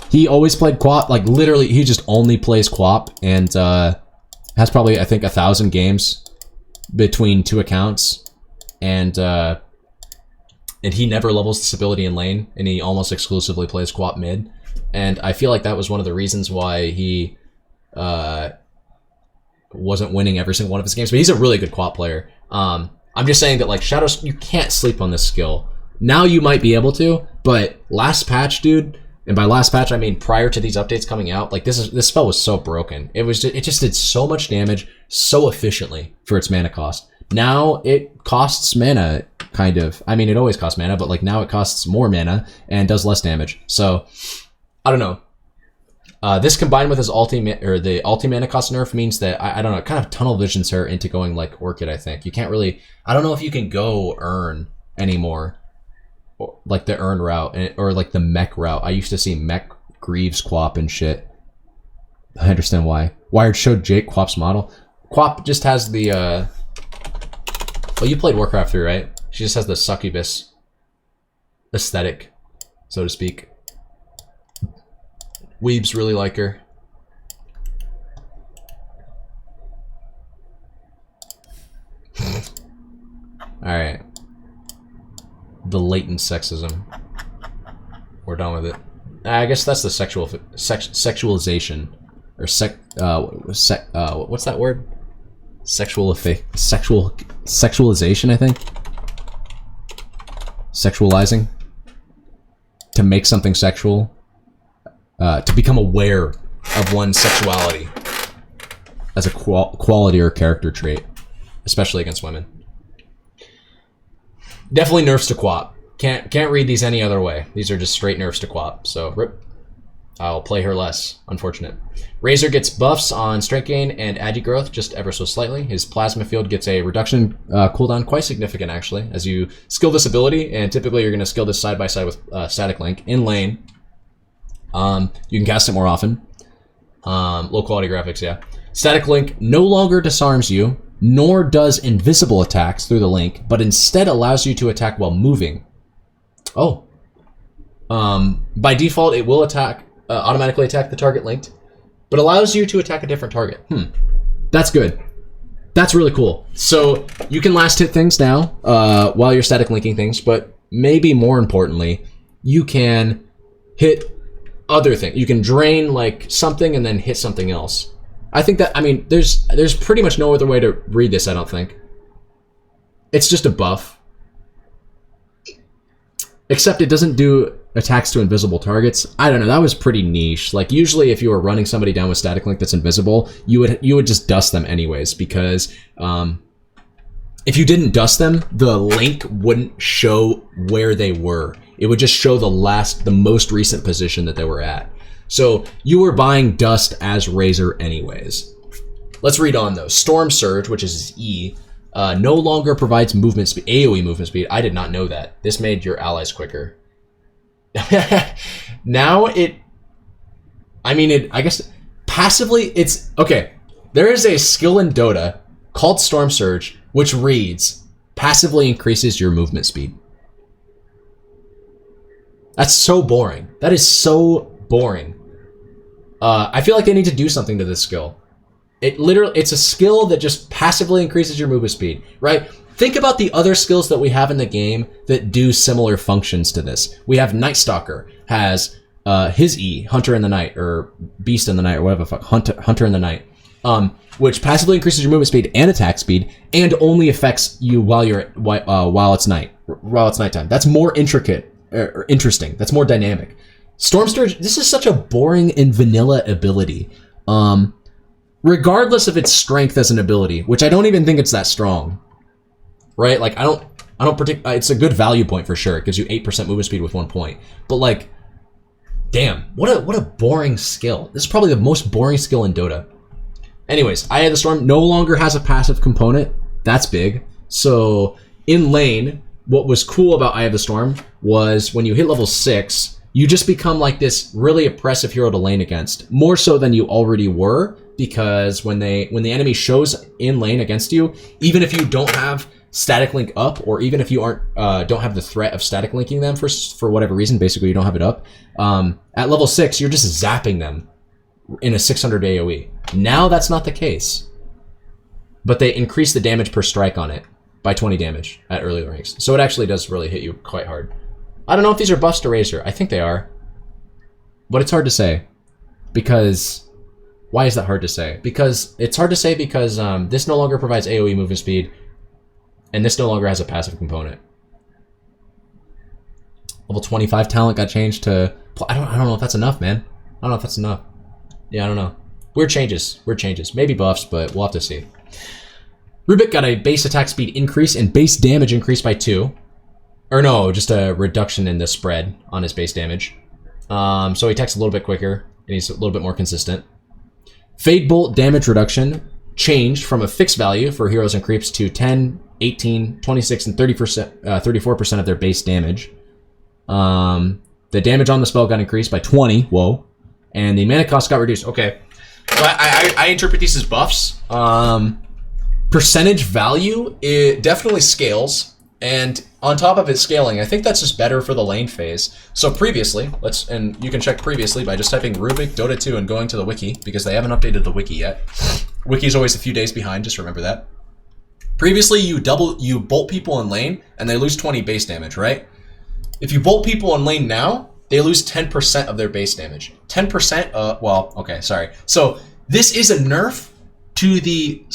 He always played Quap, like literally he just only plays Quap, and has probably, I think, 1,000 games between 2 accounts, and he never levels this ability in lane, and he almost exclusively plays Quap mid, and I feel like that was one of the reasons why he wasn't winning every single one of his games, but he's a really good Quap player. I'm just saying that like Shadows, you can't sleep on this skill. Now you might be able to, but last patch, dude, and by last patch I mean prior to these updates coming out, like this spell was so broken. It just did so much damage so efficiently for its mana cost. Now it costs mana, kind of. I mean, it always costs mana, but like now it costs more mana and does less damage. So I don't know. This combined with his ulti, or the ulti mana cost nerf, means that I don't know, it kind of tunnel visions her into going like Orchid. I think you can't really. I don't know if you can go Urn anymore, or like the Urn route, or like the mech route. I used to see mech Greaves Quap and shit. I understand why. Wired showed Jake Quap's model. Quap just has the. Well, you played Warcraft 3, right? She just has the succubus aesthetic, so to speak. Weebs really like her. Alright. The latent sexism. We're done with it. I guess that's the sexualization. Or what's that word? Sexualization, I think. Sexualizing. To make something sexual. To become aware of one's sexuality as a quality or character trait, especially against women. Definitely nerfs to Quap. Can't read these any other way. These are just straight nerfs to Quap. So rip. I'll play her less. Unfortunate. Razor gets buffs on strength gain and agi growth just ever so slightly. His plasma field gets a reduction cooldown, quite significant actually, as you skill this ability, and typically you're going to skill this side by side with Static Link in lane. You can cast it more often. Low quality graphics, yeah. Static Link no longer disarms you, nor does invisible attacks through the link, but instead allows you to attack while moving. Oh. By default, it will automatically attack the target linked, but allows you to attack a different target. That's good. That's really cool. So you can last hit things now while you're static linking things, but maybe more importantly, you can hit other things. You can drain like something and then hit something else. I think that, I mean, there's pretty much no other way to read this, I don't think. It's just a buff. Except it doesn't do attacks to invisible targets. I don't know, that was pretty niche. Like usually if you were running somebody down with static link that's invisible, you would just dust them anyways, because if you didn't dust them, the link wouldn't show where they were. It would just show the most recent position that they were at. So you were buying dust as Razor anyways. Let's read on though. Storm Surge, which is his E, no longer provides movement speed, AoE movement speed. I did not know that. This made your allies quicker. Now I guess passively it's, okay. There is a skill in Dota called Storm Surge, which reads, passively increases your movement speed. That's so boring. That is so boring. I feel like they need to do something to this skill. It's a skill that just passively increases your movement speed, right? Think about the other skills that we have in the game that do similar functions to this. We have Night Stalker, has his E, Hunter in the Night, or Beast in the Night, or whatever the fuck, Hunter in the Night, which passively increases your movement speed and attack speed, and only affects you while it's nighttime. That's more intricate, or interesting. That's more dynamic. Storm Surge, this is such a boring and vanilla ability. Regardless of its strength as an ability, which I don't even think it's that strong. Right? Like, I don't predict. It's a good value point for sure. It gives you 8% movement speed with 1 point. But like, damn, what a boring skill. This is probably the most boring skill in Dota. Anyways, Eye of the Storm no longer has a passive component. That's big. So in lane, what was cool about Eye of the Storm was when you hit level 6, you just become like this really oppressive hero to lane against. More so than you already were, because when the enemy shows in lane against you, even if you don't have static link up, or even if you don't have the threat of static linking them for whatever reason, basically you don't have it up, at level 6 you're just zapping them in a 600 AoE. Now that's not the case, but they increase the damage per strike on it by 20 damage at early ranks, so it actually does really hit you quite hard. I don't know if these are buffs to Razor. I think they are, but it's hard to say. Because why is that hard to say? Because it's hard to say because this no longer provides AoE movement speed, and this no longer has a passive component. Level 25 talent got changed to... I don't know if that's enough, man. I don't know if that's enough. Yeah, I don't know. Weird changes. Maybe buffs, but we'll have to see. Rubik got a base attack speed increase and base damage increase by 2. Or no, just a reduction in the spread on his base damage. So he attacks a little bit quicker, and he's a little bit more consistent. Fade Bolt damage reduction changed from a fixed value for heroes and creeps to 10, 18, 26, and 34% of their base damage. The damage on the spell got increased by 20, whoa. And the mana cost got reduced. Okay, so I interpret these as buffs. Percentage value, it definitely scales. And on top of it scaling, I think that's just better for the lane phase. So previously, and you can check previously by just typing Rubik Dota 2 and going to the wiki, because they haven't updated the wiki yet. Wiki's always a few days behind, just remember that. Previously, you bolt people in lane, and they lose 20 base damage, right? If you bolt people in lane now, they lose 10% of their base damage. 10%, well, okay, sorry. So this is a nerf to the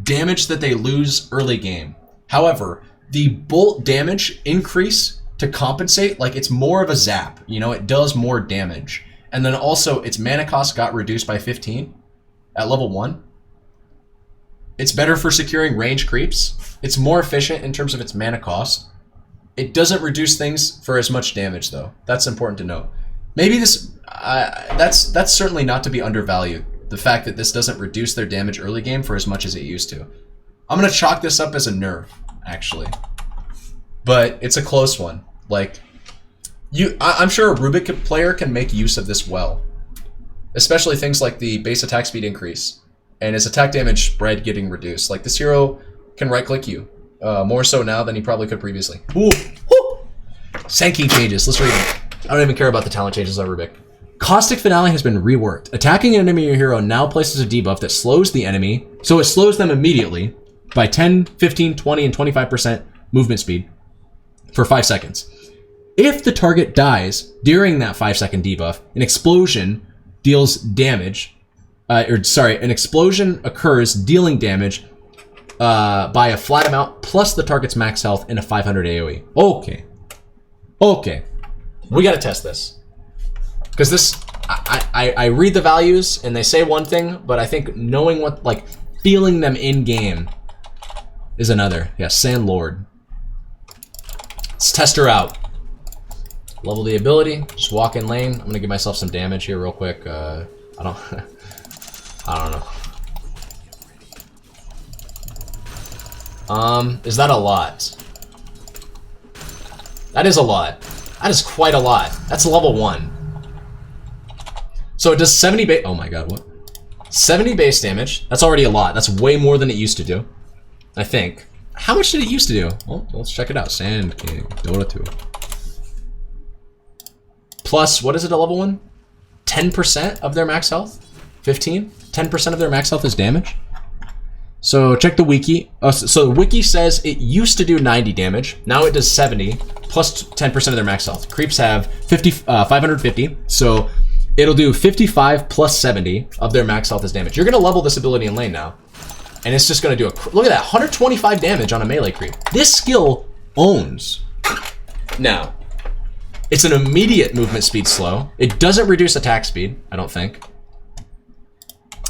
damage that they lose early game. However, the bolt damage increase to compensate, like it's more of a zap, you know, it does more damage. And then also its mana cost got reduced by 15 at level 1. It's better for securing range creeps. It's more efficient in terms of its mana cost. It doesn't reduce things for as much damage though. That's important to note. Maybe this, that's certainly not to be undervalued. The fact that this doesn't reduce their damage early game for as much as it used to. I'm gonna chalk this up as a nerf, actually. But it's a close one. Like, I'm sure a Rubik player can make use of this well. Especially things like the base attack speed increase and his attack damage spread getting reduced. Like, this hero can right-click you. More so now than he probably could previously. Ooh, whoo! Sankey changes. Let's read them. I don't even care about the talent changes on Rubik. Caustic Finale has been reworked. Attacking an enemy or hero now places a debuff that slows the enemy, so it slows them immediately by 10, 15, 20, and 25% movement speed for 5 seconds. If the target dies during that 5-second debuff, an explosion deals damage, an explosion occurs dealing damage by a flat amount plus the target's max health in a 500 AoE. Okay. We gotta test this. Because this, I read the values and they say one thing, but I think knowing what, like, feeling them in game is another. Yeah, Sand Lord. Let's test her out. Level the ability, just walk in lane. I'm gonna give myself some damage here real quick. I don't know. Is that a lot? That is a lot. That is quite a lot. That's level 1. So it does 70 base. Oh my god, what? 70 base damage. That's already a lot. That's way more than it used to do, I think. How much did it used to do? Well, let's check it out. Sand King, Dota 2. Plus, what is it at level 1? 10% of their max health? 15? 10% of their max health is damage? So check the wiki. So the wiki says it used to do 90 damage. Now it does 70 plus 10% of their max health. Creeps have 550. So it'll do 55 plus 70 of their max health as damage. You're going to level this ability in lane now. And it's just going to do look at that, 125 damage on a melee creep. This skill owns. Now, it's an immediate movement speed slow. It doesn't reduce attack speed, I don't think.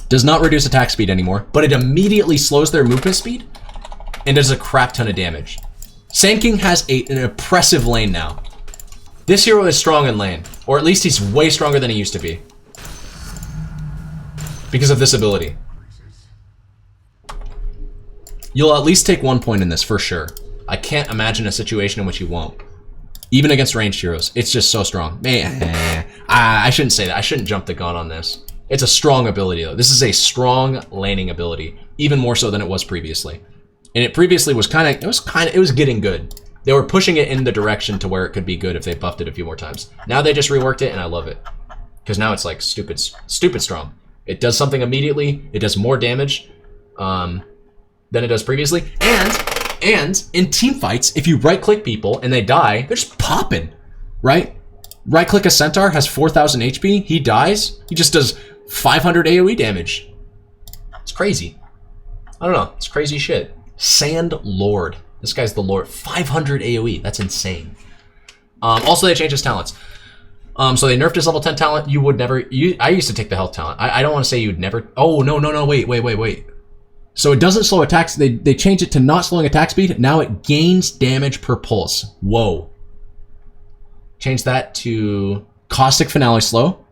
Does not reduce attack speed anymore, but it immediately slows their movement speed and does a crap ton of damage. Sand King has an oppressive lane now. This hero is strong in lane, or at least he's way stronger than he used to be. Because of this ability. You'll at least take 1 point in this for sure. I can't imagine a situation in which you won't. Even against ranged heroes. It's just so strong. Man, I shouldn't say that. I shouldn't jump the gun on this. It's a strong ability though. This is a strong laning ability, even more so than it was previously. And it previously was it was getting good. They were pushing it in the direction to where it could be good if they buffed it a few more times. Now they just reworked it and I love it. Because now it's like stupid strong. It does something immediately. It does more damage than it does previously. And in team fights, if you right-click people and they die, they're just popping, right? Right-click a centaur, has 4,000 HP, he dies, he just does 500 AoE damage. It's crazy. I don't know, it's crazy shit. Sand Lord. This guy's the Lord. 500 AoE, that's insane. Also, they changed his talents. So they nerfed his level 10 talent. You would never, I used to take the health talent. I don't want to say you'd never, oh, no, wait. So it doesn't slow attacks. They changed it to not slowing attack speed. Now it gains damage per pulse. Whoa. Change that to Caustic Finale slow.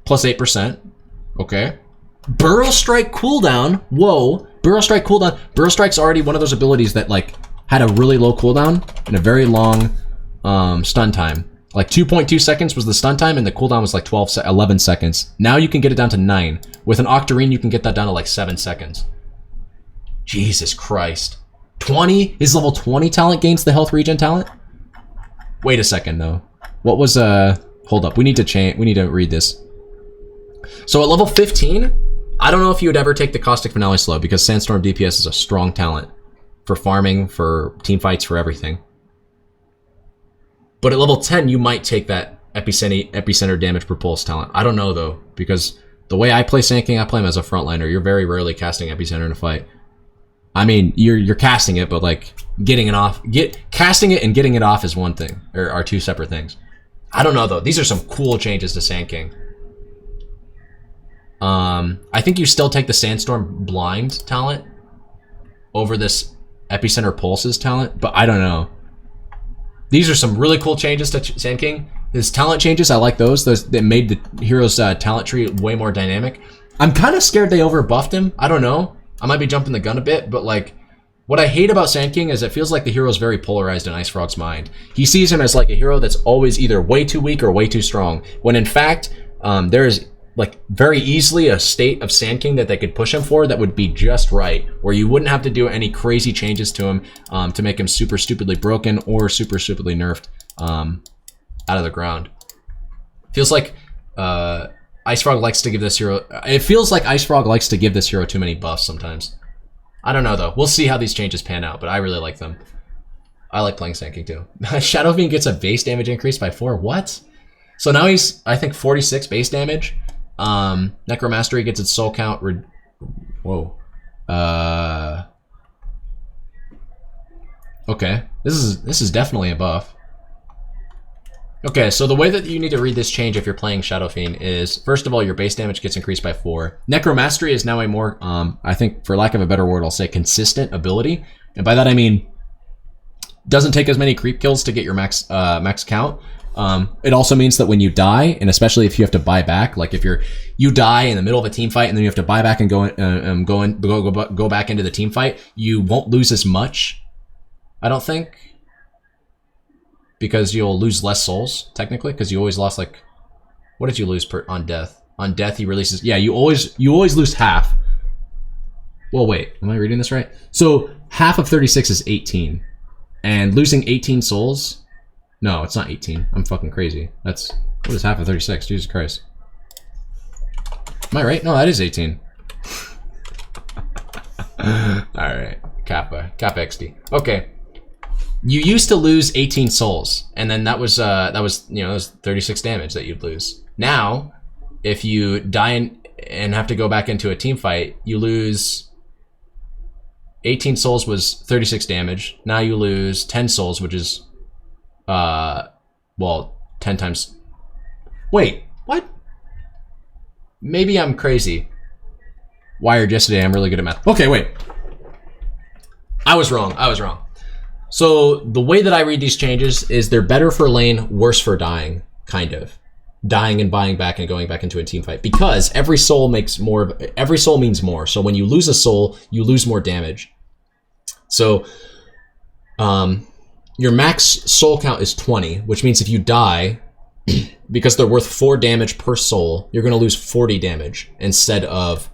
Plus 8%. Okay. Burrow Strike cooldown. Whoa. Burrow Strike cooldown. Burrow Strike's already one of those abilities that like had a really low cooldown and a very long stun time. Like 2.2 seconds was the stun time and the cooldown was like 11 seconds. Now you can get it down to 9. With an Octarine, you can get that down to like 7 seconds. Jesus Christ. 20? His level 20 talent gains the health regen talent? Wait a second though. What was hold up, we need to read this. So at level 15, I don't know if you would ever take the Caustic Finale slow because Sandstorm DPS is a strong talent for farming, for team fights, for everything. But at level 10, you might take that epicenter damage per pulse talent. I don't know though, because the way I play Sand King, I play him as a frontliner. You're very rarely casting epicenter in a fight. I mean, you're casting it, but like getting it off, casting it and getting it off is one thing, or are two separate things. I don't know though. These are some cool changes to Sand King. I think you still take the Sandstorm Blind talent over this Epicenter Pulses talent, but I don't know. These are some really cool changes to Sand King. His talent changes, I like those. Those that made the hero's talent tree way more dynamic. I'm kind of scared they overbuffed him. I don't know. I might be jumping the gun a bit, but like, what I hate about Sand King is it feels like the hero is very polarized in IceFrog's mind. He sees him as like a hero that's always either way too weak or way too strong, when in fact, there is like very easily a state of Sand King that they could push him for that would be just right, where you wouldn't have to do any crazy changes to him to make him super stupidly broken or super stupidly nerfed out of the ground. Feels like IceFrog likes to give this hero, it feels like IceFrog likes to give this hero too many buffs sometimes. I don't know though. We'll see how these changes pan out, but I really like them. I like playing Sand King too. Shadow Fiend gets a base damage increase by 4. What? So now he's, I think, 46 base damage. Necromastery gets its soul count. Whoa. Okay. This is definitely a buff. Okay, so the way that you need to read this change if you're playing Shadow Fiend is, first of all, your base damage gets increased by 4. Necromastery is now a more, I think, for lack of a better word, I'll say consistent ability. And by that I mean, doesn't take as many creep kills to get your max count. It also means that when you die, and especially if you have to buy back, like if you die in the middle of a team fight and then you have to buy back and go back into the team fight, you won't lose as much, I don't think. Because you'll lose less souls, technically, because you always lost, like, what did you lose on death? On death, he releases. Yeah, you always lose half. Well, wait, am I reading this right? So half of 36 is 18, and losing 18 souls. No, it's not 18. I'm fucking crazy. What is half of 36? Jesus Christ. Am I right? No, that is 18. All right, Kappa XD. Okay. You used to lose 18 souls, and then that was 36 damage that you'd lose. Now, if you die and have to go back into a team fight, you lose 18 souls was 36 damage. Now you lose 10 souls, which is 10 times. Wait, what? Maybe I'm crazy. Wired yesterday, I'm really good at math. Okay, wait. I was wrong. So the way that I read these changes is they're better for lane, worse for dying, kind of. Dying and buying back and going back into a team fight. Because every soul means more. So when you lose a soul, you lose more damage. So your max soul count is 20, which means if you die, because they're worth 4 damage per soul, you're going to lose 40 damage instead of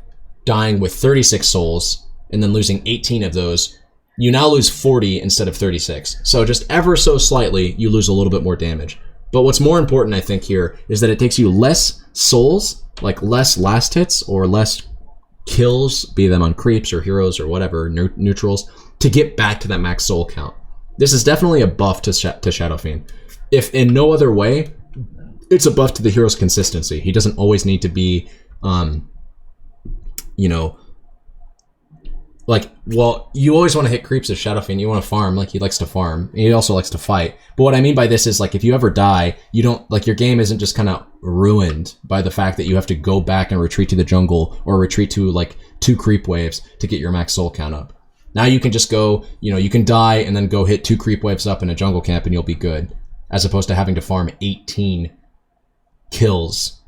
dying with 36 souls and then losing 18 of those. You now lose 40 instead of 36. So just ever so slightly, you lose a little bit more damage. But what's more important, I think, here is that it takes you less souls, like less last hits or less kills, be them on creeps or heroes or whatever, neutrals, to get back to that max soul count. This is definitely a buff to Shadow Fiend. If in no other way, it's a buff to the hero's consistency. He doesn't always need to be, you always want to hit creeps as Shadow Fiend. You want to farm, like he likes to farm. He also likes to fight. But what I mean by this is, like, if you ever die, you don't, like, your game isn't just kind of ruined by the fact that you have to go back and retreat to the jungle or retreat to, like, 2 creep waves to get your max soul count up. Now you can just go, you can die and then go hit 2 creep waves up in a jungle camp and you'll be good. As opposed to having to farm 18 kills,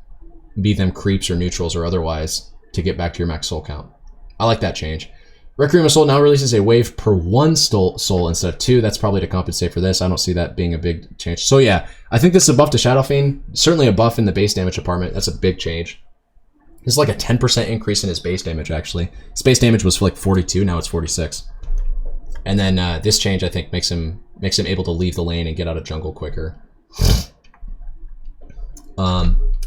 be them creeps or neutrals or otherwise, to get back to your max soul count. I like that change. Requiem of Soul now releases a wave per 1 soul instead of 2. That's probably to compensate for this. I don't see that being a big change. So yeah, I think this is a buff to Shadow Fiend. Certainly a buff in the base damage department. That's a big change. This is like a 10% increase in his base damage, actually. His base damage was like 42, now it's 46. And then this change, I think, makes him able to leave the lane and get out of jungle quicker.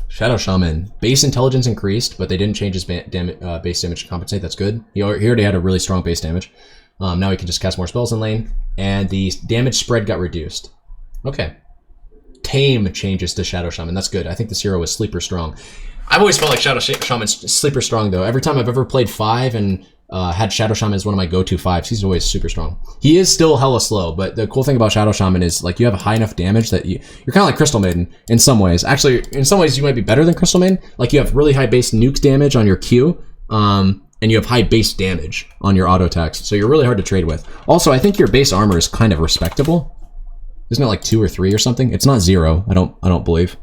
Shadow Shaman. Base intelligence increased, but they didn't change his base damage to compensate. That's good. He already had a really strong base damage. Now he can just cast more spells in lane. And the damage spread got reduced. Okay. Tame changes to Shadow Shaman. That's good. I think this hero is sleeper strong. I've always felt like Shadow Shaman's sleeper strong, though. Every time I've ever played 5 and had Shadow Shaman as one of my go-to 5s, he's always super strong. He is still hella slow, but the cool thing about Shadow Shaman is, like, you have a high enough damage that you're kind of like Crystal Maiden in some ways. Actually, in some ways, you might be better than Crystal Maiden. Like, you have really high base nuke damage on your Q, and you have high base damage on your auto attacks, so you're really hard to trade with. Also, I think your base armor is kind of respectable. Isn't it like 2 or 3 or something? It's not 0, I don't believe.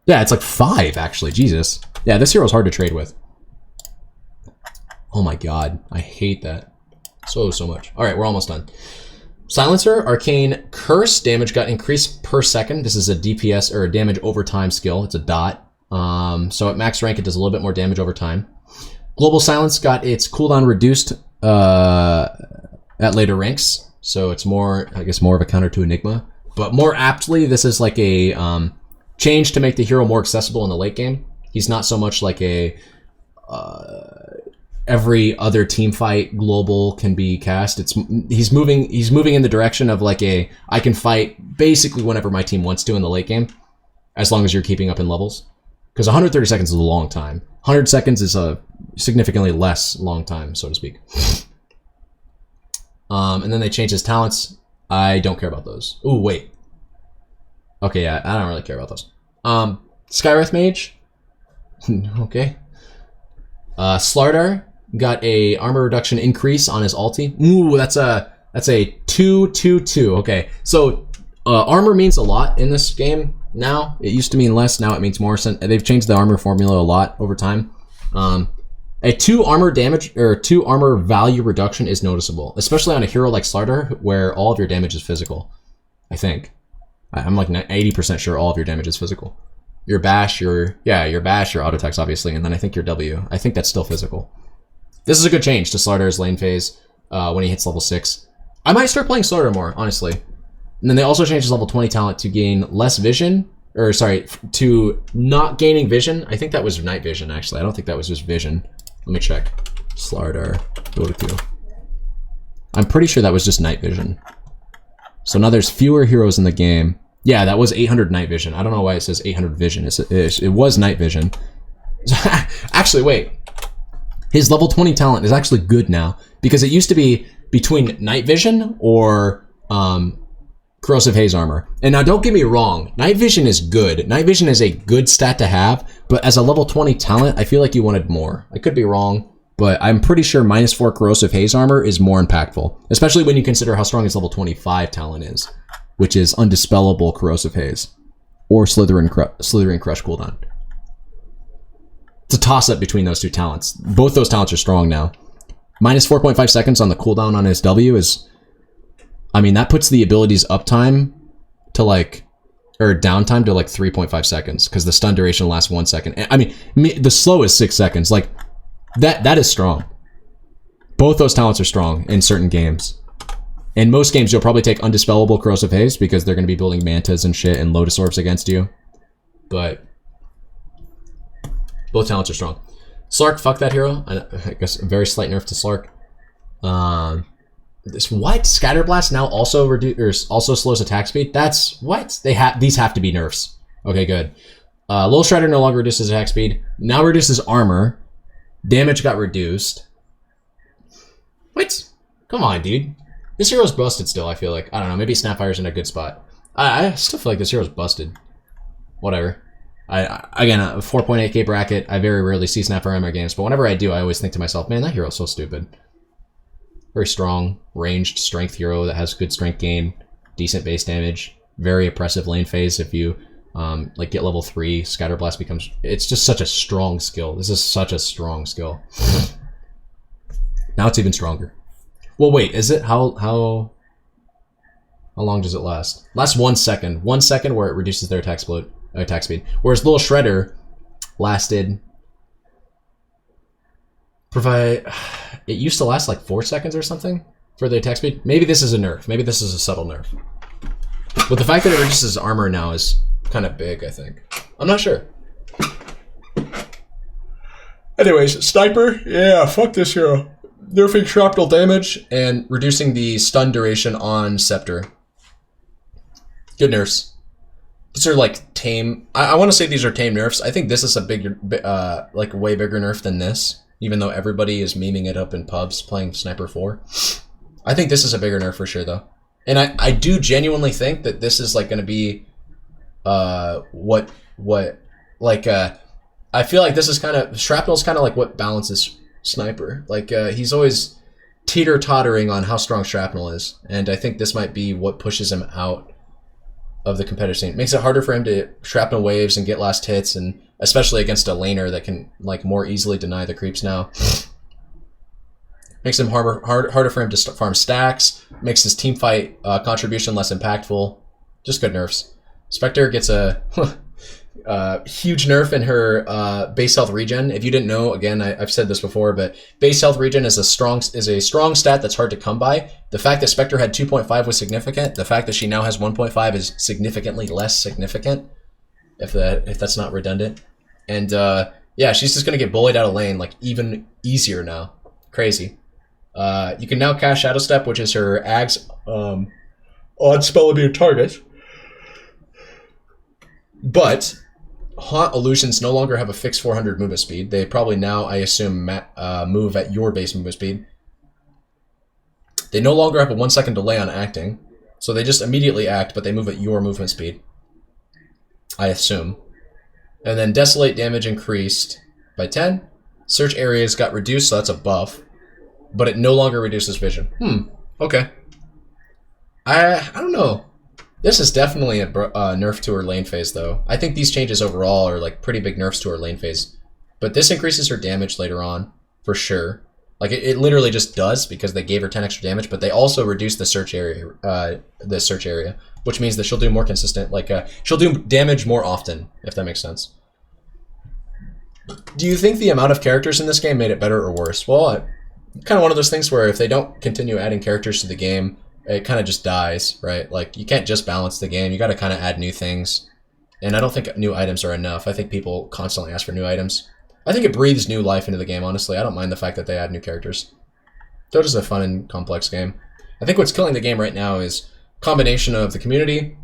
Yeah, it's like 5, actually. Jesus. Yeah, this hero's hard to trade with. Oh my god. I hate that so much. Alright, we're almost done. Silencer, Arcane Curse. Damage got increased per second. This is a DPS, or a damage over time skill. It's a dot. So at max rank, it does a little bit more damage over time. Global Silence got its cooldown reduced at later ranks. So it's more, I guess, more of a counter to Enigma. But more aptly, this is like a change to make the hero more accessible in the late game. He's not so much like a every other team fight global can be cast. He's moving in the direction of like I can fight basically whenever my team wants to in the late game, as long as you're keeping up in levels. Because 130 seconds is a long time. 100 seconds is a significantly less long time, so to speak. And then they changed his talents. I don't care about those. Ooh, wait. Okay, yeah, I don't really care about those. Skywrath Mage. Okay. Slardar got a armor reduction increase on his ulti. Ooh, that's a 2/2/2. Okay, so armor means a lot in this game now. It used to mean less, now it means more. They've changed the armor formula a lot over time. A 2 armor damage or 2 armor value reduction is noticeable, especially on a hero like Slardar, where all of your damage is physical. I think. I'm like 80% sure all of your damage is physical. your bash, your auto text, obviously, and then I think your W. I think that's still physical. This is a good change to Slardr's lane phase when he hits level 6. I might start playing Slardr more, honestly. And then they also changed his level 20 talent to gain less vision, or sorry, to not gaining vision. I think that was night vision, actually. I don't think that was just vision. Let me check. Slardr, Dota 2. I'm pretty sure that was just night vision. So now there's fewer heroes in the game. Yeah, that was 800 night vision. I don't know why it says 800 vision. It was night vision. Actually, wait. His level 20 talent is actually good now, because it used to be between night vision or corrosive haze armor. And now don't get me wrong, night vision is good. Night vision is a good stat to have, but as a level 20 talent, I feel like you wanted more. I could be wrong, but I'm pretty sure -4 corrosive haze armor is more impactful, especially when you consider how strong his level 25 talent is, which is undispellable corrosive haze or slithering crush cooldown. It's a toss-up between those two talents. Both those talents are strong now. -4.5 seconds on the cooldown on his W is, I mean, that puts the ability's uptime to like, or downtime to like 3.5 seconds, because the stun duration lasts 1 second. I mean, the slow is 6 seconds. Like, that is strong. Both those talents are strong in certain games. In most games, you'll probably take undispellable corrosive haze because they're going to be building mantas and shit and lotus orbs against you. But both talents are strong. Slark, fuck that hero. I guess a very slight nerf to Slark. This what? Scatterblast now also slows attack speed? That's what? These have to be nerfs. Okay, good. Lil Shredder no longer reduces attack speed. Now reduces armor. Damage got reduced. What? Come on, dude. This hero's busted still, I feel like. I don't know, maybe Snapfire's in a good spot. I still feel like this hero's busted. Whatever. Again, a 4.8k bracket. I very rarely see Snapfire in my games, but whenever I do, I always think to myself, man, that hero's so stupid. Very strong, ranged strength hero that has good strength gain, decent base damage, very oppressive lane phase. If you like get level 3, Scatterblast becomes, it's just such a strong skill. This is such a strong skill. Now it's even stronger. Well, wait, is it? How long does it last? Lasts 1 second. 1 second where it reduces their attack speed. Whereas Lil Shredder lasted, it used to last like 4 seconds or something for the attack speed. Maybe this is a nerf. Maybe this is a subtle nerf. But the fact that it reduces armor now is kind of big, I think. I'm not sure. Anyways, Sniper, yeah, fuck this hero. Nerfing shrapnel damage and reducing the stun duration on Scepter. Good nerfs. These are like tame. I want to say these are tame nerfs. I think this is a bigger, like way bigger nerf than this, even though everybody is memeing it up in pubs playing Sniper 4. I think this is a bigger nerf for sure, though. And I do genuinely think that this is like going to be, I feel like this is kind of, Shrapnel's kind of like what balances Sniper. Like, he's always teeter-tottering on how strong Shrapnel is, and I think this might be what pushes him out of the competitive scene. It makes it harder for him to Shrapnel waves and get last hits, and especially against a laner that can like more easily deny the creeps now. Makes him harder for him to farm stacks, makes his team fight contribution less impactful. Just good nerfs. Spectre gets a huge nerf in her base health regen. If you didn't know, again, I've said this before, but base health regen is a strong stat that's hard to come by. The fact that Spectre had 2.5 was significant. The fact that she now has 1.5 is significantly less significant, if that's not redundant. And yeah, she's just gonna get bullied out of lane like even easier now. Crazy. You can now cast Shadow Step, which is her Ag's odd spell immune target. But Haunt Illusions no longer have a fixed 400 movement speed. They probably now, I assume, move at your base movement speed. They no longer have a 1 second delay on acting, so they just immediately act, but they move at your movement speed, I assume. And then Desolate damage increased by 10. Search areas got reduced, so that's a buff, but it no longer reduces vision. Okay. I don't know. This is definitely a nerf to her lane phase, though. I think these changes overall are like pretty big nerfs to her lane phase. But this increases her damage later on, for sure. Like it literally just does because they gave her 10 extra damage, but they also reduced the search area, which means that she'll do more consistent, like she'll do damage more often, if that makes sense. Do you think the amount of characters in this game made it better or worse? Well, kind of one of those things where if they don't continue adding characters to the game, it kind of just dies, right? Like you can't just balance the game. You got to kind of add new things. And I don't think new items are enough. I think people constantly ask for new items. I think it breathes new life into the game, honestly. I don't mind the fact that they add new characters. Dota's a fun and complex game. I think what's killing the game right now is a combination of the community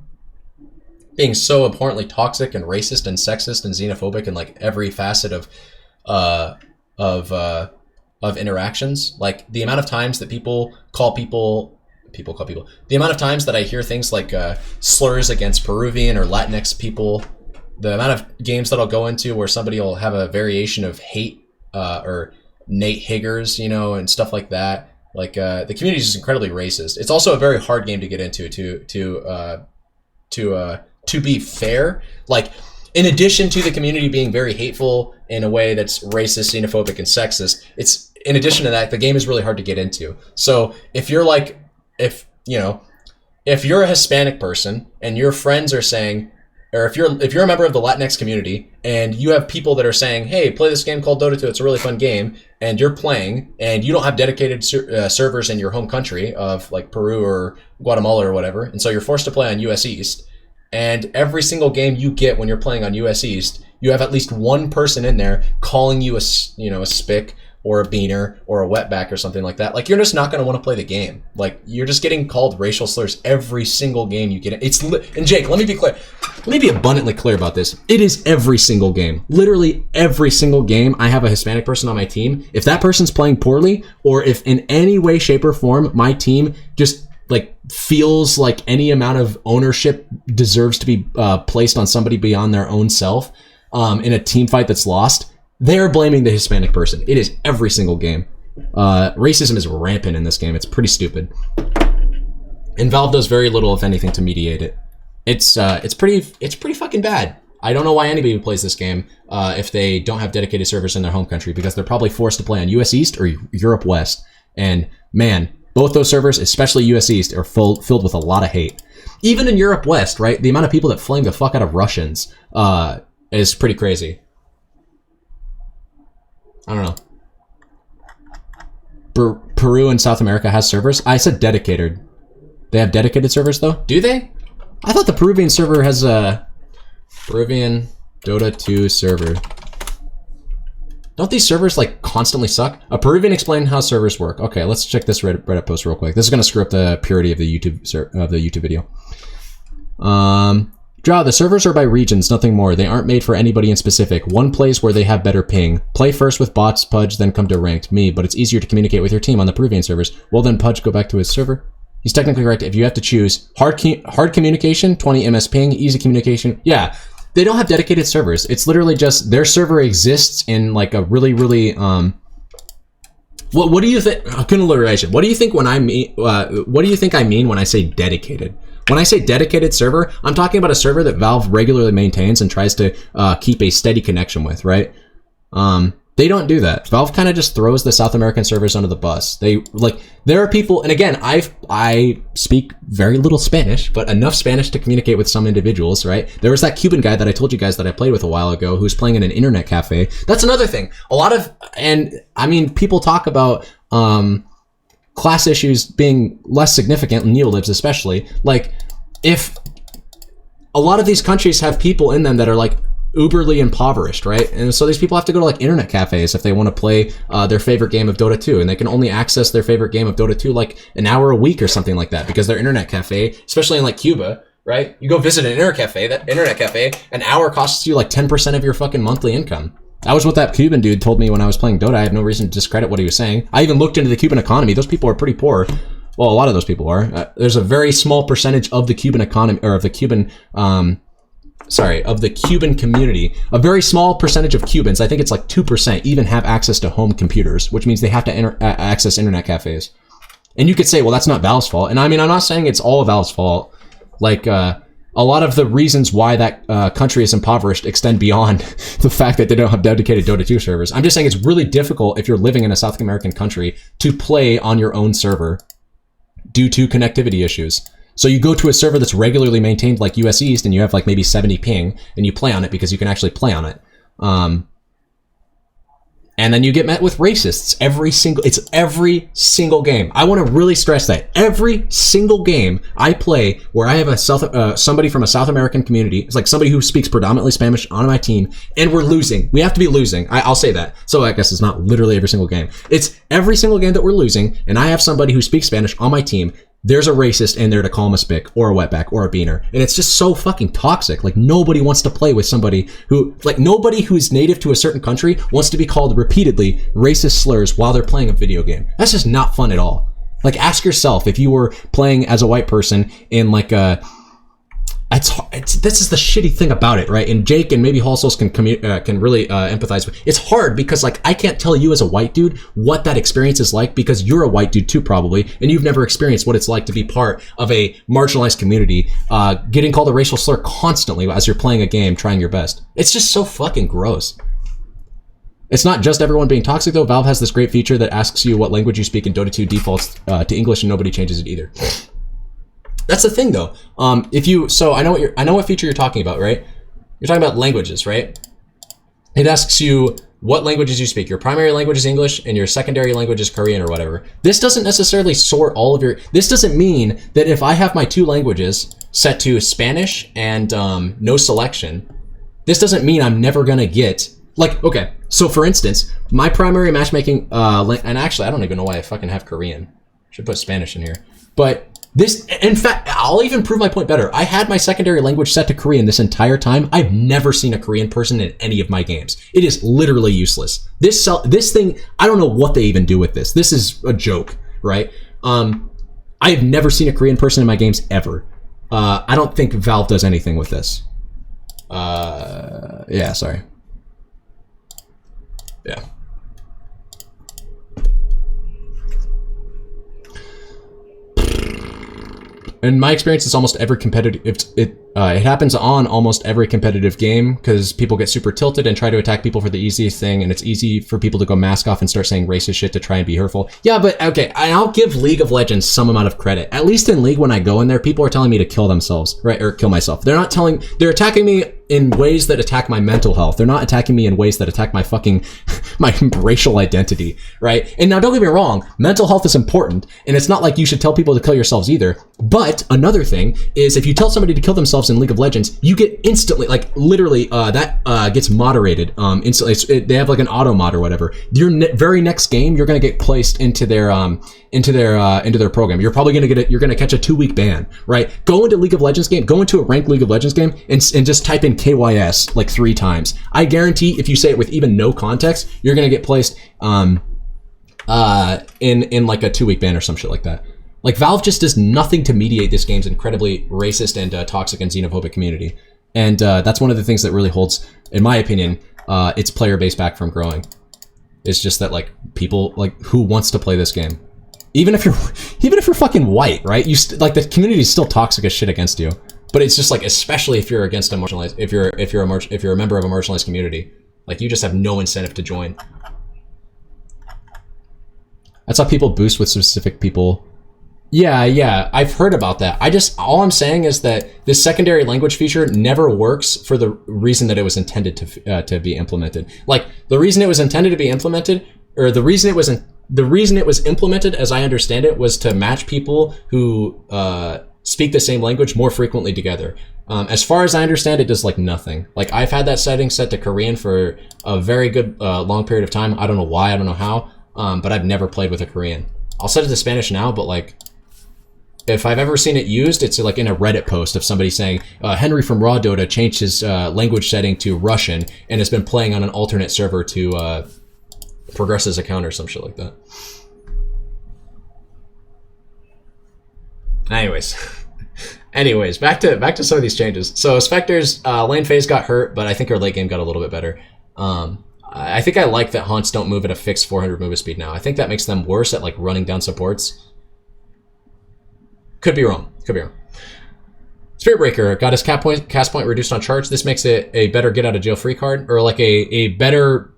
being so abhorrently toxic and racist and sexist and xenophobic in like every facet of interactions. Like the amount of times that people call people, the amount of times that I hear things like slurs against Peruvian or Latinx people, the amount of games that I'll go into where somebody will have a variation of hate or Nate Higgers, you know, and stuff like that. Like the community is just incredibly racist. It's also a very hard game to get into to be fair. Like in addition to the community being very hateful in a way that's racist, xenophobic, and sexist, it's in addition to that, the game is really hard to get into. So if you're like, if you're a Hispanic person and your friends are saying, or if you're a member of the Latinx community and you have people that are saying, hey, play this game called Dota 2, it's a really fun game, and you're playing and you don't have dedicated servers in your home country of like Peru or Guatemala or whatever, and so you're forced to play on US East, and every single game you get when you're playing on US East, you have at least one person in there calling you a spick or a beaner or a wetback or something like that. Like you're just not going to want to play the game. Like you're just getting called racial slurs every single game you get. And Jake, let me be clear. Let me be abundantly clear about this. It is every single game. Literally every single game I have a Hispanic person on my team. If that person's playing poorly, or if in any way, shape, or form my team just like feels like any amount of ownership deserves to be placed on somebody beyond their own self in a team fight that's lost, they're blaming the Hispanic person. It is every single game. Racism is rampant in this game. It's pretty stupid. And Valve does very little, if anything, to mediate it. It's pretty fucking bad. I don't know why anybody plays this game if they don't have dedicated servers in their home country, because they're probably forced to play on US East or Europe West. And man, both those servers, especially US East, are filled with a lot of hate. Even in Europe West, right? The amount of people that flame the fuck out of Russians is pretty crazy. I don't know. Peru and South America has servers? I said dedicated. They have dedicated servers though? Do they? I thought the Peruvian server has a Peruvian Dota 2 server. Don't these servers like constantly suck? A Peruvian explained how servers work. Okay, let's check this Reddit post real quick. This is gonna screw up the purity of the YouTube video. Draw, the servers are by regions, nothing more. They aren't made for anybody in specific. One plays where they have better ping. Play first with bots, Pudge, then come to ranked. Me, but it's easier to communicate with your team on the Peruvian servers. Well then Pudge go back to his server. He's technically right if you have to choose hard communication, 20 MS ping, easy communication. Yeah, they don't have dedicated servers. It's literally just their server exists in like a really, what do you think? What do you think when I mean? What do you think I mean when I say dedicated? When I say dedicated server, I'm talking about a server that Valve regularly maintains and tries to keep a steady connection with, right? They don't do that. Valve kind of just throws the South American servers under the bus. There are people, and again, I speak very little Spanish, but enough Spanish to communicate with some individuals, right? There was that Cuban guy that I told you guys that I played with a while ago who's playing in an internet cafe. That's another thing. People talk about class issues being less significant, neolibs especially. Like, if a lot of these countries have people in them that are like uberly impoverished, right? And so these people have to go to like internet cafes if they want to play their favorite game of Dota 2, and they can only access their favorite game of Dota 2 like an hour a week or something like that, because their internet cafe, especially in like Cuba, right? You go visit an internet cafe, an hour costs you like 10% of your fucking monthly income. That was what that Cuban dude told me when I was playing Dota. I have no reason to discredit what he was saying. I even looked into the Cuban economy. Those people are pretty poor. Well, a lot of those people are. There's a very small percentage of the Cuban economy, or of the Cuban, of the Cuban community. A very small percentage of Cubans, I think it's like 2%, even have access to home computers, which means they have to access internet cafes. And you could say, well, that's not Valve's fault. And I mean, I'm not saying it's all Valve's fault. Like, a lot of the reasons why that country is impoverished extend beyond the fact that they don't have dedicated Dota 2 servers. I'm just saying it's really difficult if you're living in a South American country to play on your own server due to connectivity issues. So you go to a server that's regularly maintained like US East and you have like maybe 70 ping and you play on it because you can actually play on it. And then you get met with racists every single game. I want to really stress that every single game I play where I have somebody from a South American community, it's like somebody who speaks predominantly Spanish on my team, and we're losing. We have to be losing. I'll say that. So I guess it's not literally every single game. It's every single game that we're losing, and I have somebody who speaks Spanish on my team. There's a racist in there to call him a spick or a wetback or a beaner. And it's just so fucking toxic. Like, nobody wants to play with somebody who, like, nobody who's native to a certain country wants to be called repeatedly racist slurs while they're playing a video game. That's just not fun at all. Like, ask yourself if you were playing as a white person in like a, this is the shitty thing about it, right? And Jake and maybe Halsos can really empathize with. It's hard because, like, I can't tell you as a white dude what that experience is like because you're a white dude too, probably, and you've never experienced what it's like to be part of a marginalized community, getting called a racial slur constantly as you're playing a game, trying your best. It's just so fucking gross. It's not just everyone being toxic though. Valve has this great feature that asks you what language you speak, and Dota 2 defaults to English, and nobody changes it either. That's the thing, though. So I know what feature you're talking about, right? You're talking about languages, right? It asks you what languages you speak. Your primary language is English, and your secondary language is Korean or whatever. This doesn't necessarily sort all of your. This doesn't mean that if I have my 2 languages set to Spanish and no selection, this doesn't mean I'm never gonna get. Like, okay, so for instance, my primary matchmaking, and actually, I don't even know why I fucking have Korean. Should put Spanish in here, but. This, in fact, I'll even prove my point better. I had my secondary language set to Korean this entire time. I've never seen a Korean person in any of my games. It is literally useless. This thing, I don't know what they even do with this. This is a joke, right? I have never seen a Korean person in my games ever. I don't think Valve does anything with this. Yeah, sorry. Yeah. In my experience, it's almost every competitive. It happens on almost every competitive game because people get super tilted and try to attack people for the easiest thing, and it's easy for people to go mask off and start saying racist shit to try and be hurtful. Yeah, but okay, I'll give League of Legends some amount of credit. At least in League, when I go in there, people are telling me to kill themselves, right, or kill myself. They're attacking me in ways that attack my mental health. They're not attacking me in ways that attack my fucking my racial identity, right? And now, don't get me wrong, mental health is important, and it's not like you should tell people to kill yourselves either. But another thing is, if you tell somebody to kill themselves in League of Legends, you get instantly, like literally, that gets moderated instantly. They have like an auto mod or whatever. Your very next game, you're gonna get placed into their program. You're probably gonna you're gonna catch a 2-week ban, right? Go into League of Legends game, go into a ranked League of Legends game, and just type in KYS like 3 times. I guarantee if you say it with even no context, you're gonna get placed in like a 2-week ban or some shit like that. Like, Valve just does nothing to mediate this game's incredibly racist and toxic and xenophobic community. And that's one of the things that really holds, in my opinion, its player base back from growing. It's just that, like, people, like, who wants to play this game? Even if you're fucking white, right? Like, the community is still toxic as shit against you. But it's just like, especially if you're against a marginalized, if you're a member of a marginalized community, like, you just have no incentive to join. That's how people boost with specific people. Yeah, I've heard about that. All I'm saying is that this secondary language feature never works for the reason that it was intended to be implemented. Like, the reason it was intended to be implemented, or the reason it was implemented, as I understand it, was to match people who speak the same language more frequently together. As far as I understand, it does like nothing. Like, I've had that setting set to Korean for a very good long period of time. I don't know why, I don't know how, but I've never played with a Korean. I'll set it to Spanish now, but like, if I've ever seen it used, it's like in a Reddit post of somebody saying, Henry from Raw Dota changed his language setting to Russian and has been playing on an alternate server to progress his account or some shit like that. Anyways, back to some of these changes. So Spectre's lane phase got hurt, but I think her late game got a little bit better. I think I like that Haunts don't move at a fixed 400 movement speed now. I think that makes them worse at like running down supports. Could be wrong. Spirit Breaker got his cast point reduced on charge. This makes it a better get out of jail free card, or like a better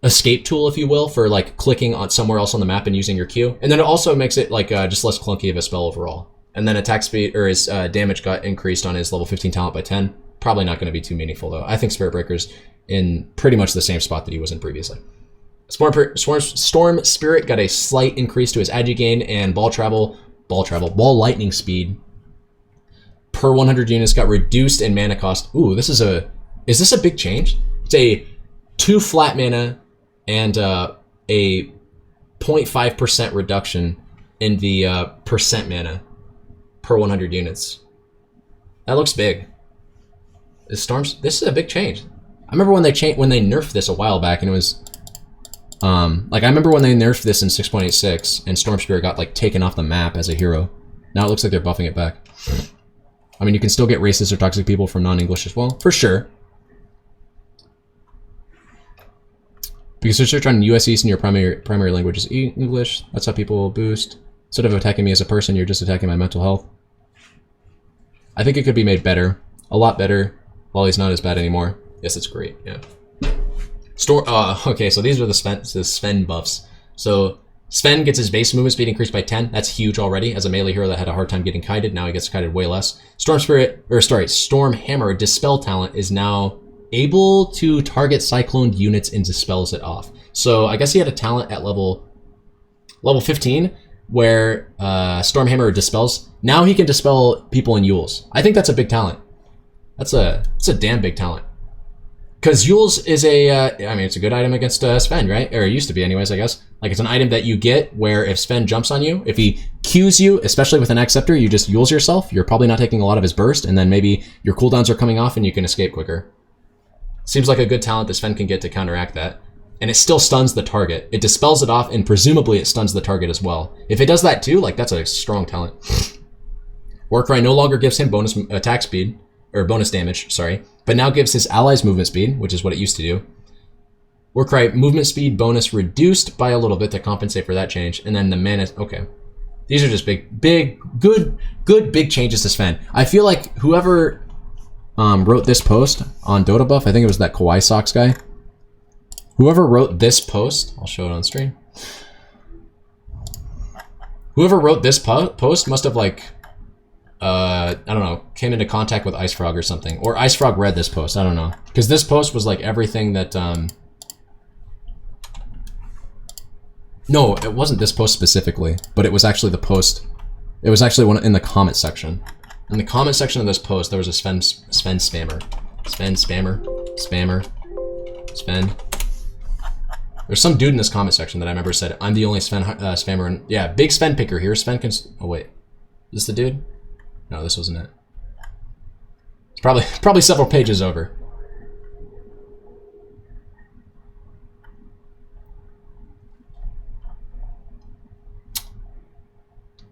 escape tool, if you will, for like clicking on somewhere else on the map and using your Q. And then it also makes it like just less clunky of a spell overall. And then attack speed, or his damage got increased on his level 15 talent by 10. Probably not going to be too meaningful though. I think Spirit Breaker's in pretty much the same spot that he was in previously. Storm Spirit got a slight increase to his agi gain and ball lightning speed per 100 units got reduced in mana cost. Ooh, is this a big change? It's a 2 flat mana and a 0.5% reduction in the percent mana per 100 units. That looks big. This is a big change. I remember when they nerfed this a while back, and it was like I remember when they nerfed this in 6.86 and Storm Spirit got like taken off the map as a hero. Now it looks like they're buffing it back. I mean, you can still get racist or toxic people from non-English as well, for sure. Because you search on US East and your primary language is English. That's how people boost. Instead of attacking me as a person, you're just attacking my mental health. I think it could be made better, a lot better. While he's not as bad anymore. Yes, it's great. Yeah. Okay, so these are the Sven buffs. So Sven gets his base movement speed increased by 10. That's huge already. As a melee hero that had a hard time getting kited, now he gets kited way less. Storm Hammer Dispel talent is now able to target cycloned units and dispels it off. So I guess he had a talent at level 15 where Storm Hammer dispels. Now he can dispel people in Yules. I think that's a big talent. That's a damn big talent. Because Yules is I mean, it's a good item against Sven, right? Or it used to be anyways, I guess. Like, it's an item that you get where if Sven jumps on you, if he Qs you, especially with an X-Scepter, you just Yules yourself. You're probably not taking a lot of his burst, and then maybe your cooldowns are coming off and you can escape quicker. Seems like a good talent that Sven can get to counteract that. And it still stuns the target. It dispels it off, and presumably it stuns the target as well. If it does that too, like, that's a strong talent. Warcry no longer gives him bonus attack speed, or bonus damage, sorry, but now gives his allies movement speed, which is what it used to do. Warcry movement speed bonus reduced by a little bit to compensate for that change, and then the mana, okay. These are just good big changes to Sven. I feel like whoever wrote this post on Dota Buff, I think it was that Kawaii Socks guy. Whoever wrote this post, I'll show it on stream. Whoever wrote this post must have like, I don't know, came into contact with IceFrog or something. Or IceFrog read this post, I don't know. Because this post was like everything that, no, it wasn't this post specifically, but it was actually the post. It was actually one in the comment section. In the comment section of this post, there was a Sven spammer. Sven. There's some dude in this comment section that I remember said, I'm the only Sven spammer. And yeah, big Sven picker here. Sven can, oh wait, is this the dude? No, this wasn't it. It's probably several pages over.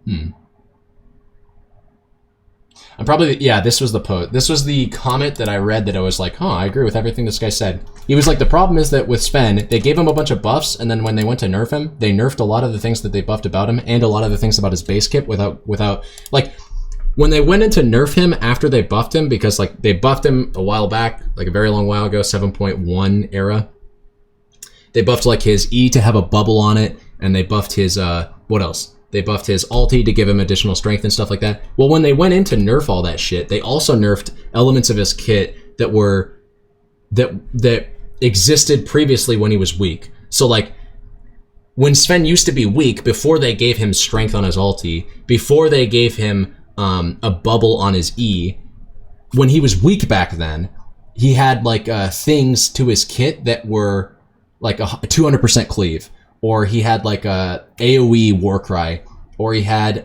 I'm probably, yeah, this was the post. This was the comment that I read that I was like, huh, I agree with everything this guy said. He was like, the problem is that with Sven, they gave him a bunch of buffs, and then when they went to nerf him, they nerfed a lot of the things that they buffed about him, and a lot of the things about his base kit without, like, when they went into nerf him after they buffed him, because like they buffed him a while back, like a very long while ago, 7.1 era. They buffed like his E to have a bubble on it, and they buffed his, what else? They buffed his ulti to give him additional strength and stuff like that. Well, when they went in to nerf all that shit, they also nerfed elements of his kit that were, that existed previously when he was weak. So like, when Sven used to be weak, before they gave him strength on his ulti, before they gave him a bubble on his E, when he was weak back then, he had like things to his kit that were like a 200% cleave, or he had like a AoE Warcry, or he had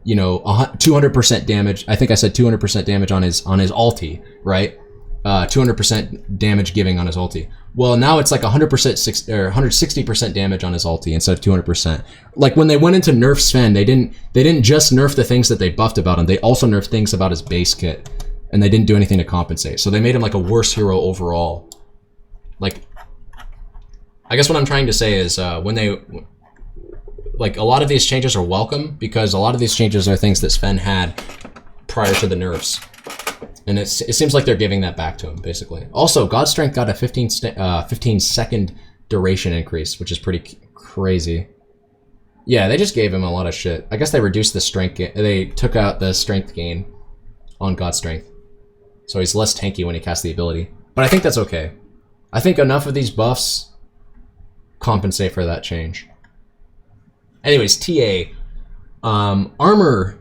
you know, 200% damage. I think I said 200% damage on his ulti, right? 200% damage giving on his ulti. Well, now it's like 100% or 160% damage on his ulti instead of 200%. Like when they went into nerf Sven, they didn't just nerf the things that they buffed about him. They also nerfed things about his base kit, and they didn't do anything to compensate. So they made him like a worse hero overall. Like, I guess what I'm trying to say is when they, like, a lot of these changes are welcome, because a lot of these changes are things that Sven had prior to the nerfs. And it seems like they're giving that back to him, basically. Also, God Strength got a 15 second duration increase, which is pretty crazy. Yeah, they just gave him a lot of shit. I guess they reduced the strength. They took out the strength gain on God Strength, so he's less tanky when he casts the ability. But I think that's okay. I think enough of these buffs compensate for that change. Anyways, TA armor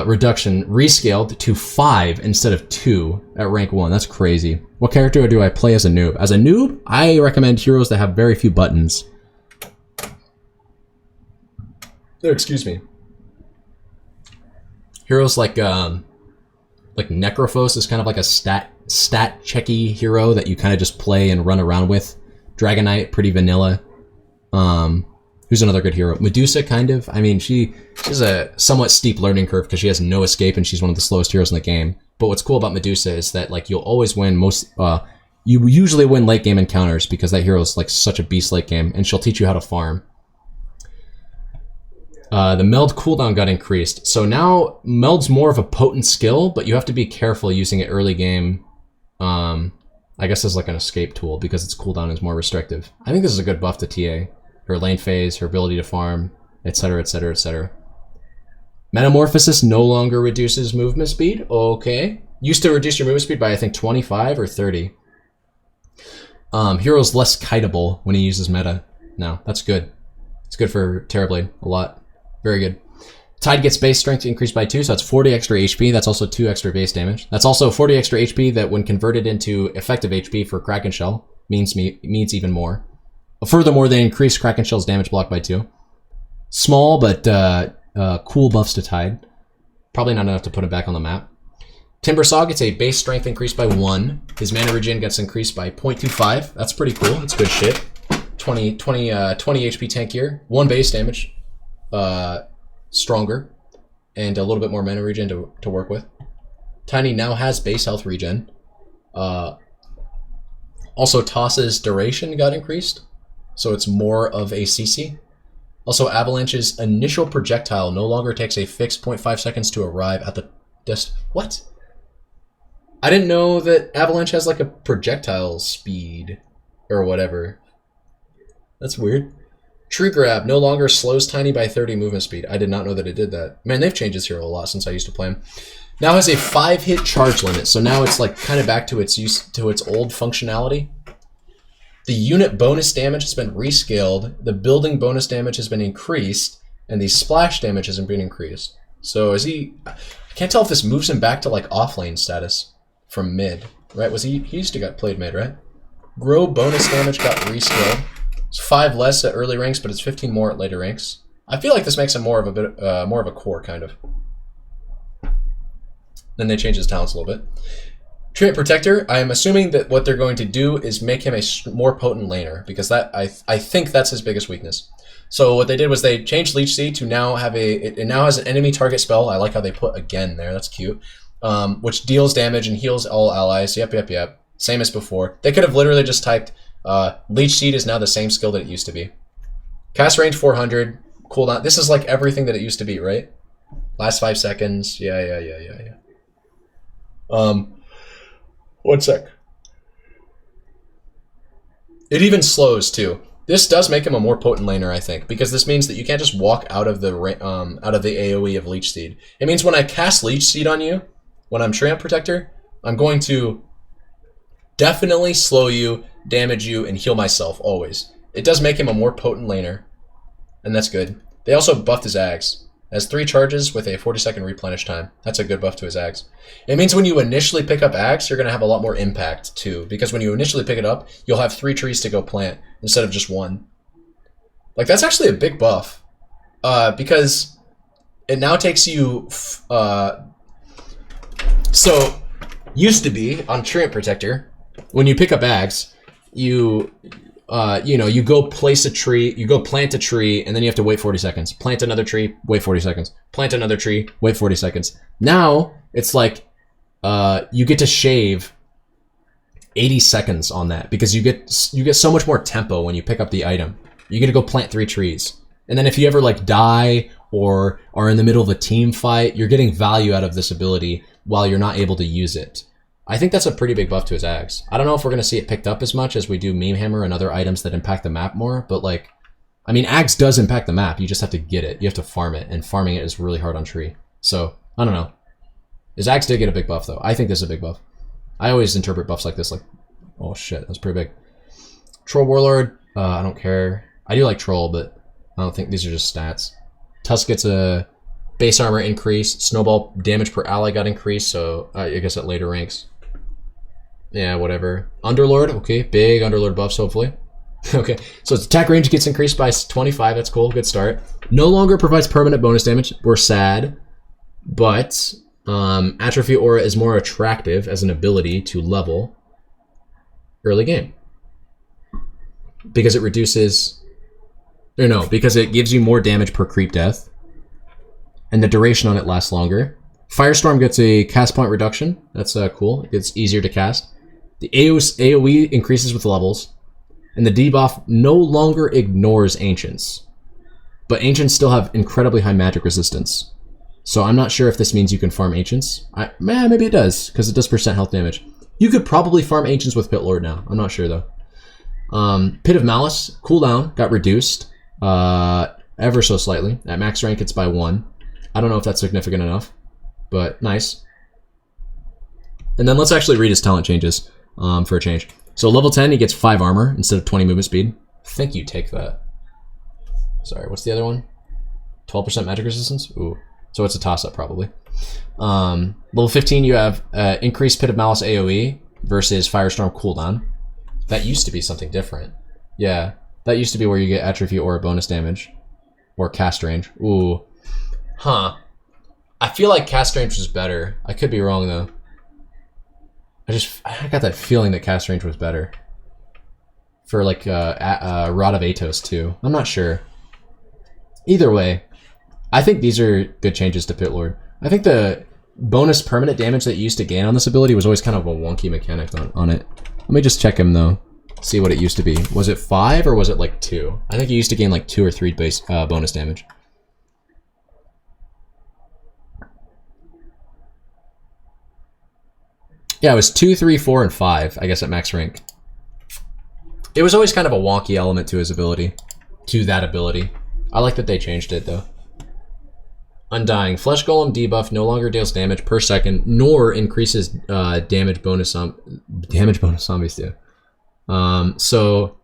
reduction rescaled to 5 instead of 2 at rank 1. That's crazy. What character do I play as a noob? As a noob, I recommend heroes that have very few buttons. Excuse me. Heroes like Necrophos is kind of like a stat checky hero that you kind of just play and run around with. Dragonite, pretty vanilla. Who's another good hero? Medusa, kind of. I mean, she's a somewhat steep learning curve because she has no escape and she's one of the slowest heroes in the game. But what's cool about Medusa is that like you'll always win you usually win late game encounters because that hero is like such a beast late game, and she'll teach you how to farm. The meld cooldown got increased. So now meld's more of a potent skill, but you have to be careful using it early game. I guess as like an escape tool because its cooldown is more restrictive. I think this is a good buff to TA. Her lane phase, her ability to farm, etc, etc, etc. Metamorphosis no longer reduces movement speed. Okay. Used to reduce your movement speed by I think 25 or 30. Hero's less kiteable when he uses meta. No, that's good. It's good for Terrorblade a lot. Very good. Tide gets base strength increased by 2, so that's 40 extra HP. That's also 2 extra base damage. That's also 40 extra HP that when converted into effective HP for Kraken Shell means even more. Furthermore, they increase Kraken Shell's damage block by 2. Small but cool buffs to Tide. Probably not enough to put him back on the map. Timbersaw gets a base strength increased by 1. His mana regen gets increased by 0.25. That's pretty cool. That's good shit. 20 HP tankier. 1 base damage. Stronger. And a little bit more mana regen to work with. Tiny now has base health regen. Also, Toss's duration got increased. So it's more of a CC. Also, Avalanche's initial projectile no longer takes a fixed 0.5 seconds to arrive at the What? I didn't know that Avalanche has like a projectile speed or whatever. That's weird. Tree Grab no longer slows Tiny by 30 movement speed. I did not know that it did that. Man, they've changed this hero a lot since I used to play him. Now has a 5-hit charge limit, so now it's like kind of back to its old functionality. The unit bonus damage has been rescaled, the building bonus damage has been increased, and the splash damage hasn't been increased. So is he... I can't tell if this moves him back to like offlane status from mid, right? He used to get played mid, right? Grow bonus damage got rescaled. It's 5 less at early ranks, but it's 15 more at later ranks. I feel like this makes him more of a core kind of. Then they change his talents a little bit. Treant Protector, I'm assuming that what they're going to do is make him a more potent laner, because that I think that's his biggest weakness. So what they did was they changed Leech Seed to now have it now has an enemy target spell. I like how they put again there. That's cute. Which deals damage and heals all allies. Yep. Same as before. They could have literally just typed Leech Seed is now the same skill that it used to be. Cast range 400. Cooldown. This is like everything that it used to be, right? Last 5 seconds. Yeah. 1 sec. It even slows too. This does make him a more potent laner, I think, because this means that you can't just walk out of the AoE of Leech Seed. It means when I cast Leech Seed on you, when I'm Treant Protector, I'm going to definitely slow you, damage you, and heal myself always. It does make him a more potent laner, and that's good. They also buffed his Ags. Has 3 charges with a 40-second replenish time. That's a good buff to his Ags. It means when you initially pick up Ags, you're going to have a lot more impact too, because when you initially pick it up, you'll have 3 trees to go plant instead of just 1. Like, that's actually a big buff, because it now takes you... So, used to be, on Treant Protector, when you pick up Ags, you go place a tree, you go plant a tree, and then you have to wait 40 seconds. Plant another tree, wait 40 seconds. Plant another tree, wait 40 seconds. Now, it's like, you get to shave 80 seconds on that, because you get so much more tempo when you pick up the item. You get to go plant 3 trees. And then if you ever like die or are in the middle of a team fight, you're getting value out of this ability while you're not able to use it. I think that's a pretty big buff to his Ags. I don't know if we're going to see it picked up as much as we do Meme Hammer and other items that impact the map more, but like, I mean, Ags does impact the map. You just have to get it. You have to farm it, and farming it is really hard on Tree. So, I don't know. His Ags did get a big buff, though. I think this is a big buff. I always interpret buffs like this, like, oh shit, that's pretty big. Troll Warlord, I don't care. I do like Troll, but I don't think these are just stats. Tusk gets a base armor increase. Snowball damage per ally got increased, so I guess at later ranks. Yeah, whatever. Underlord, okay, big Underlord buffs, hopefully. Okay, so its attack range gets increased by 25, that's cool, good start. No longer provides permanent bonus damage, we're sad, but Atrophy Aura is more attractive as an ability to level early game. Because it reduces, or no, because it gives you more damage per creep death, and the duration on it lasts longer. Firestorm gets a cast point reduction, that's cool, it gets easier to cast. The AoE increases with levels, and the debuff no longer ignores Ancients. But Ancients still have incredibly high magic resistance. So I'm not sure if this means you can farm Ancients. Maybe it does, because it does percent health damage. You could probably farm Ancients with Pit Lord now, I'm not sure though. Pit of Malice, cooldown, got reduced, ever so slightly. At max rank it's by 1. I don't know if that's significant enough, but nice. And then let's actually read his talent changes. For a change. So level 10, he gets 5 armor instead of 20 movement speed. I think you take that. Sorry, what's the other one? 12% magic resistance? Ooh. So it's a toss-up, probably. Level 15, you have increased Pit of Malice AoE versus Firestorm cooldown. That used to be something different. Yeah, that used to be where you get Atrophy or bonus damage. Or cast range. Ooh. Huh. I feel like cast range was better. I could be wrong, though. I got that feeling that cast range was better. For like Rod of Atos too. I'm not sure. Either way, I think these are good changes to Pit Lord. I think the bonus permanent damage that you used to gain on this ability was always kind of a wonky mechanic on it. Let me just check him though. See what it used to be. Was it 5 or was it like 2? I think you used to gain like 2 or 3 base bonus damage. Yeah, it was 2, 3, 4, and 5, I guess, at max rank. It was always kind of a wonky element to his ability. To that ability. I like that they changed it, though. Undying. Flesh Golem debuff no longer deals damage per second, nor increases damage bonus zombies do. So...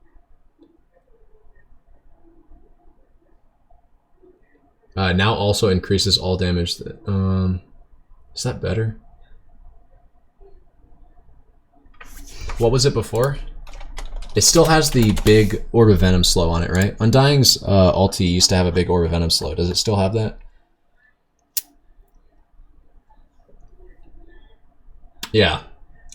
now also increases all damage. Is that better? What was it before? It still has the big Orb of Venom slow on it, right? Undying's ulti used to have a big Orb of Venom slow. Does it still have that? Yeah.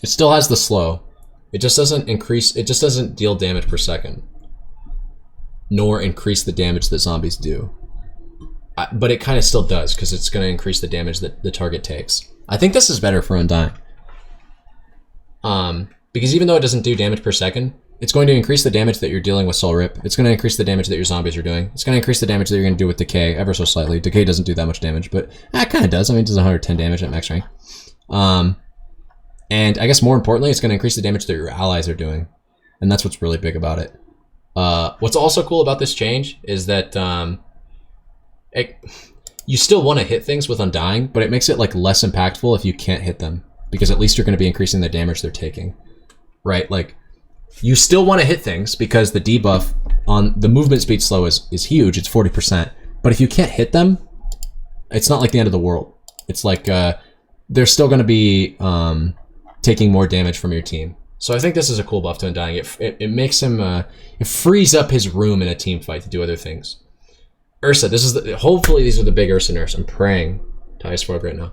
It still has the slow. It just doesn't increase, it just doesn't deal damage per second. Nor increase the damage that zombies do. But it kind of still does, because it's going to increase the damage that the target takes. I think this is better for Undying. Because even though it doesn't do damage per second, it's going to increase the damage that you're dealing with Soul Rip. It's going to increase the damage that your zombies are doing. It's going to increase the damage that you're going to do with Decay, ever so slightly. Decay doesn't do that much damage, but it kind of does. I mean, it does 110 damage at max rank. And I guess more importantly, it's going to increase the damage that your allies are doing. And that's what's really big about it. What's also cool about this change is that you still want to hit things with Undying, but it makes it like less impactful if you can't hit them. Because at least you're going to be increasing the damage they're taking. Right? Like, you still want to hit things because the debuff on the movement speed slow is huge. It's 40%. But if you can't hit them, it's not like the end of the world. It's like they're still going to be taking more damage from your team. So I think this is a cool buff to Undying. It makes him, it frees up his room in a team fight to do other things. Ursa, this is hopefully these are the big Ursa nerfs. I'm praying to Icefrog right now.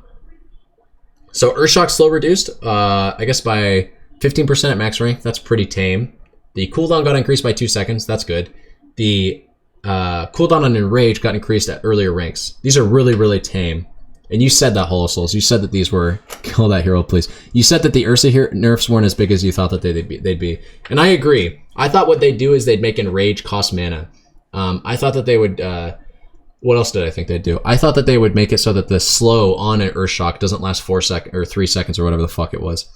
So Urshock slow reduced, I guess by 15% at max rank. That's pretty tame. The cooldown got increased by 2 seconds. That's good. The cooldown on Enrage got increased at earlier ranks. These are really, really tame. And you said that, Holosouls. You said that these were... Kill that hero, please. You said that the Ursa nerfs weren't as big as you thought that they'd be. And I agree. I thought what they'd do is they'd make Enrage cost mana. I thought that they would What else did I think they'd do? I thought that they would make it so that the slow on an Earthshock doesn't last 4 seconds or 3 seconds or whatever the fuck it was.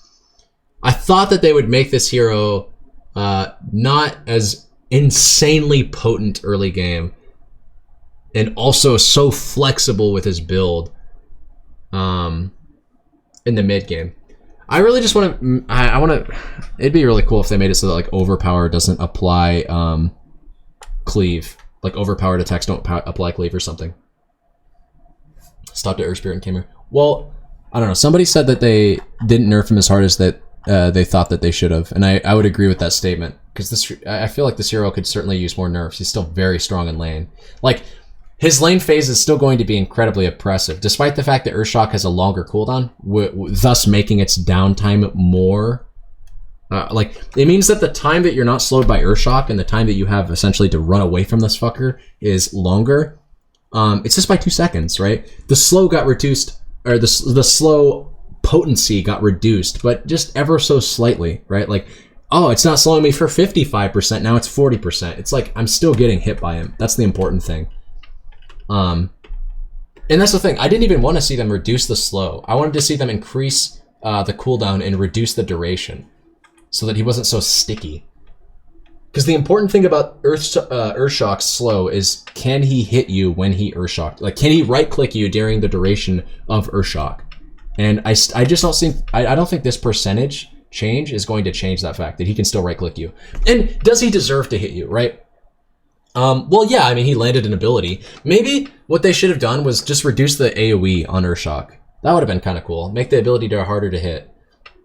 I thought that they would make this hero not as insanely potent early game and also so flexible with his build in the mid game. I really just want to, I want to, it'd be really cool if they made it so that like overpower doesn't apply cleave. Like overpowered attacks don't apply cleave or something. Stopped at Earth Spirit and came here. Well, I don't know. Somebody said that they didn't nerf him as hard as that they thought that they should have, and I would agree with that statement because this I feel like this hero could certainly use more nerfs. He's still very strong in lane. Like his lane phase is still going to be incredibly oppressive, despite the fact that Earthshock has a longer cooldown, thus making its downtime more. Like, it means that the time that you're not slowed by Earthshock and the time that you have essentially to run away from this fucker is longer. It's just by 2 seconds, right? The slow got reduced, or the slow potency got reduced, but just ever so slightly, right? Like, oh, it's not slowing me for 55%, now it's 40%. It's like, I'm still getting hit by him. That's the important thing. And that's the thing. I didn't even want to see them reduce the slow. I wanted to see them increase the cooldown and reduce the duration, so that he wasn't so sticky. Because the important thing about Earthshock's slow is, can he hit you when he Earthshocked? Like, can he right-click you during the duration of Earthshock? And I just don't think, I don't think this percentage change is going to change that fact, that he can still right-click you. And does he deserve to hit you, right? Well, yeah, I mean, he landed an ability. Maybe what they should have done was just reduce the AoE on Earthshock. That would have been kind of cool. Make the ability to harder to hit.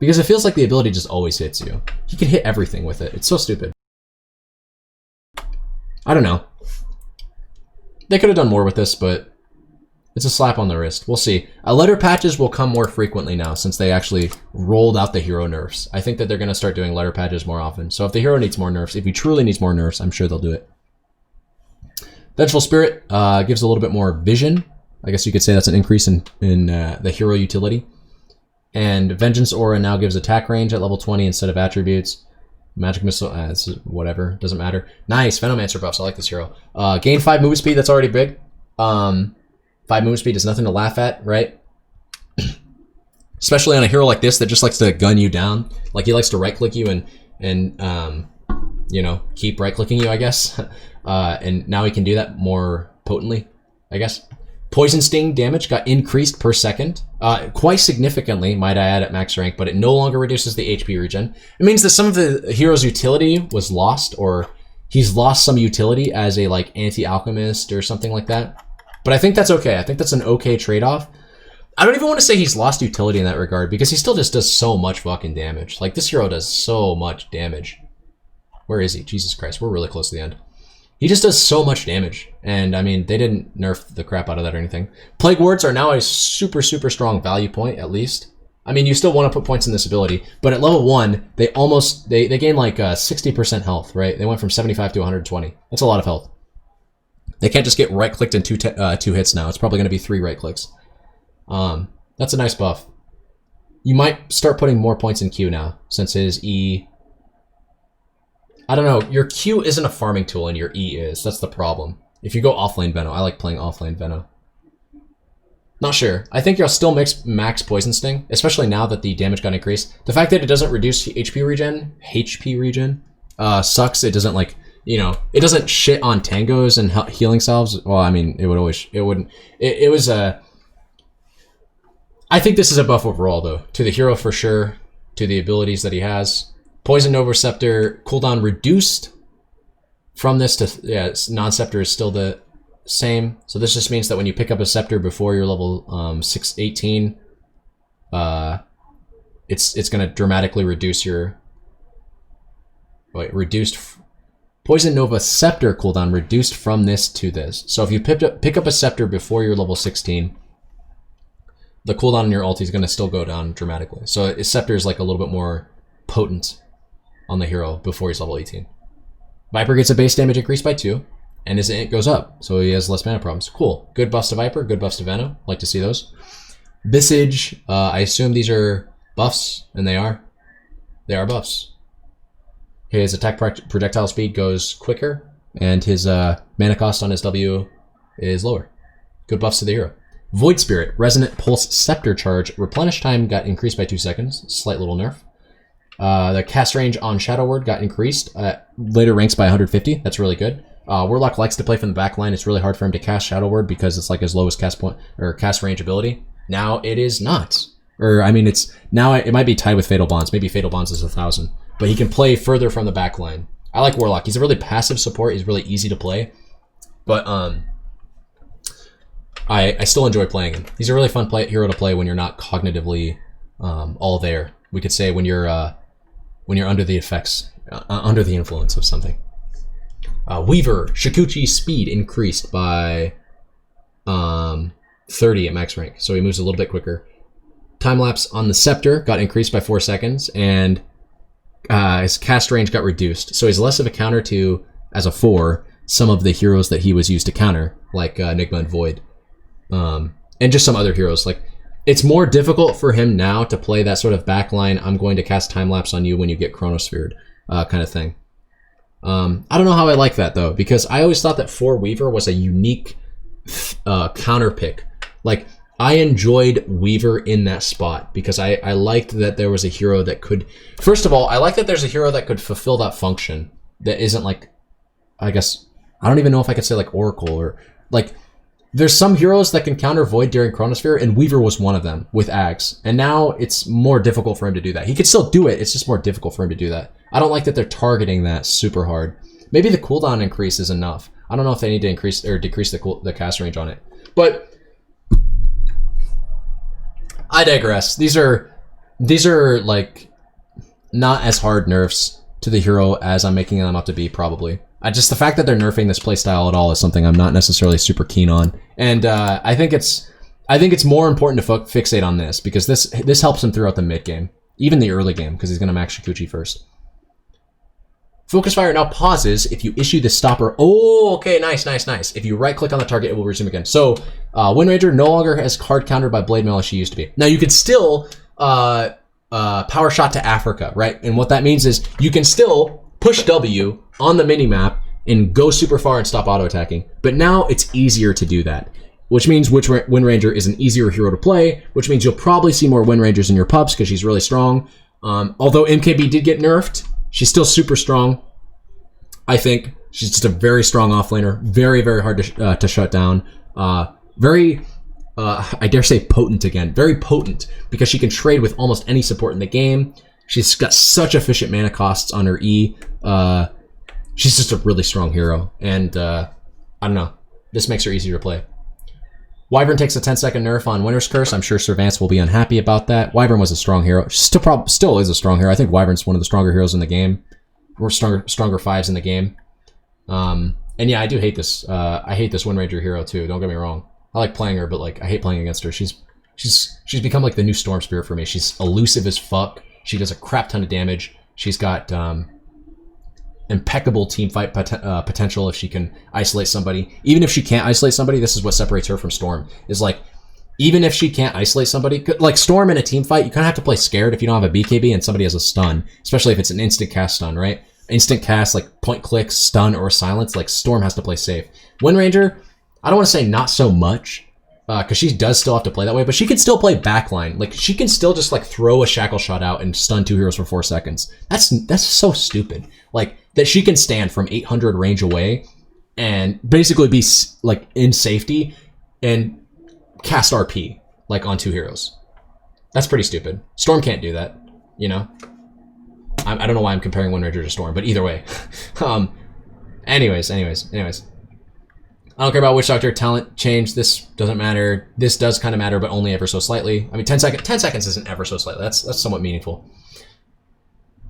Because it feels like the ability just always hits you. He can hit everything with it. It's so stupid. I don't know. They could have done more with this, but it's a slap on the wrist. We'll see. Letter patches will come more frequently now since they actually rolled out the hero nerfs. I think that they're going to start doing letter patches more often. So if the hero needs more nerfs, if he truly needs more nerfs, I'm sure they'll do it. Vengeful Spirit gives a little bit more vision. I guess you could say that's an increase in the hero utility. And Vengeance Aura now gives attack range at level 20 instead of attributes. Magic Missile, it's whatever, doesn't matter. Nice, Venomancer buffs, I like this hero. Gain 5 movement speed, that's already big. 5 movement speed is nothing to laugh at, right? Especially on a hero like this that just likes to gun you down. Like, he likes to right-click you and you know, keep right-clicking you, I guess. And now he can do that more potently, I guess. Poison Sting damage got increased per second, quite significantly, might I add, at max rank, but it no longer reduces the HP regen. It means that some of the hero's utility was lost, or he's lost some utility as a, like, anti-alchemist or something like that. But I think that's okay. I think that's an okay trade-off. I don't even want to say he's lost utility in that regard, because he still just does so much fucking damage. Like, this hero does so much damage. Where is he? Jesus Christ, we're really close to the end. He just does so much damage, and I mean, they didn't nerf the crap out of that or anything. Plague Wards are now a super, super strong value point, at least. I mean, you still want to put points in this ability, but at level 1, they gain like 60% health, right? They went from 75 to 120. That's a lot of health. They can't just get right-clicked in 2 hits now. It's probably going to be 3 right-clicks. That's a nice buff. You might start putting more points in Q now, since his E... I don't know, your Q isn't a farming tool and your E is. That's the problem. If you go offlane Veno, I like playing offlane Veno. Not sure. I think you'll still max Poison Sting, especially now that the damage got increased. The fact that it doesn't reduce HP regen, sucks. It doesn't, like, you know, it doesn't shit on tangos and healing salves. Well, I mean, it wouldn't. It was a... I think this is a buff overall, though. To the hero for sure, to the abilities that he has. Poison Nova Scepter cooldown reduced from this to, yeah, non-scepter is still the same. So this just means that when you pick up a scepter before your level 618, it's going to dramatically reduce your, Poison Nova Scepter cooldown reduced from this to this. So if you pick up a scepter before your level 16, the cooldown on your ulti is going to still go down dramatically. So a scepter is like a little bit more potent on the hero before he's level 18. Viper gets a base damage increased by 2, and his int goes up, so he has less mana problems. Cool. Good buffs to Viper, good buffs to Veno. Like to see those. Visage, I assume these are buffs, and they are. They are buffs. His attack projectile speed goes quicker, and his mana cost on his W is lower. Good buffs to the hero. Void Spirit, Resonant Pulse Scepter Charge. Replenish time got increased by 2 seconds. Slight little nerf. The cast range on Shadow Word got increased. Later ranks by 150. That's really good. Warlock likes to play from the back line. It's really hard for him to cast Shadow Word because it's like his lowest cast point or cast range ability. Now it is not. Or I mean, it's now it might be tied with Fatal Bonds. Maybe Fatal Bonds is 1,000, but he can play further from the back line. I like Warlock. He's a really passive support. He's really easy to play, but I still enjoy playing him. He's a really fun hero to play when you're not cognitively all there. We could say when you're under the effects, under the influence of something. Weaver, Shukuchi speed increased by 30 at max rank, so he moves a little bit quicker. Time lapse on the Scepter got increased by 4 seconds, and his cast range got reduced, so he's less of a counter to, as a 4, some of the heroes that he was used to counter, like Enigma and Void. And just some other heroes. Like, it's more difficult for him now to play that sort of backline, I'm going to cast time lapse on you when you get chronosphered kind of thing. I don't know how I like that though, because I always thought that 4 Weaver was a unique counter pick. Like, I enjoyed Weaver in that spot because I liked that there was a hero that could, first of all, I like that there's a hero that could fulfill that function that isn't like, I guess, I don't even know if I could say like Oracle or like, there's some heroes that can counter Void during Chronosphere, and Weaver was one of them with Ags. And now it's more difficult for him to do that. He could still do it, it's just more difficult for him to do that. I don't like that they're targeting that super hard. Maybe the cooldown increase is enough. I don't know if they need to increase or decrease the cast range on it. But I digress. These are like not as hard nerfs to the hero as I'm making them out to be, probably. Just the fact that they're nerfing this playstyle at all is something I'm not necessarily super keen on, and I think it's more important to fixate on this because this helps him throughout the mid game, even the early game, because he's gonna max Shukuchi first. Focus Fire now pauses if you issue the stopper. Oh, okay, nice. If you right click on the target, it will resume again. So Windranger no longer has card countered by Blade Mail as she used to be. Now you could still power shot to Africa, right? And what that means is you can still push W on the minimap and go super far and stop auto attacking. But now it's easier to do that, which means Windranger is an easier hero to play, which means you'll probably see more Windrangers in your pubs because she's really strong. Although MKB did get nerfed, she's still super strong. I think she's just a very strong offlaner, very, very hard to shut down. Very, I dare say potent again, very potent because she can trade with almost any support in the game. She's got such efficient mana costs on her E. She's just a really strong hero, and I don't know. This makes her easier to play. Wyvern takes a 10-second nerf on Winter's Curse. I'm sure Servance will be unhappy about that. Wyvern was a strong hero. She still is a strong hero. I think Wyvern's one of the stronger heroes in the game. Or stronger 5s in the game. And yeah, I do hate this. I hate this Windranger hero too. Don't get me wrong. I like playing her, but like I hate playing against her. She's become like the new Storm Spirit for me. She's elusive as fuck. She does a crap ton of damage. She's got impeccable team fight potential if she can isolate somebody. Even if she can't isolate somebody, this is what separates her from Storm. Is like, even if she can't isolate somebody, like Storm in a team fight, you kind of have to play scared if you don't have a BKB and somebody has a stun, especially if it's an instant cast stun, right? Instant cast, like point click, stun, or silence, like Storm has to play safe. Windranger, I don't want to say not so much, because she does still have to play that way, but she can still play backline. Like, she can still just like throw a shackle shot out and stun 2 heroes for 4 seconds. That's so stupid. Like, that she can stand from 800 range away and basically be like in safety and cast RP like on 2 heroes. That's pretty stupid. Storm can't do that, you know? I don't know why I'm comparing Windranger to Storm, but either way. Anyways. I don't care about Witch Doctor talent change. This doesn't matter. This does kind of matter, but only ever so slightly. I mean, 10 seconds isn't ever so slightly. That's somewhat meaningful.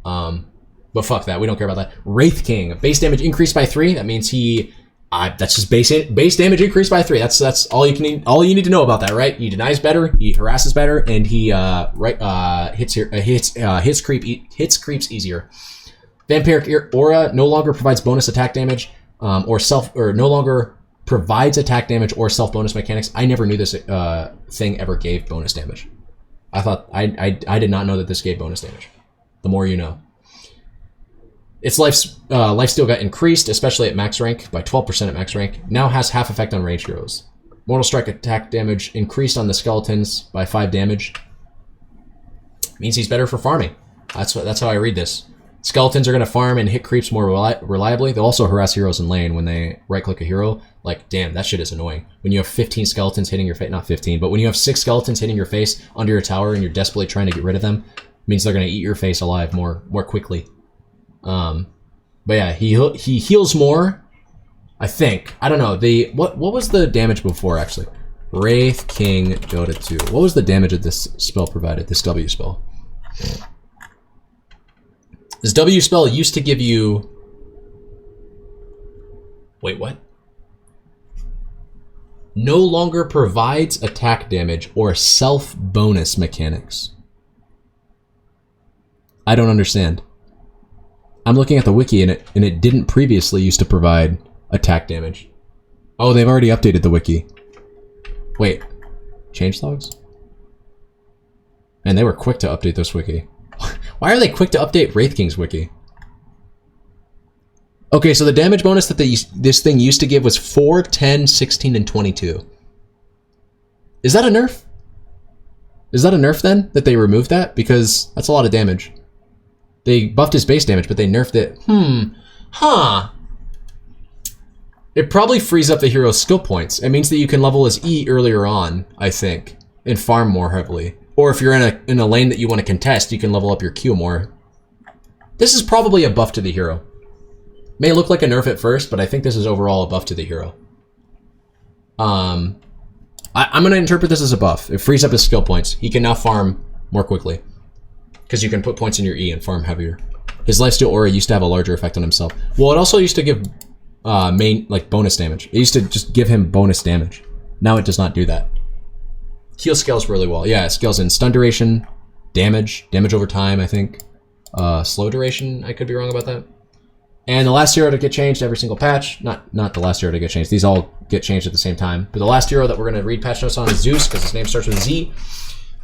But fuck that. We don't care about that. Wraith King, base damage increased by 3. That means he, that's just base damage increased by 3. That's all you need. All you need to know about that, right? He denies better, he harasses better, and he hits creeps easier. Vampiric Aura no longer provides bonus attack damage, or no longer provides attack damage or self bonus mechanics. I never knew this thing ever gave bonus damage. I thought I did not know that this gave bonus damage. The more you know. Its lifesteal got increased, especially at max rank, by 12% at max rank. Now has half effect on ranged heroes. Mortal Strike attack damage increased on the skeletons by 5 damage. Means he's better for farming. That's how I read this. Skeletons are going to farm and hit creeps more reliably. They'll also harass heroes in lane when they right-click a hero. Like, damn, that shit is annoying. When you have 15 skeletons hitting your face, not 15, but when you have 6 skeletons hitting your face under your tower and you're desperately trying to get rid of them, means they're going to eat your face alive more quickly. But yeah, he heals more, I think. I don't know. What was the damage before, actually? Wraith King Dota 2. What was the damage that this spell provided, this W spell? This W spell used to give you... Wait, what? No longer provides attack damage or self-bonus mechanics. I don't understand. I'm looking at the wiki and it didn't previously used to provide attack damage. Oh, they've already updated the wiki. Wait. Changelogs? And they were quick to update this wiki. Why are they quick to update Wraith King's wiki? Okay, so the damage bonus that this thing used to give was 4, 10, 16, and 22. Is that a nerf? Is that a nerf then, that they removed that? Because that's a lot of damage. They buffed his base damage, but they nerfed it. Huh. It probably frees up the hero's skill points. It means that you can level his E earlier on, I think, and farm more heavily. Or if you're in a lane that you want to contest, you can level up your Q more. This is probably a buff to the hero. May look like a nerf at first, but I think this is overall a buff to the hero. I'm going to interpret this as a buff. It frees up his skill points. He can now farm more quickly. Because you can put points in your E and farm heavier. His lifesteal aura used to have a larger effect on himself. Well, it also used to give bonus damage. It used to just give him bonus damage. Now it does not do that. Heal scales really well. Yeah, it scales in stun duration, damage over time, I think. Slow duration, I could be wrong about that. And the last hero to get changed every single patch, not the last hero to get changed, these all get changed at the same time. But the last hero that we're going to read patch notes on is Zeus, because his name starts with Z.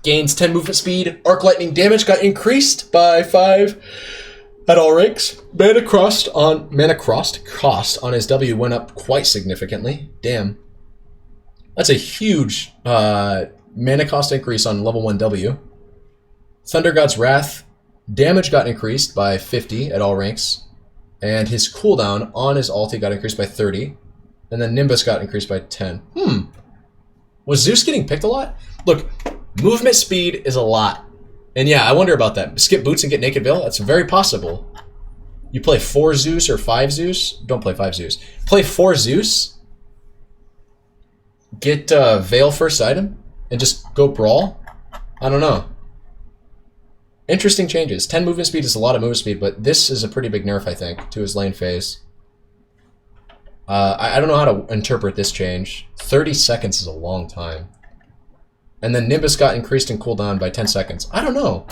Gains 10 movement speed. Arc lightning damage got increased by 5 at all ranks. Mana cost on his W went up quite significantly. Damn. That's a huge mana cost increase on level 1 W. Thunder God's Wrath. Damage got increased by 50 at all ranks. And his cooldown on his ulti got increased by 30. And then Nimbus got increased by 10. Was Zeus getting picked a lot? Look, movement speed is a lot. And yeah, I wonder about that. Skip boots and get Naked Veil? That's very possible. You play 4 Zeus or 5 Zeus? Don't play 5 Zeus. Play 4 Zeus. Get Veil first item. And just go Brawl? I don't know. Interesting changes. 10 movement speed is a lot of movement speed, but this is a pretty big nerf, I think, to his lane phase. I don't know how to interpret this change. 30 seconds is a long time. And then Nimbus got increased in cooldown by 10 seconds. I don't know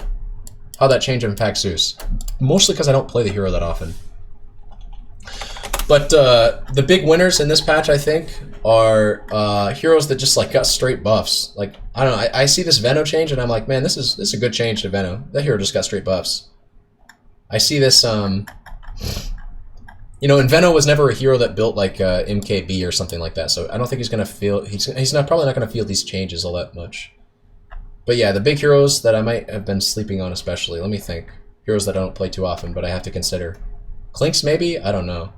how that change impacts Zeus. Mostly because I don't play the hero that often. But the big winners in this patch, I think, are heroes that just like got straight buffs. Like, I don't know, I see this Veno change and I'm like, man, this is a good change to Veno. That hero just got straight buffs. I see this, you know, and Veno was never a hero that built like MKB or something like that, so I don't think he's gonna feel, he's not probably not gonna feel these changes all that much. But yeah, the big heroes that I might have been sleeping on especially, let me think. Heroes that I don't play too often, but I have to consider. Clinks maybe? I don't know.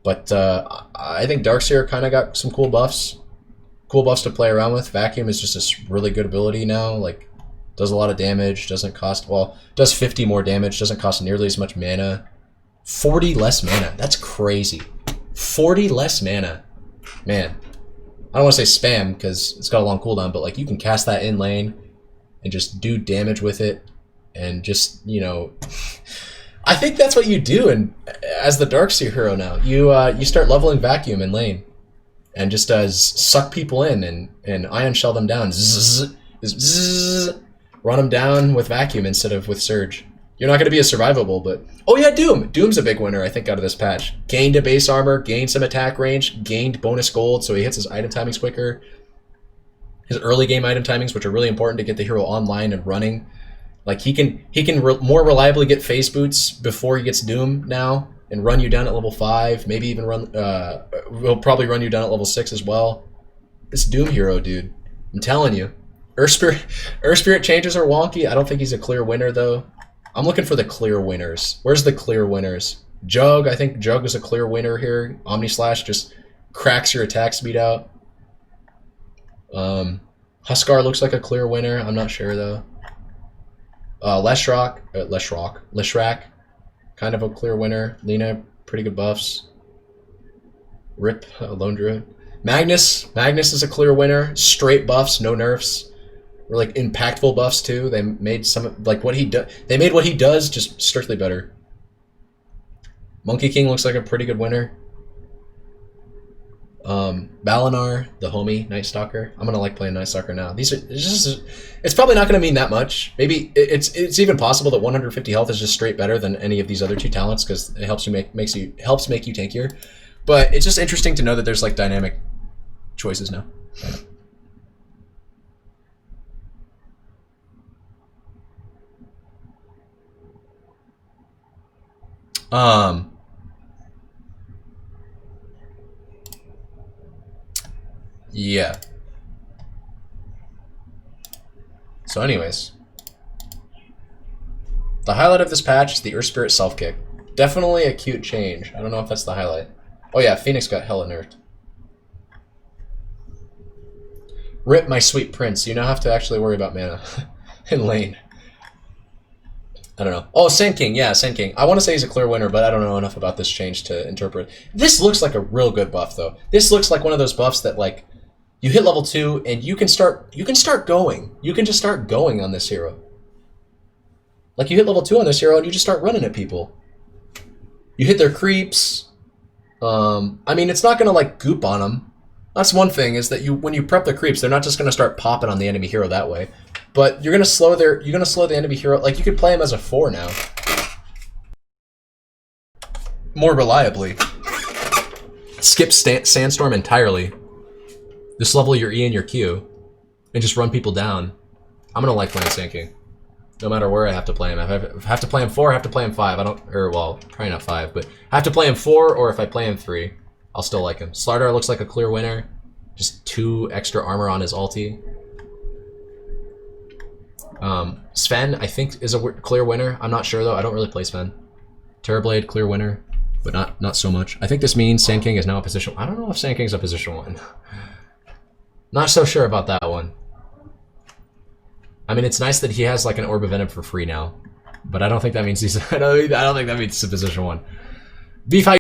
But I think Darkseer kind of got some cool buffs. Cool buffs to play around with. Vacuum is just a really good ability now. Like, does a lot of damage, doesn't cost, well, does 50 more damage, doesn't cost nearly as much mana. 40 less mana. That's crazy. 40 less mana. Man. I don't want to say spam because it's got a long cooldown, but like you can cast that in lane and just do damage with it and just, you know... I think that's what you do as the Darkseer hero now. You start leveling Vacuum in lane and just suck people in and Ion Shell them down. Run them down with Vacuum instead of with Surge. You're not going to be as survivable, but... Oh yeah, Doom! Doom's a big winner, I think, out of this patch. Gained a base armor, gained some attack range, gained bonus gold, so he hits his item timings quicker. His early game item timings, which are really important to get the hero online and running. Like he can more reliably get phase boots before he gets Doom now and run you down at level 5. Maybe even will probably run you down at level 6 as well. This Doom hero, dude, I'm telling you. Earth Spirit changes are wonky. I don't think he's a clear winner though. I'm looking for the clear winners. Where's the clear winners? Jug, I think Jug is a clear winner here. Omni Slash just cracks your attack speed out. Huskar looks like a clear winner. I'm not sure though. Leshrac, kind of a clear winner. Lena, pretty good buffs. Rip, Lone Druid. Magnus is a clear winner. Straight buffs, no nerfs. Or like impactful buffs too. They made some like what he does. They made what he does just strictly better. Monkey King looks like a pretty good winner. Balinar, the homie, Night Stalker. I'm gonna like playing Night Stalker now. It's probably not gonna mean that much. Maybe it's even possible that 150 health is just straight better than any of these other 2 talents because it helps make you tankier. But it's just interesting to know that there's like dynamic choices now. Yeah. So anyways, the highlight of this patch is the Earth Spirit self-kick. Definitely a cute change. I don't know if that's the highlight. Oh yeah, Phoenix got hella nerfed. Rip my sweet prince. You now have to actually worry about mana in lane. I don't know. Oh, Sand King. Yeah, Sand King. I want to say he's a clear winner, but I don't know enough about this change to interpret. This looks like a real good buff, though. This looks like one of those buffs that, like, you hit level 2 and you can start going. You can just start going on this hero. Like, you hit level 2 on this hero and you just start running at people. You hit their creeps. I mean, it's not going to, like, goop on them. That's one thing, is that when you prep the creeps, they're not just going to start popping on the enemy hero that way. But you're going to slow the enemy hero. Like, you could play him as a 4 now. More reliably. Skip Sandstorm entirely. Just level your E and your Q. And just run people down. I'm going to like playing Sand King. No matter where I have to play him. If I have to play him 4, I have to play him 5. Well, probably not 5, but I have to play him 4, or if I play him 3, I'll still like him. Slardar looks like a clear winner. Just 2 extra armor on his ulti. Sven, I think, is a clear winner. I'm not sure, though. I don't really play Sven. Terrorblade, clear winner, but not so much. I think this means Sand King is now a position... I don't know if Sand King's a position 1. Not so sure about that one. I mean, it's nice that he has, like, an Orb of Venom for free now. But I don't think that means he's... I don't think that means he's a position 1. V5